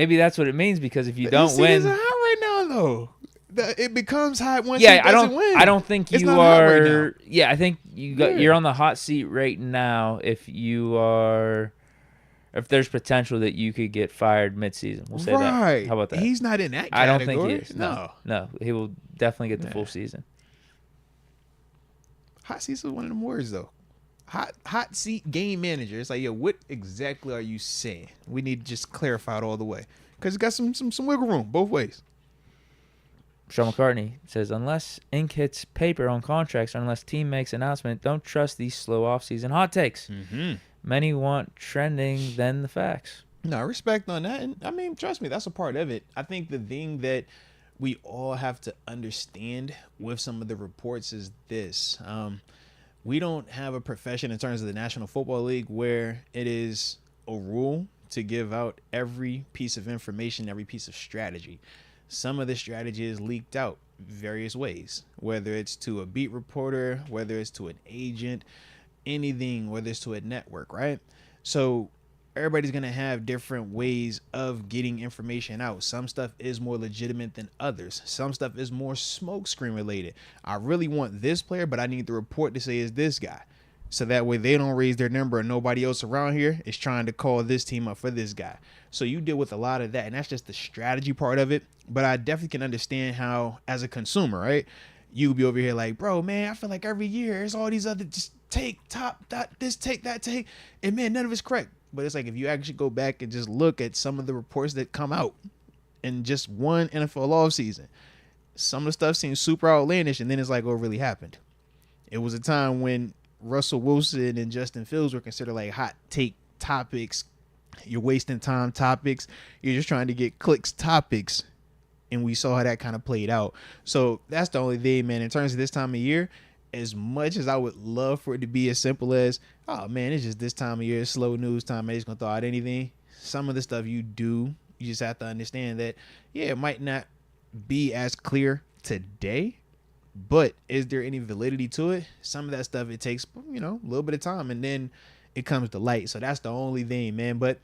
means. Because if you don't win, it's hot right now though. It becomes hot once yeah, he doesn't win. I don't think it's you not hot right are. now. Yeah, I think you're on the hot seat right now. If you are, if there's potential that you could get fired mid-season, we'll say that. How about that? He's not in that category. I don't think he is. No, he will definitely get the full season. Hot seat is one of them words though. Hot seat game manager. It's like, yo, what exactly are you saying? We need to just clarify it all the way because it's got some wiggle room both ways. Sean McCartney says, unless ink hits paper on contracts or unless team makes announcement, don't trust these slow off-season hot takes. Mm-hmm. Many want trending than the facts. No, respect on that. And I mean, trust me, that's a part of it. I think the thing that we all have to understand with some of the reports is this. We don't have a profession in terms of the National Football League where it is a rule to give out every piece of information, every piece of strategy. Some of the strategy is leaked out various ways, whether it's to a beat reporter, whether it's to an agent, anything, whether it's to a network, right? So everybody's going to have different ways of getting information out. Some stuff is more legitimate than others. Some stuff is more smokescreen related. I really want this player, but I need the report to say it's this guy. So that way they don't raise their number and nobody else around here is trying to call this team up for this guy. So you deal with a lot of that, and that's just the strategy part of it. But I definitely can understand how, as a consumer, right, you'll be over here like, bro, man, I feel like every year there's all these other just take, top, this take, that take, and man, none of it's correct. But it's like if you actually go back and just look at some of the reports that come out in just one NFL offseason, some of the stuff seems super outlandish, and then it's like, oh, it really happened. It was a time when Russell Wilson and Justin Fields were considered like hot take topics. You're wasting time topics. You're just trying to get clicks topics. And we saw how that kind of played out. So that's the only thing, man. In terms of this time of year, as much as I would love for it to be as simple as, oh, man, it's just this time of year, it's slow news time, I'm just going to throw out anything. Some of the stuff you just have to understand that, yeah, it might not be as clear today, but is there any validity to it? Some of that stuff, it takes, a little bit of time, and then it comes to light. So that's the only thing, man. But,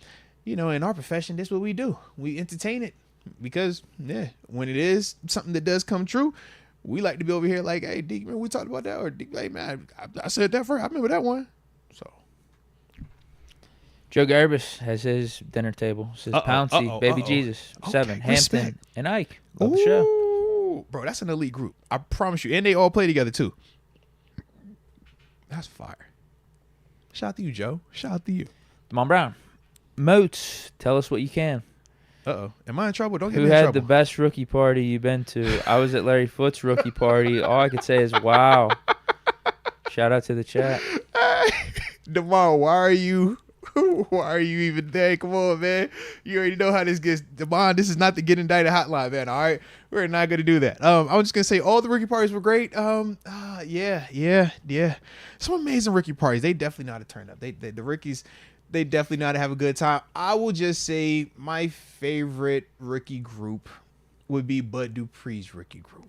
in our profession, that's what we do. We entertain it because, yeah, when it is something that does come true, we like to be over here like, hey, Deke, man, we talked about that. Or, Deke, hey, man, I said that first. I remember that one. So. Joe Garbus has his dinner table. Says Pouncy, Baby Jesus, okay, 7, Hampton, respect. And Ike. Love the show. Bro, that's an elite group. I promise you. And they all play together, too. That's fire. Shout out to you, Joe. Shout out to you. Damon Brown. Moats, tell us what you can. Uh-oh. Am I in trouble? Don't get me in trouble. Who had the best rookie party you've been to? I was at Larry Foote's rookie party. All I could say is, wow. Shout out to the chat. Damon, why are you even there? Come on, man. You already know how this gets. Damon, this is not the Get Indicted hotline, man. All right? We're not going to do that. I was just going to say all the rookie parties were great. Yeah. Some amazing rookie parties. They definitely know how to turn up. The rookies, they definitely know how to have a good time. I will just say my favorite rookie group would be Bud Dupree's rookie group.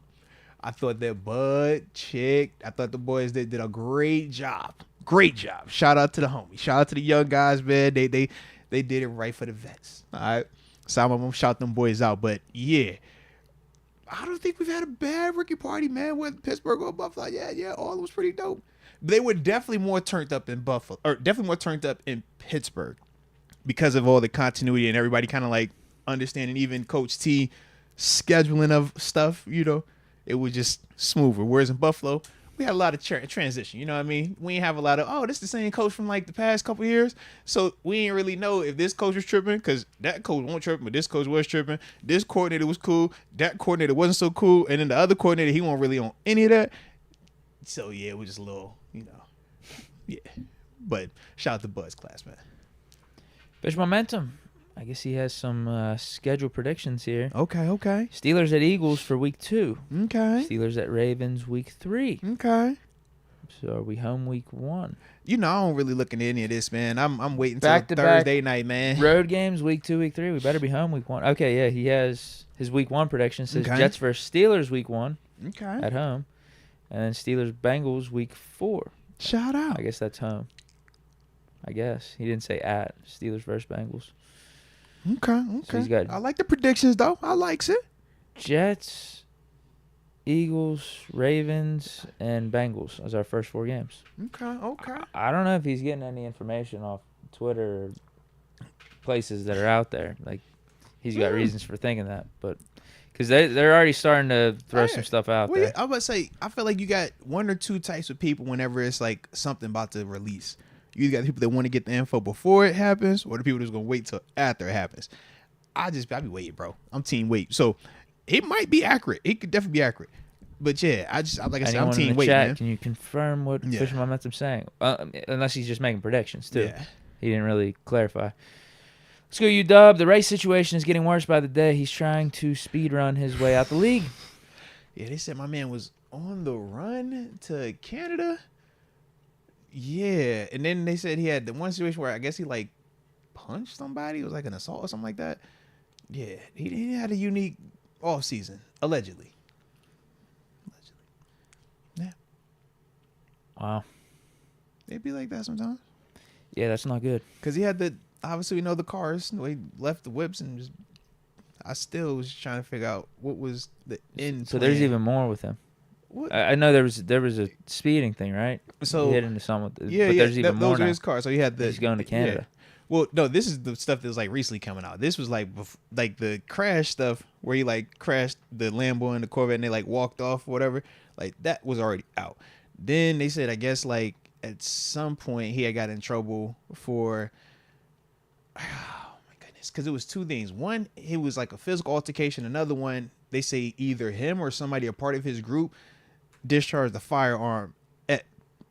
I thought that Bud, Chick, I thought the boys did a great job. Great job. Shout out to the homies. Shout out to the young guys, man. They did it right for the vets. All right. Some of them shout them boys out. But, yeah. I don't think we've had a bad rookie party, man, with Pittsburgh or Buffalo. Yeah, all was pretty dope. They were definitely more turned up in Buffalo, or definitely more turned up in Pittsburgh because of all the continuity and everybody kind of like understanding, even Coach T scheduling of stuff, it was just smoother. Whereas in Buffalo, we had a lot of transition. You know what I mean? We ain't have a lot of, this is the same coach from like the past couple years. So we ain't really know if this coach was tripping because that coach wasn't tripping, but this coach was tripping. This coordinator was cool. That coordinator wasn't so cool. And then the other coordinator, he wasn't really on any of that. So yeah, it was just a little, yeah. But shout out to Buzz class, man. Fish momentum. I guess he has some schedule predictions here. Okay. Steelers at Eagles for week 2. Okay. Steelers at Ravens week 3. Okay. So are we home week 1? I don't really look into any of this, man. I'm waiting till Thursday night, man. Road games week 2, week 3. We better be home week 1. Okay, yeah, he has his week 1 prediction says Jets versus Steelers week 1. Okay. At home, and then Steelers Bengals week 4. Shout out. I guess that's home. I guess he didn't say at Steelers versus Bengals. Okay. So he's got I like the predictions though. I likes it. Jets, Eagles, Ravens, and Bengals as our first 4 games. Okay. I don't know if he's getting any information off Twitter or places that are out there. Like he's got reasons for thinking that, but because they're already starting to throw some stuff out there. I would say I feel like you got 1 or 2 types of people whenever it's like something about to release. You got the people that want to get the info before it happens, or the people that's gonna wait till after it happens. I be waiting, bro. I'm team wait. So it might be accurate. It could definitely be accurate. But yeah, like I said, I'm team wait, man. Can you confirm what Fish Momentum's saying? Unless he's just making predictions too. Yeah. He didn't really clarify. Let's go, UW. The race situation is getting worse by the day. He's trying to speed run his way out the league. Yeah, they said my man was on the run to Canada. Yeah, and then they said he had the one situation where I guess he like punched somebody. It was like an assault or something like that. Yeah, he had a unique off season, allegedly. Yeah. Wow. It'd be like that sometimes. Yeah, that's not good. Because he had obviously we know the cars. He left the whips and just. I still was trying to figure out what was the end. So there's even more with him. What? I know there was a speeding thing, right? So he hit into someone. But yeah, there's even more. Those now. are his cars. So he had He's going to Canada. Yeah. Well, no, this is the stuff that was like recently coming out. This was like the crash stuff where he like crashed the Lambo and the Corvette and they like walked off or whatever. Like that was already out. Then they said I guess like at some point he had got in trouble for. Because it was 2 things. One, it was like a physical altercation. Another one, they say either him or somebody, a part of his group, discharged the firearm at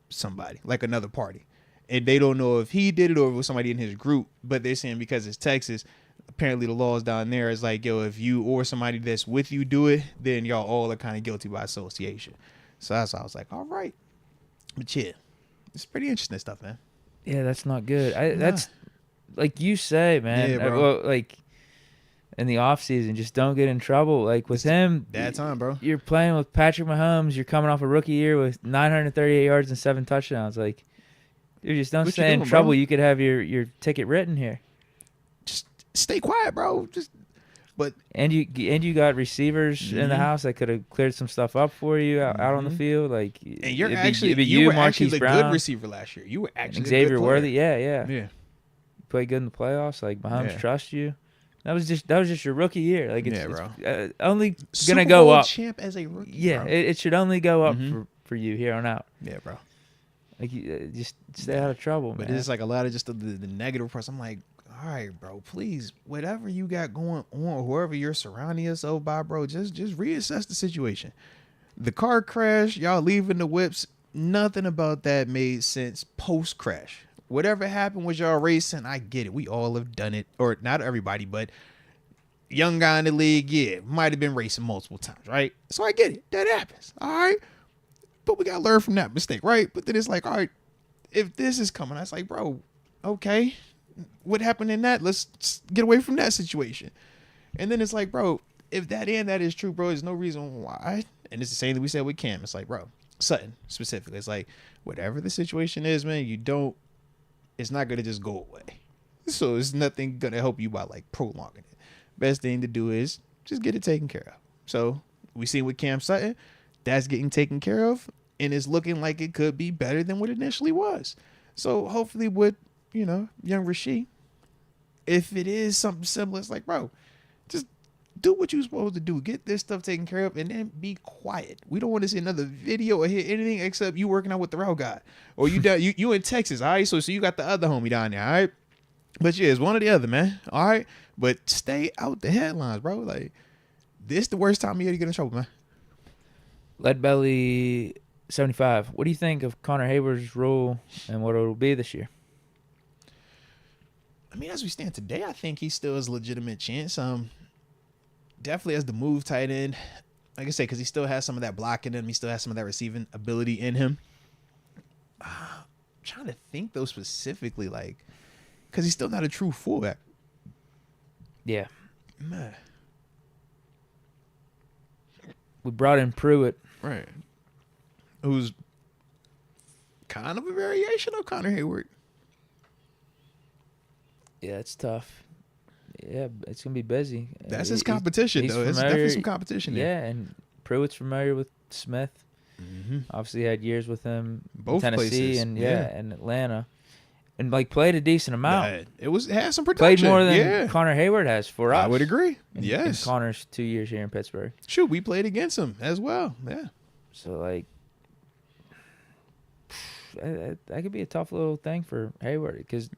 somebody, like another party. And they don't know if he did it or if it was somebody in his group. But they're saying because it's Texas, apparently the laws down there is like, if you or somebody that's with you do it, then y'all all are kind of guilty by association. So that's why I was like, all right. But yeah, it's pretty interesting stuff, man. Yeah, that's not good. That's... Like you say, man, like in the off season, just don't get in trouble. Like with him, bad time, bro. You're playing with Patrick Mahomes. You're coming off a rookie year with 938 yards and 7 touchdowns. Like, dude, just don't stay in trouble. Bro? You could have your ticket written here. Just stay quiet, bro. And you got receivers in the house that could have cleared some stuff up for you out on the field. Like, and you were actually the good receiver last year. You were actually Xavier Worthy. Yeah. Play good in the playoffs. Like Mahomes trusts you. That was just your rookie year. Like it's only Super gonna go Bowl up. Champ as a rookie. Yeah, it should only go up for you here on out. Yeah, bro. Like just stay out of trouble, but man. It's like a lot of just the negative parts. I'm like, all right, bro, please, whatever you got going on, whoever you're surrounding yourself by, bro, just reassess the situation. The car crash, y'all leaving the whips. Nothing about that made sense post crash. Whatever happened with y'all racing, I get it. We all have done it. Or not everybody, but young guy in the league, might have been racing multiple times, right? So I get it. That happens. All right. But we got to learn from that mistake, right? But then it's like, all right, if this is coming, I was like, bro, okay. What happened in that? Let's get away from that situation. And then it's like, bro, if that is true, bro, there's no reason why. And it's the same that we said with Cam. It's like, bro, Sutton specifically. It's like, whatever the situation is, man, it's not going to just go away. So it's nothing going to help you by like prolonging it. Best thing to do is just get it taken care of. So we seen with Cam Sutton, that's getting taken care of. And it's looking like it could be better than what it initially was. So hopefully with, young Rasheed, if it is something similar, it's like, bro, just do what you're supposed to do. Get this stuff taken care of, and then be quiet. We don't want to see another video or hear anything except you working out with the route guy, or you in Texas. All right, so you got the other homie down there. All right, but yeah, it's one or the other, man. All right, but stay out the headlines, bro. Like, this the worst time of year to get in trouble, man. Lead Belly 75. What do you think of Conor Hayward's role and what it'll be this year? I mean, as we stand today, I think he still has a legitimate chance. Definitely has the move tight end. Like I said, because he still has some of that blocking in him. He still has some of that receiving ability in him. I'm trying to think, though, specifically, like, because he's still not a true fullback. Yeah. Man. We brought in Pruitt. Right. Who's kind of a variation of Conor Hayward. Yeah, it's tough. Yeah, it's going to be busy. That's his competition, though. It's definitely some competition there. Yeah, and Pruitt's familiar with Smith. Mm-hmm. Obviously had years with him Both in Tennessee places. and and Atlanta. And like played a decent amount. It had some Played production. more than Conor Hayward has for us. I would agree. In Conor's 2 years here in Pittsburgh. Shoot, we played against him as well. Yeah. So like that could be a tough little thing for Heyward because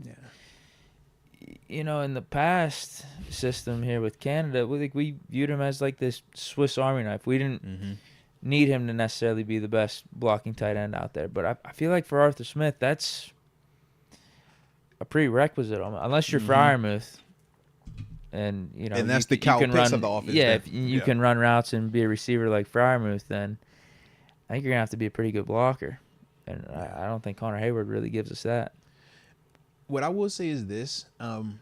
you know, in the past system here with Canada, we viewed him as like this Swiss Army knife. We didn't need him to necessarily be the best blocking tight end out there. But I feel like for Arthur Smith, that's a prerequisite, unless you're Freiermuth. And, you know, and that's the Cal Pitts of the offense. Yeah, if you can run routes and be a receiver like Freiermuth, then I think you're going to have to be a pretty good blocker. And I don't think Conor Hayward really gives us that. What I will say is this. I'm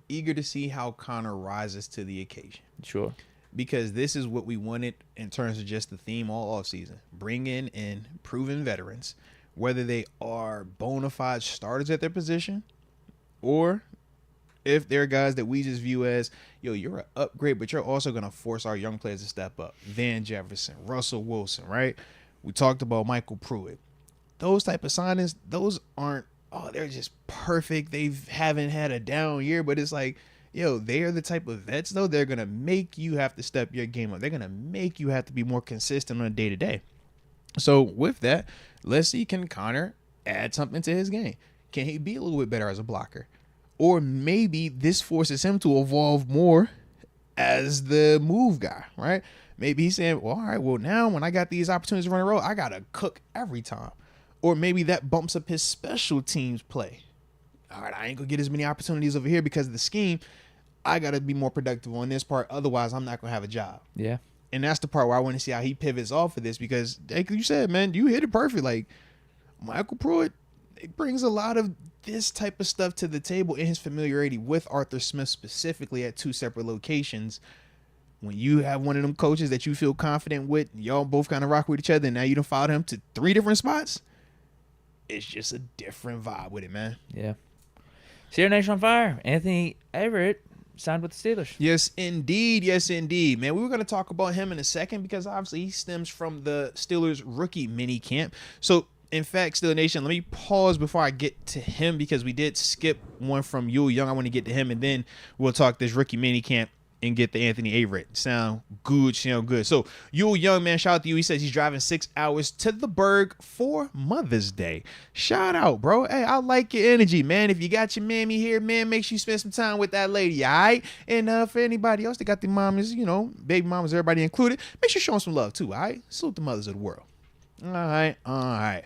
eager to see how Conor rises to the occasion. Sure. Because this is what we wanted in terms of just the theme all offseason. Bring in proven veterans, whether they are bona fide starters at their position or if they're guys that we just view as, yo, you're an upgrade, but you're also going to force our young players to step up. Van Jefferson, Russell Wilson, right? We talked about Michael Pruitt. Those type of signings, those aren't, they're just perfect. They haven't had a down year, but it's like, yo, they are the type of vets, though. They're going to make you have to step your game up. They're going to make you have to be more consistent on a day-to-day. So with that, let's see, can Conor add something to his game? Can he be a little bit better as a blocker? Or maybe this forces him to evolve more as the move guy, right? Maybe he's saying, well, all right, well, now when I got these opportunities to run a road, I got to cook every time. Or maybe that bumps up his special teams play. All right, I ain't going to get as many opportunities over here because of the scheme. I got to be more productive on this part. Otherwise, I'm not going to have a job. Yeah. And that's the part where I want to see how he pivots off of this because, like you said, man, you hit it perfect. Like, Michael Pruitt, it brings a lot of this type of stuff to the table in his familiarity with Arthur Smith specifically at two separate locations. When you have one of them coaches that you feel confident with, y'all both kind of rock with each other, and now you done followed him to 3 different spots, it's just a different vibe with it, man. Yeah. Sierra Nation on fire. Anthony Everett signed with the Steelers. Yes, indeed. Yes, indeed. Man, we were going to talk about him in a second because obviously he stems from the Steelers rookie minicamp. So, in fact, Steelers Nation, let me pause before I get to him because we did skip one from Yule Young. I want to get to him, and then we'll talk this rookie minicamp and get the Anthony Everett. Sound good. So, Yule Young, man, shout out to you. He says he's driving 6 hours to the Berg for Mother's Day. Shout out, bro. Hey, I like your energy, man. If you got your mammy here, man, make sure you spend some time with that lady, all right? And for anybody else that got the mamas, you know, baby mamas, everybody included, make sure you show them some love, too, all right? Salute the mothers of the world. All right.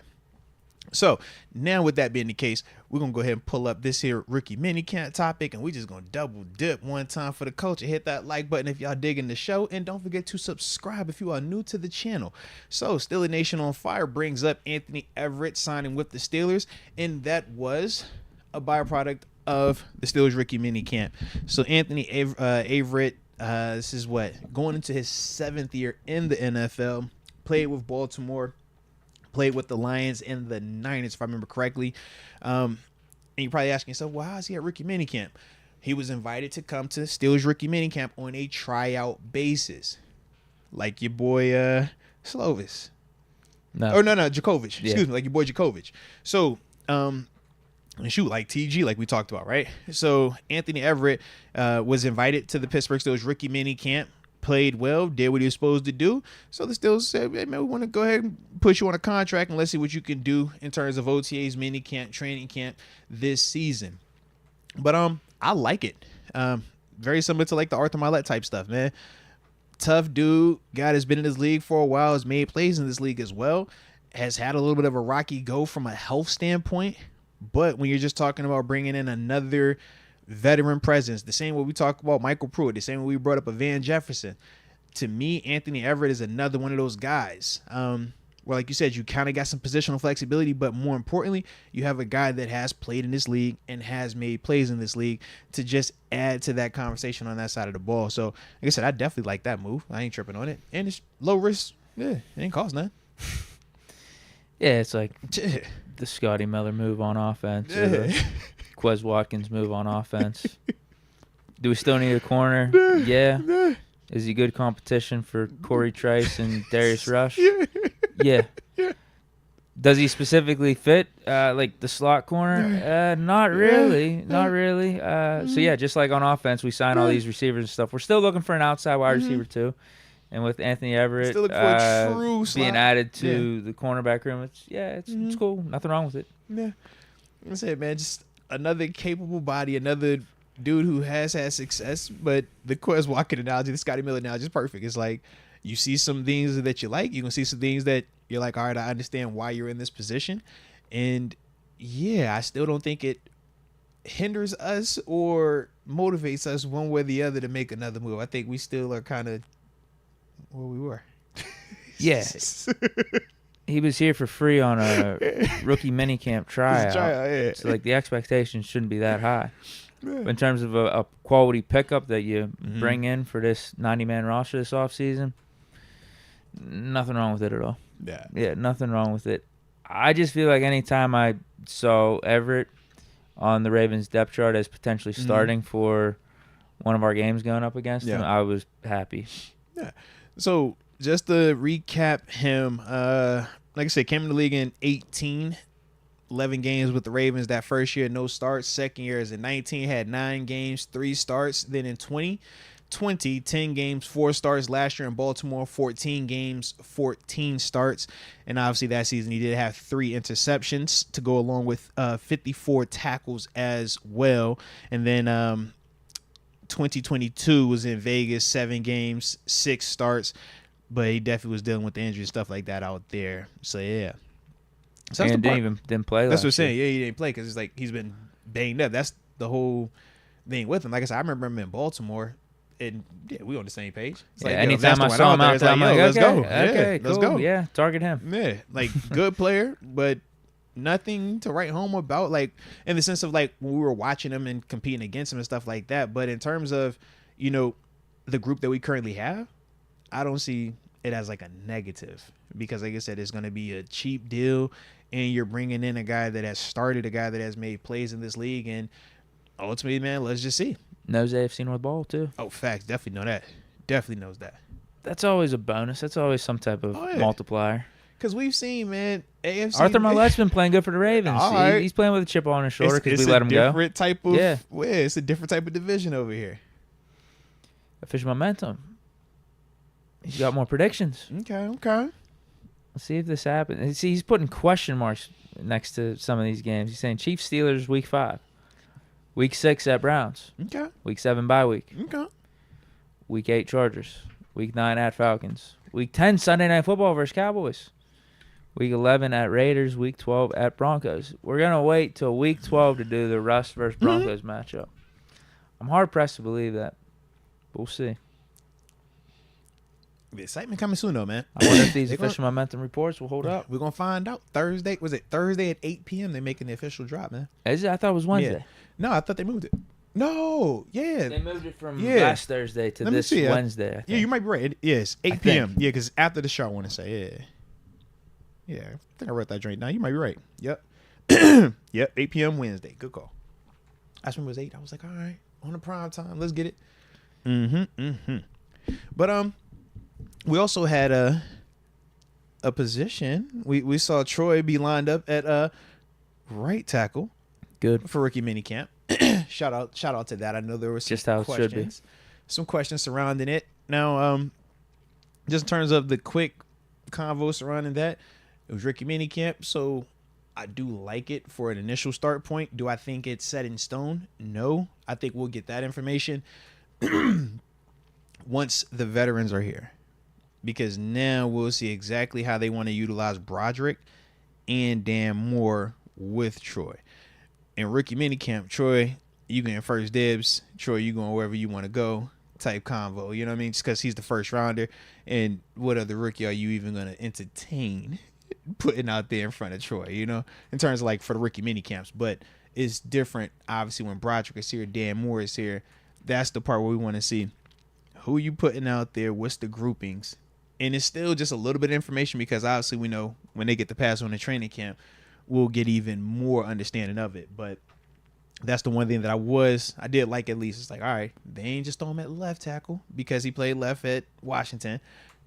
So, now with that being the case, we're going to go ahead and pull up this here rookie minicamp topic, and we just going to double dip one time for the culture. Hit that like button if y'all digging the show, and don't forget to subscribe if you are new to the channel. So, Steelers Nation on Fire brings up Anthony Everett signing with the Steelers, and that was a byproduct of the Steelers rookie minicamp. So, Anthony Everett, this is going into his 7th year in the NFL, played with Baltimore, played with the Lions and the Niners, if I remember correctly. And you're probably asking yourself, well, how is he at rookie minicamp? He was invited to come to Steelers rookie minicamp on a tryout basis. Like your boy Slovis. No. Or no, Djokovic. Excuse me, like your boy Djokovic. So and shoot, like TG, like we talked about, right? So Anthony Everett was invited to the Pittsburgh Steelers rookie mini camp, played well, did what he was supposed to do. So the Steelers said, hey, man, we want to go ahead and put you on a contract and let's see what you can do in terms of OTAs, mini camp, training camp this season. But I like it. Very similar to like the Arthur Milet type stuff, man. Tough dude, guy that's been in this league for a while, has made plays in this league as well, has had a little bit of a rocky go from a health standpoint. But when you're just talking about bringing in another veteran presence, the same way we talk about Michael Pruitt, the same way we brought up a Van Jefferson, to me, Anthony Everett is another one of those guys where, like you said, you kind of got some positional flexibility, but more importantly, you have a guy that has played in this league and has made plays in this league to just add to that conversation on that side of the ball. So, like I said, I definitely like that move. I ain't tripping on it. And it's low risk. Yeah, it ain't cost nothing. Yeah, it's like the Scotty Miller move on offense, or the Quez Watkins move on offense. Do we still need a corner? Yeah. Is he good competition for Corey Trice and Darius Rush? Yeah. Does he specifically fit like the slot corner? Not really. Not really. So, yeah, just like on offense, we sign all these receivers and stuff. We're still looking for an outside wide receiver, too. And with Anthony Everett being added to the cornerback room, it's cool. Nothing wrong with it. Yeah. I said, man, just another capable body, another dude who has had success. But the Quez Watkins analogy, the Scotty Miller analogy is perfect. It's like you see some things that you like. You can see some things that you're like, all right, I understand why you're in this position. And, yeah, I still don't think it hinders us or motivates us one way or the other to make another move. I think we still are kind of where we were. Yes. He was here for free on a rookie minicamp tryout. So, like, the expectations shouldn't be that high. But in terms of a quality pickup that you bring in for this 90-man roster this offseason, nothing wrong with it at all. Yeah, nothing wrong with it. I just feel like anytime I saw Everett on the Ravens depth chart as potentially starting for one of our games going up against him, I was happy. Yeah. So just to recap him, like I said, came in the league in 18, 11 games with the Ravens that first year, no starts. Second year is in 19, had 9 games, 3 starts. Then in 20, 10 games, 4 starts. Last year in Baltimore, 14 games, 14 starts. And obviously that season he did have 3 interceptions to go along with 54 tackles as well. And then 2022 was in Vegas, 7 games, 6 starts, but he definitely was dealing with the injury and stuff like that out there. So yeah, so and didn't play. That's what I'm saying. Yeah, he didn't play because it's like he's been banged up. That's the whole thing with him. Like I said, I remember him in Baltimore, and yeah, we on the same page. It's like, anytime I saw him out there, I'm like, let's go. Okay, cool. Let's go. Yeah, target him. Yeah, like good player, but nothing to write home about, like in the sense of like when we were watching him and competing against him and stuff like that. But in terms of, you know, the group that we currently have, I don't see it as like a negative because, like I said, it's going to be a cheap deal and you're bringing in a guy that has started, a guy that has made plays in this league. And ultimately, man, let's just see. Knows AFC North ball too. Oh, facts. Definitely know that. Definitely knows that. That's always a bonus. That's always some type of multiplier. Because we've seen, man, AFC. Arthur Milet's been playing good for the Ravens. Right. He's playing with a chip on his shoulder because we let him go. It's a different type of division over here. Official momentum. He's got more predictions. Okay. Let's see if this happens. See, he's putting question marks next to some of these games. He's saying Chiefs Steelers week 5, week 6 at Browns. Okay. Week 7 bye week. Okay. Week 8 Chargers. Week 9 at Falcons. Week 10 Sunday Night Football versus Cowboys. Week 11 at Raiders. Week 12 at Broncos. We're going to wait till week 12 to do the Russ versus Broncos matchup. I'm hard-pressed to believe that. But we'll see. The excitement coming soon, though, man. I wonder if these official momentum reports will hold up. We're going to find out. Thursday. Was it Thursday at 8 p.m. They're making the official drop, man. Is it? I thought it was Wednesday. Yeah. No, I thought they moved it. No, yeah. They moved it from last Thursday to this Wednesday, I think. Yeah, you might be right. Yes, 8 p.m. Yeah, because after the show, I want to say, yeah. I think I wrote that drink down. You might be right. Yep. Yep, 8 p.m. Wednesday. Good call. I just remember it was 8. I was like, all right, on the prime time. Let's get it. But, we also had a position. We saw Troy be lined up at right tackle. Good. For Rookie Minicamp. shout out to that. I know there was some just how questions, it should be. Some questions surrounding it. Now, just in terms of the quick convo surrounding that, it was Rookie Minicamp, so I do like it for an initial start point. Do I think it's set in stone? No. I think we'll get that information once the veterans are here, because now we'll see exactly how they want to utilize Broderick and Dan Moore with Troy. In Rookie Minicamp, Troy, you getting first dibs. Troy, you going wherever you want to go type convo. You know what I mean? Just because he's the first rounder. And what other rookie are you even going to entertain putting out there in front of Troy, you know, in terms of like for the Rookie Minicamps? But it's different, obviously, when Broderick is here, Dan Moore is here. That's the part where we want to see who you putting out there, what's the groupings. And it's still just a little bit of information, because obviously we know when they get the pass on the training camp, we'll get even more understanding of it. But that's the one thing that I did like, at least. It's like, all right, they ain't just throw him at left tackle because he played left at Washington.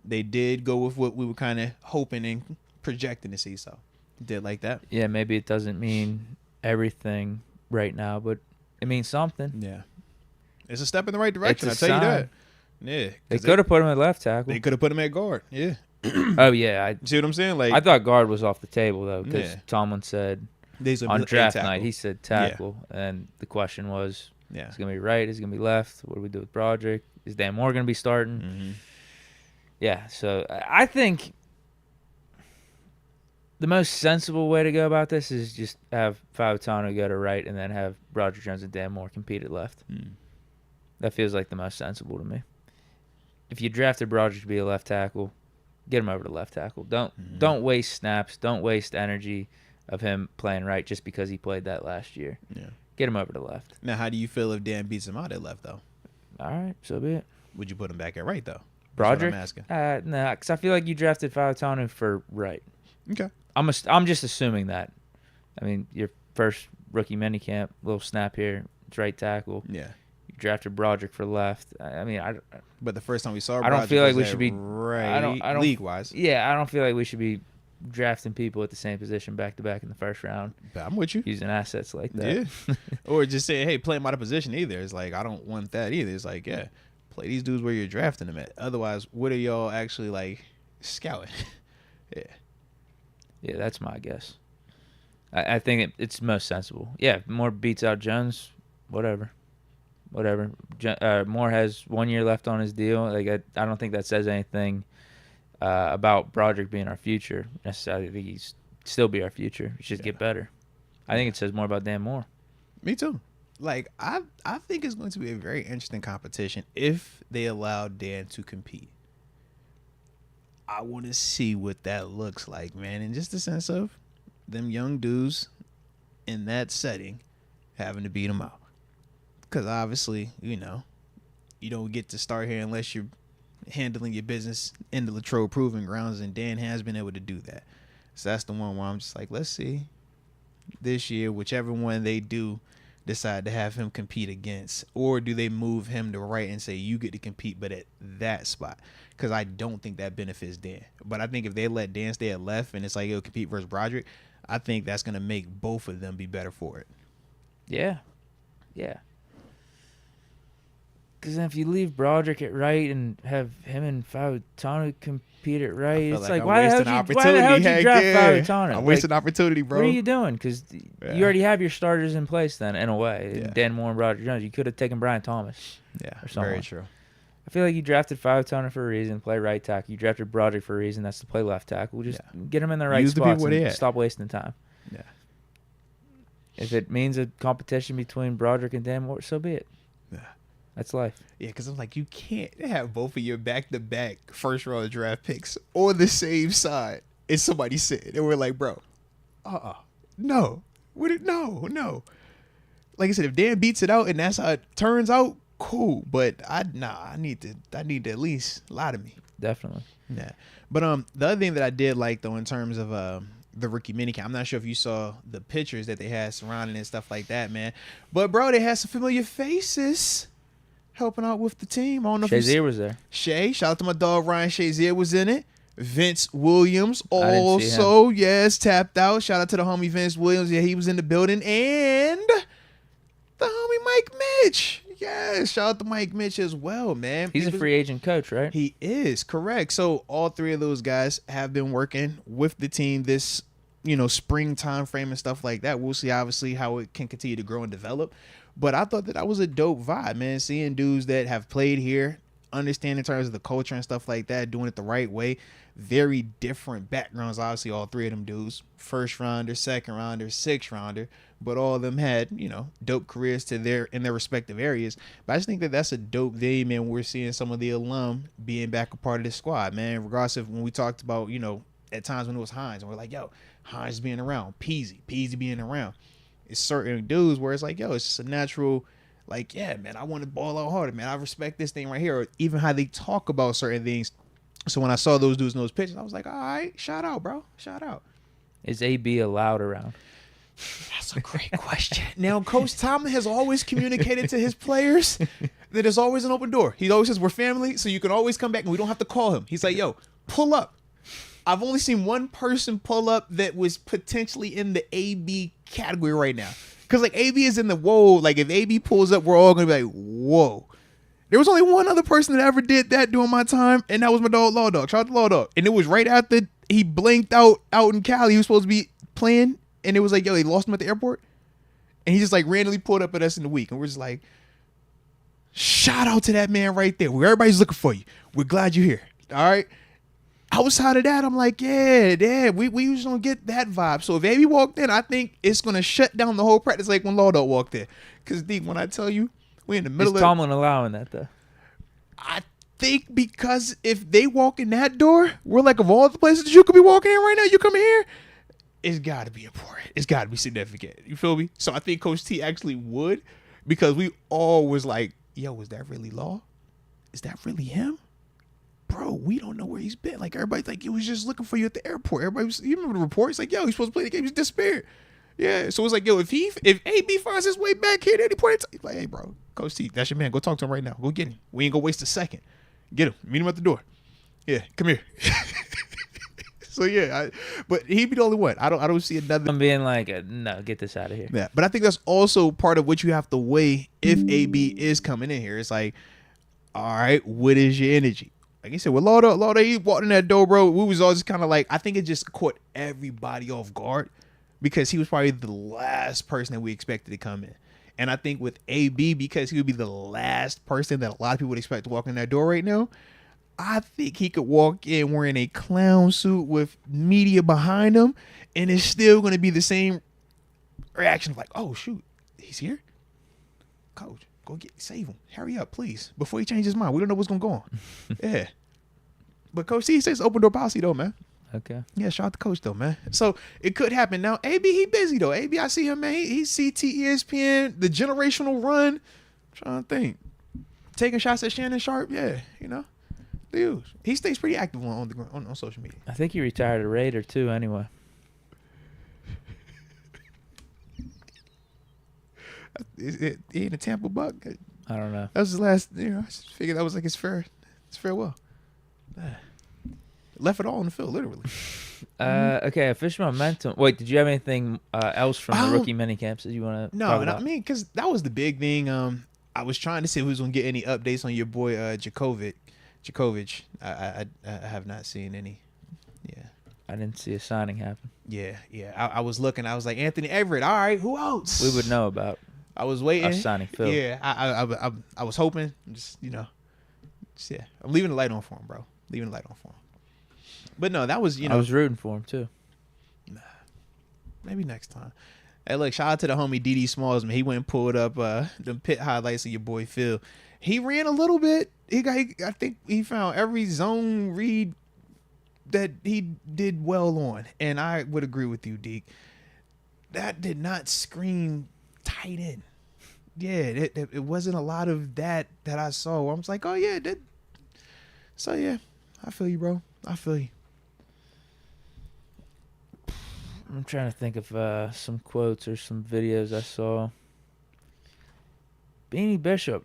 They did go with what we were kind of hoping and projecting to see. So did like that. Yeah, maybe it doesn't mean everything right now, but it means something. Yeah. It's a step in the right direction, I'll tell you that. Yeah. They could have put him at left tackle. They could have put him at guard. Yeah. Oh, yeah. See what I'm saying? Like, I thought guard was off the table, though, because Tomlin said on draft night, he said tackle. Yeah. And the question was, is it going to be right? Is it going to be left? What do we do with Broderick? Is Dan Moore going to be starting? Mm-hmm. Yeah, so I think the most sensible way to go about this is just have Fautano go to right and then have Broderick Jones and Dan Moore compete at left. That feels like the most sensible to me. If you drafted Broderick to be a left tackle, get him over to left tackle. Don't waste snaps. Don't waste energy of him playing right just because he played that last year. Yeah. Get him over to left. Now, how do you feel if Dan beats him out at left, though? All right, so be it. Would you put him back at right, though? Broderick? I'm asking. Nah, because I feel like you drafted Fautano for right. Okay. I'm just assuming that. I mean, your first Rookie Minicamp, little snap here, it's right tackle. Yeah. You drafted Broderick for left. But the first time we saw Broderick, I don't feel like we should be right. I don't league-wise. Yeah, I don't feel like we should be drafting people at the same position back-to-back in the first round. But I'm with you. Using assets like that. Yeah. Or just saying, hey, play him out of position either. It's like, I don't want that either. It's like, yeah, play these dudes where you're drafting them at. Otherwise, what are y'all actually, like, scouting? Yeah. Yeah, that's my guess. I think it's most sensible. Yeah, Moore beats out Jones, whatever. Moore has 1 year left on his deal. Like I don't think that says anything about Broderick being our future necessarily. I think he's still be our future. He should get better. I think it says more about Dan Moore. Me too. Like I think it's going to be a very interesting competition if they allow Dan to compete. I want to see what that looks like, man, in just the sense of them young dudes in that setting having to beat them out. Because obviously, you know, you don't get to start here unless you're handling your business in the Latrobe Proving Grounds, and Dan has been able to do that. So that's the one where I'm just like, let's see this year, whichever one they do decide to have him compete against, or do they move him to right and say you get to compete but at that spot? Because I don't think that benefits Dan. But I think if they let Dan stay at left and it's like he'll compete versus Broderick, I think that's going to make both of them be better for it. Yeah. Because then if you leave Broderick at right and have him and Fautano compete at right, it's like why the hell did you draft Fautano? I'm wasting opportunity, bro. What are you doing? Because you already have your starters in place then, in a way. Yeah. Dan Moore and Broderick Jones. You could have taken Brian Thomas. Yeah, or someone. Very true. I feel like you drafted Fautano for a reason, play right tackle. You drafted Broderick for a reason, that's to play left tackle. Just get him in the right spots and stop wasting time. Yeah. If it means a competition between Broderick and Dan Moore, so be it. Yeah. That's life. Yeah, because I'm like, you can't have both of your back-to-back first-round draft picks on the same side. And somebody said, and we're like, bro, no. No. Like I said, if Dan beats it out and that's how it turns out, cool. But I need to at least lie to me. Definitely. Yeah. But the other thing that I did like though in terms of the Rookie Minicamp, I'm not sure if you saw the pictures that they had surrounding it and stuff like that, man. But bro, they had some familiar faces helping out with the team. I don't know Shazier was there. Shout out to my dog Ryan Shazier was in it. Vince Williams also, yes, tapped out. Shout out to the homie Vince Williams. Yeah, he was in the building. And the homie Mike Mitch. Yeah, shout out to Mike Mitch as well, man. He's a free agent coach, right? He is, correct. So all three of those guys have been working with the team this, spring time frame and stuff like that. We'll see, obviously, how it can continue to grow and develop. But I thought that was a dope vibe, man. Seeing dudes that have played here, understand in terms of the culture and stuff like that, doing it the right way. Very different backgrounds, obviously, all three of them dudes. First rounder, second rounder, sixth rounder. But all of them had, dope careers in their respective areas. But I just think that that's a dope thing, man. We're seeing some of the alum being back a part of the squad, man. Regardless of when we talked about, at times when it was Hines, and we're like, yo, Hines being around, Peasy being around. It's certain dudes where it's like, yo, it's just a natural, like, yeah, man, I want to ball out harder, man. I respect this thing right here. Or even how they talk about certain things. So when I saw those dudes in those pictures, I was like, all right, shout out, bro. Shout out. Is AB allowed around? That's a great question. Now, Coach Tomlin has always communicated to his players that there's always an open door. He always says, we're family, so you can always come back and we don't have to call him. He's like, yo, pull up. I've only seen one person pull up that was potentially in the AB category right now. Because, like, AB is in the whoa. Like, if AB pulls up, we're all going to be like, whoa. There was only one other person that ever did that during my time, and that was my dog, Law Dog. Shout out to Law Dog. And it was right after he blinked out in Cali. He was supposed to be playing, and it was like, yo, they lost him at the airport. And he just, like, randomly pulled up at us in the week. And we're just like, shout out to that man right there. Where everybody's looking for you. We're glad you're here. All right? Outside of that, I'm like, yeah, we usually don't get that vibe. So if AB walked in, I think it's going to shut down the whole practice like when Law Dog walked in. Because, Deke, when I tell you, we in the middle of... Is Tomlin allowing that, though? I think because if they walk in that door, we're like, of all the places that you could be walking in right now, you come here, it's got to be important. It's got to be significant. You feel me? So I think Coach T actually would, because we all was like, yo, is that really Law? Is that really him? Bro, we don't know where he's been. Like, everybody's like, he was just looking for you at the airport. Everybody was, you remember the reports? Like, yo, he's supposed to play the game. He's disappeared. Yeah, so it's like, yo, if AB finds his way back here at any point in time, he's like, hey, bro, Coach T, that's your man. Go talk to him right now. Go get him. We ain't gonna waste a second. Get him. Meet him at the door. Yeah, come here. So yeah, but he'd be the only one. I don't see another. I'm being like, no, get this out of here. Yeah, but I think that's also part of what you have to weigh if AB is coming in here. It's like, all right, what is your energy? Like you said, with Lauda, he walked in that door, bro. We was all just kind of like, I think it just caught everybody off guard because he was probably the last person that we expected to come in. And I think with AB, because he would be the last person that a lot of people would expect to walk in that door right now, I think he could walk in wearing a clown suit with media behind him, and it's still going to be the same reaction of like, oh, shoot, he's here? Coach, go save him. Hurry up, please, before he changes his mind. We don't know what's going to go on. Yeah. But Coach C says open door policy, though, man. Okay. Yeah, shout out to Coach, though, man. So it could happen. Now, AB, he busy, though. AB, I see him, man. He's CT, ESPN, the generational run. I'm trying to think. Taking shots at Shannon Sharp, yeah, you know. Dude, he stays pretty active on social media. I think he retired a Raider, too, anyway. He ain't a Tampa Buck. I don't know. That was his last, I just figured that was like his farewell. Left it all on the field, literally. Okay, official momentum. Wait, did you have anything else from the rookie minicamps that you want to talk about? No, I mean, because that was the big thing. I was trying to see if we was going to get any updates on your boy Djokovic. I have not seen any. Yeah. I didn't see a signing happen. Yeah. I was looking. I was like, Anthony Everett. All right, who else? We would know about. I was waiting. Us signing Phil. Yeah, I was hoping. Just I'm leaving the light on for him, bro. Leaving the light on for him. But no, that was I was rooting for him too. Nah, maybe next time. Hey, look, shout out to the homie D.D. Smalls, man. He went and pulled up the pit highlights of your boy Phil. He ran a little bit. I think he found every zone read that he did well on, and I would agree with you, Deke. That did not scream tight end. Yeah, it wasn't a lot of that I saw. I was like, oh yeah, that. So yeah, I feel you, bro. I feel you. I'm trying to think of some quotes or some videos I saw. Beanie Bishop,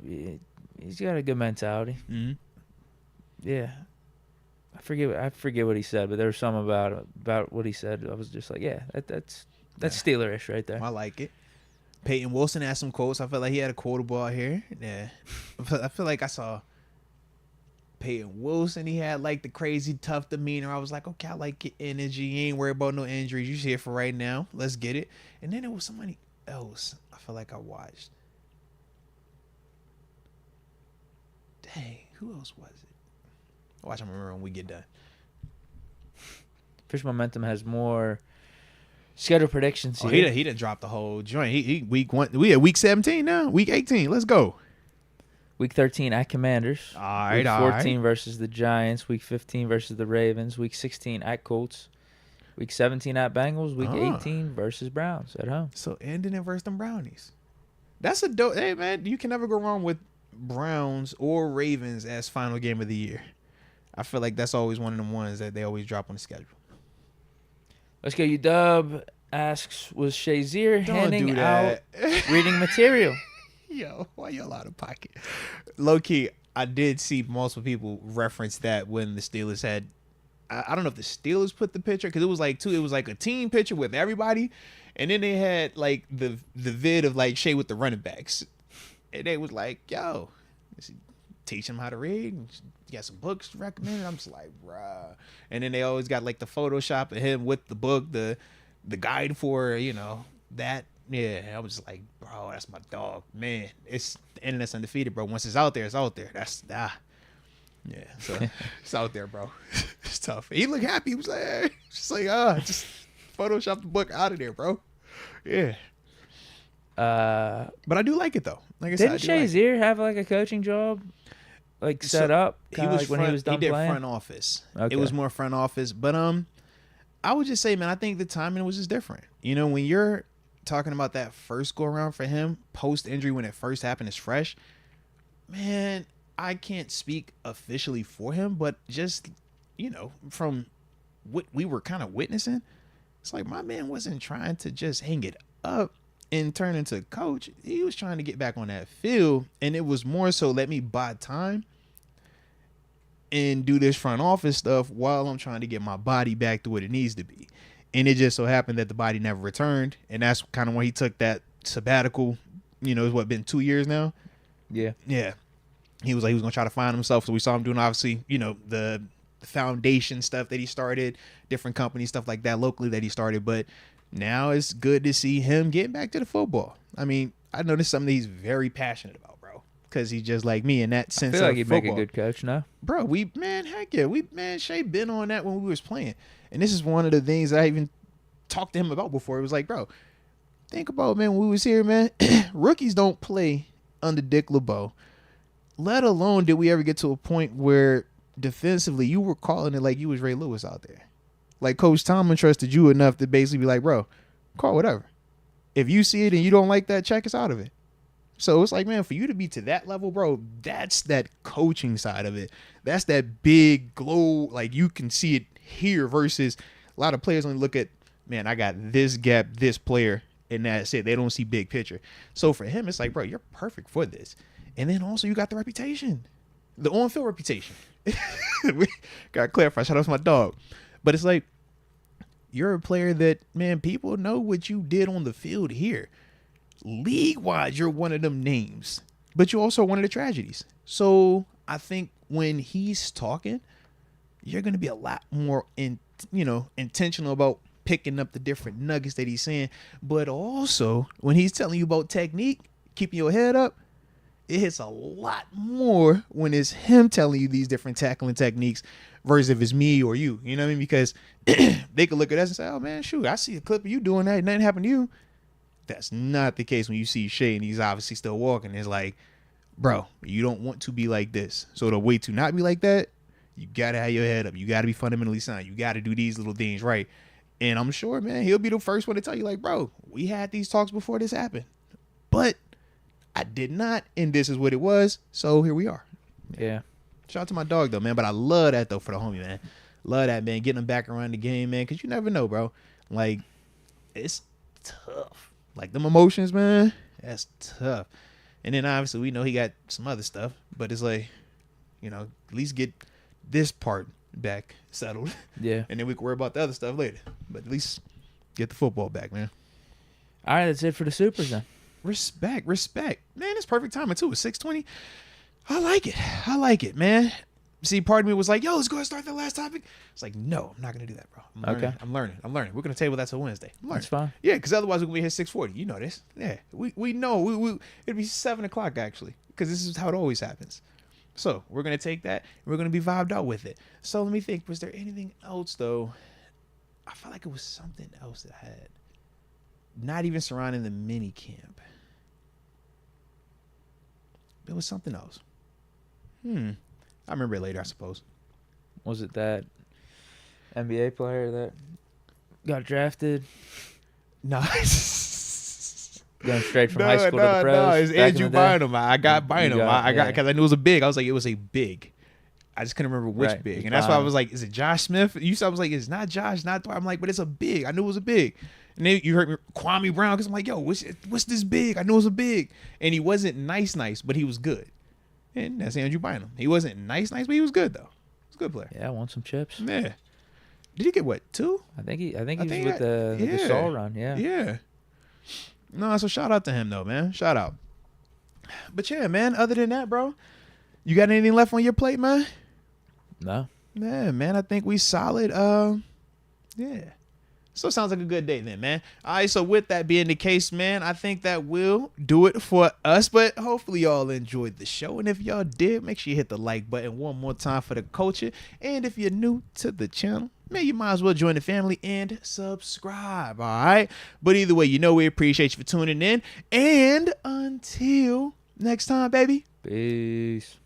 he's got a good mentality. Mm-hmm. Yeah. I forget what he said, but there was something about what he said. I was just like, yeah, that's Steelerish right there. I like it. Peyton Wilson had some quotes. I felt like he had a quotable out here. Yeah, I feel like I saw Peyton Wilson. He had like the crazy tough demeanor. I was like, okay, I like your energy. You ain't worried about no injuries. You here for right now. Let's get it. And then it was somebody else. I feel like I watched. Dang, who else was it? Watch, I'm remember when we get done. Fish Momentum has more schedule predictions. Oh, he done dropped the whole joint. He week 1. We at week 17 now. Week 18. Let's go. Week 13 at Commanders. All right. Week 14 versus the Giants. Week 15 versus the Ravens. Week 16 at Colts. Week 17 at Bengals. Week 18 versus Browns at home. So ending it versus them Brownies. That's a dope. Hey man, you can never go wrong with Browns or Ravens as final game of the year. I feel like that's always one of them ones that they always drop on the schedule. Let's go. UW asks, was Shazier handing out reading material? Yo, why y'all out of pocket? Low key, I did see multiple people reference that when the Steelers had. I don't know if the Steelers put the picture because it was like it was like a team picture with everybody, and then they had like the vid of like Shay with the running backs, and they was like, "Yo, teach him how to read. You got some books recommended." I'm just like, bruh. And then they always got like the Photoshop of him with the book, the guide for that. Yeah, I was just like, bro, that's my dog, man. It's the internet's undefeated, bro. Once it's out there, it's out there. Yeah. So it's out there, bro. It's tough. He looked happy. He was like, just just Photoshop the book out of there, bro. Yeah. But I do like it though. Like I said, didn't Shazier have like a coaching job, like set up? He was like when he was done playing. He did front office. Okay. It was more front office, but I would just say, man, I think the timing was just different. When you're talking about that first go around for him post injury when it first happened is fresh, man. I can't speak officially for him, but just from what we were kind of witnessing, it's like my man wasn't trying to just hang it up and turn into coach. He was trying to get back on that field, and it was more so let me buy time and do this front office stuff while I'm trying to get my body back to what it needs to be. And it just so happened that the body never returned, and that's kind of when he took that sabbatical. It's been 2 years now. Yeah. He was like he was gonna try to find himself, so we saw him doing obviously the foundation stuff that he started, different companies, stuff like that locally that he started. But now it's good to see him getting back to the football. I mean, I know this is something that he's very passionate about, bro, because he's just like me in that sense. I feel like he'd football. make a good coach now, bro. Heck yeah, Shay been on that when we was playing, and this is one of the things that I even talked to him about before. It was like, bro, think about when we was here, man. Rookies don't play under Dick LeBeau. Let alone did we ever get to a point where defensively you were calling it like you was Ray Lewis out there. Like Coach Tomlin trusted you enough to basically be like, bro, call whatever. If you see it and you don't like that, check us out of it. So it's like, man, for you to be to that level, bro, that's that coaching side of it. That's that big glow, like you can see it here versus a lot of players only look at, man, I got this gap, this player, and that's it. They don't see big picture. So for him, it's like, bro, you're perfect for this. And then also you got the reputation, the on-field reputation. We got to clarify. Shout out to my dog. But it's like you're a player that, man, people know what you did on the field here. League-wise, you're one of them names. But you're also one of the tragedies. So I think when he's talking, you're going to be a lot more intentional about picking up the different nuggets that he's saying. But also when he's telling you about technique, keeping your head up, it hits a lot more when it's him telling you these different tackling techniques versus if it's me or you. You know what I mean? Because they could look at us and say, oh, man, shoot, I see a clip of you doing that. Nothing happened to you. That's not the case when you see Shay and he's obviously still walking. It's like, bro, you don't want to be like this. So the way to not be like that, you got to have your head up. You got to be fundamentally sound. You got to do these little things right. And I'm sure, man, he'll be the first one to tell you, like, bro, we had these talks before this happened. But I did not, and this is what it was, so here we are. Yeah. Shout out to my dog, though, man, but I love that, though, for the homie, man. Love that, man, getting him back around the game, man, because you never know, bro. Like, it's tough. Like, them emotions, man, that's tough. And then, obviously, we know he got some other stuff, but it's like, at least get this part back settled. Yeah. And then we can worry about the other stuff later. But at least get the football back, man. All right, that's it for the Supers then. Respect. Man, it's perfect timing, too. It's 6:20. I like it, man. See, part of me was like, yo, let's go ahead and start that last topic. It's like, no, I'm not going to do that, bro. I'm learning. We're going to table that till Wednesday. That's fine. Yeah, because otherwise we're going to be here 6:40. You know this. Yeah, we know. It'd be 7 o'clock, actually, because this is how it always happens. So we're going to take that, and we're going to be vibed out with it. So let me think. Was there anything else, though? I felt like it was something else that I had. Not even surrounding the mini camp. It was something else. I remember it later, I suppose. Was it that NBA player that got drafted? Nice. Going straight from high school to the pros. No, it's Andrew Bynum. I got Bynum. I got because I knew it was a big. I was like, it was a big. I just couldn't remember which big, and that's why I was like, is it Josh Smith? I was like, it's not Josh, not Dwight. I'm like, but it's a big. I knew it was a big. And then you heard me, Kwame Brown, because I'm like, yo, what's this big? I knew it was a big, and he wasn't nice, but he was good. And that's Andrew Bynum. He wasn't nice, but he was good though. He was a good player. Yeah, won some chips. Yeah. Did he get what, 2? I think he was with the Saul run. Yeah. Yeah. No, so shout out to him though, man. Shout out. But yeah, man. Other than that, bro, you got anything left on your plate, man? No. Yeah, man. I think we solid. Yeah. So sounds like a good day then, man. All right, so with that being the case, man, I think that will do it for us. But hopefully y'all enjoyed the show. And if y'all did, make sure you hit the like button one more time for the culture. And if you're new to the channel, man, you might as well join the family and subscribe, all right? But either way, we appreciate you for tuning in. And until next time, baby. Peace.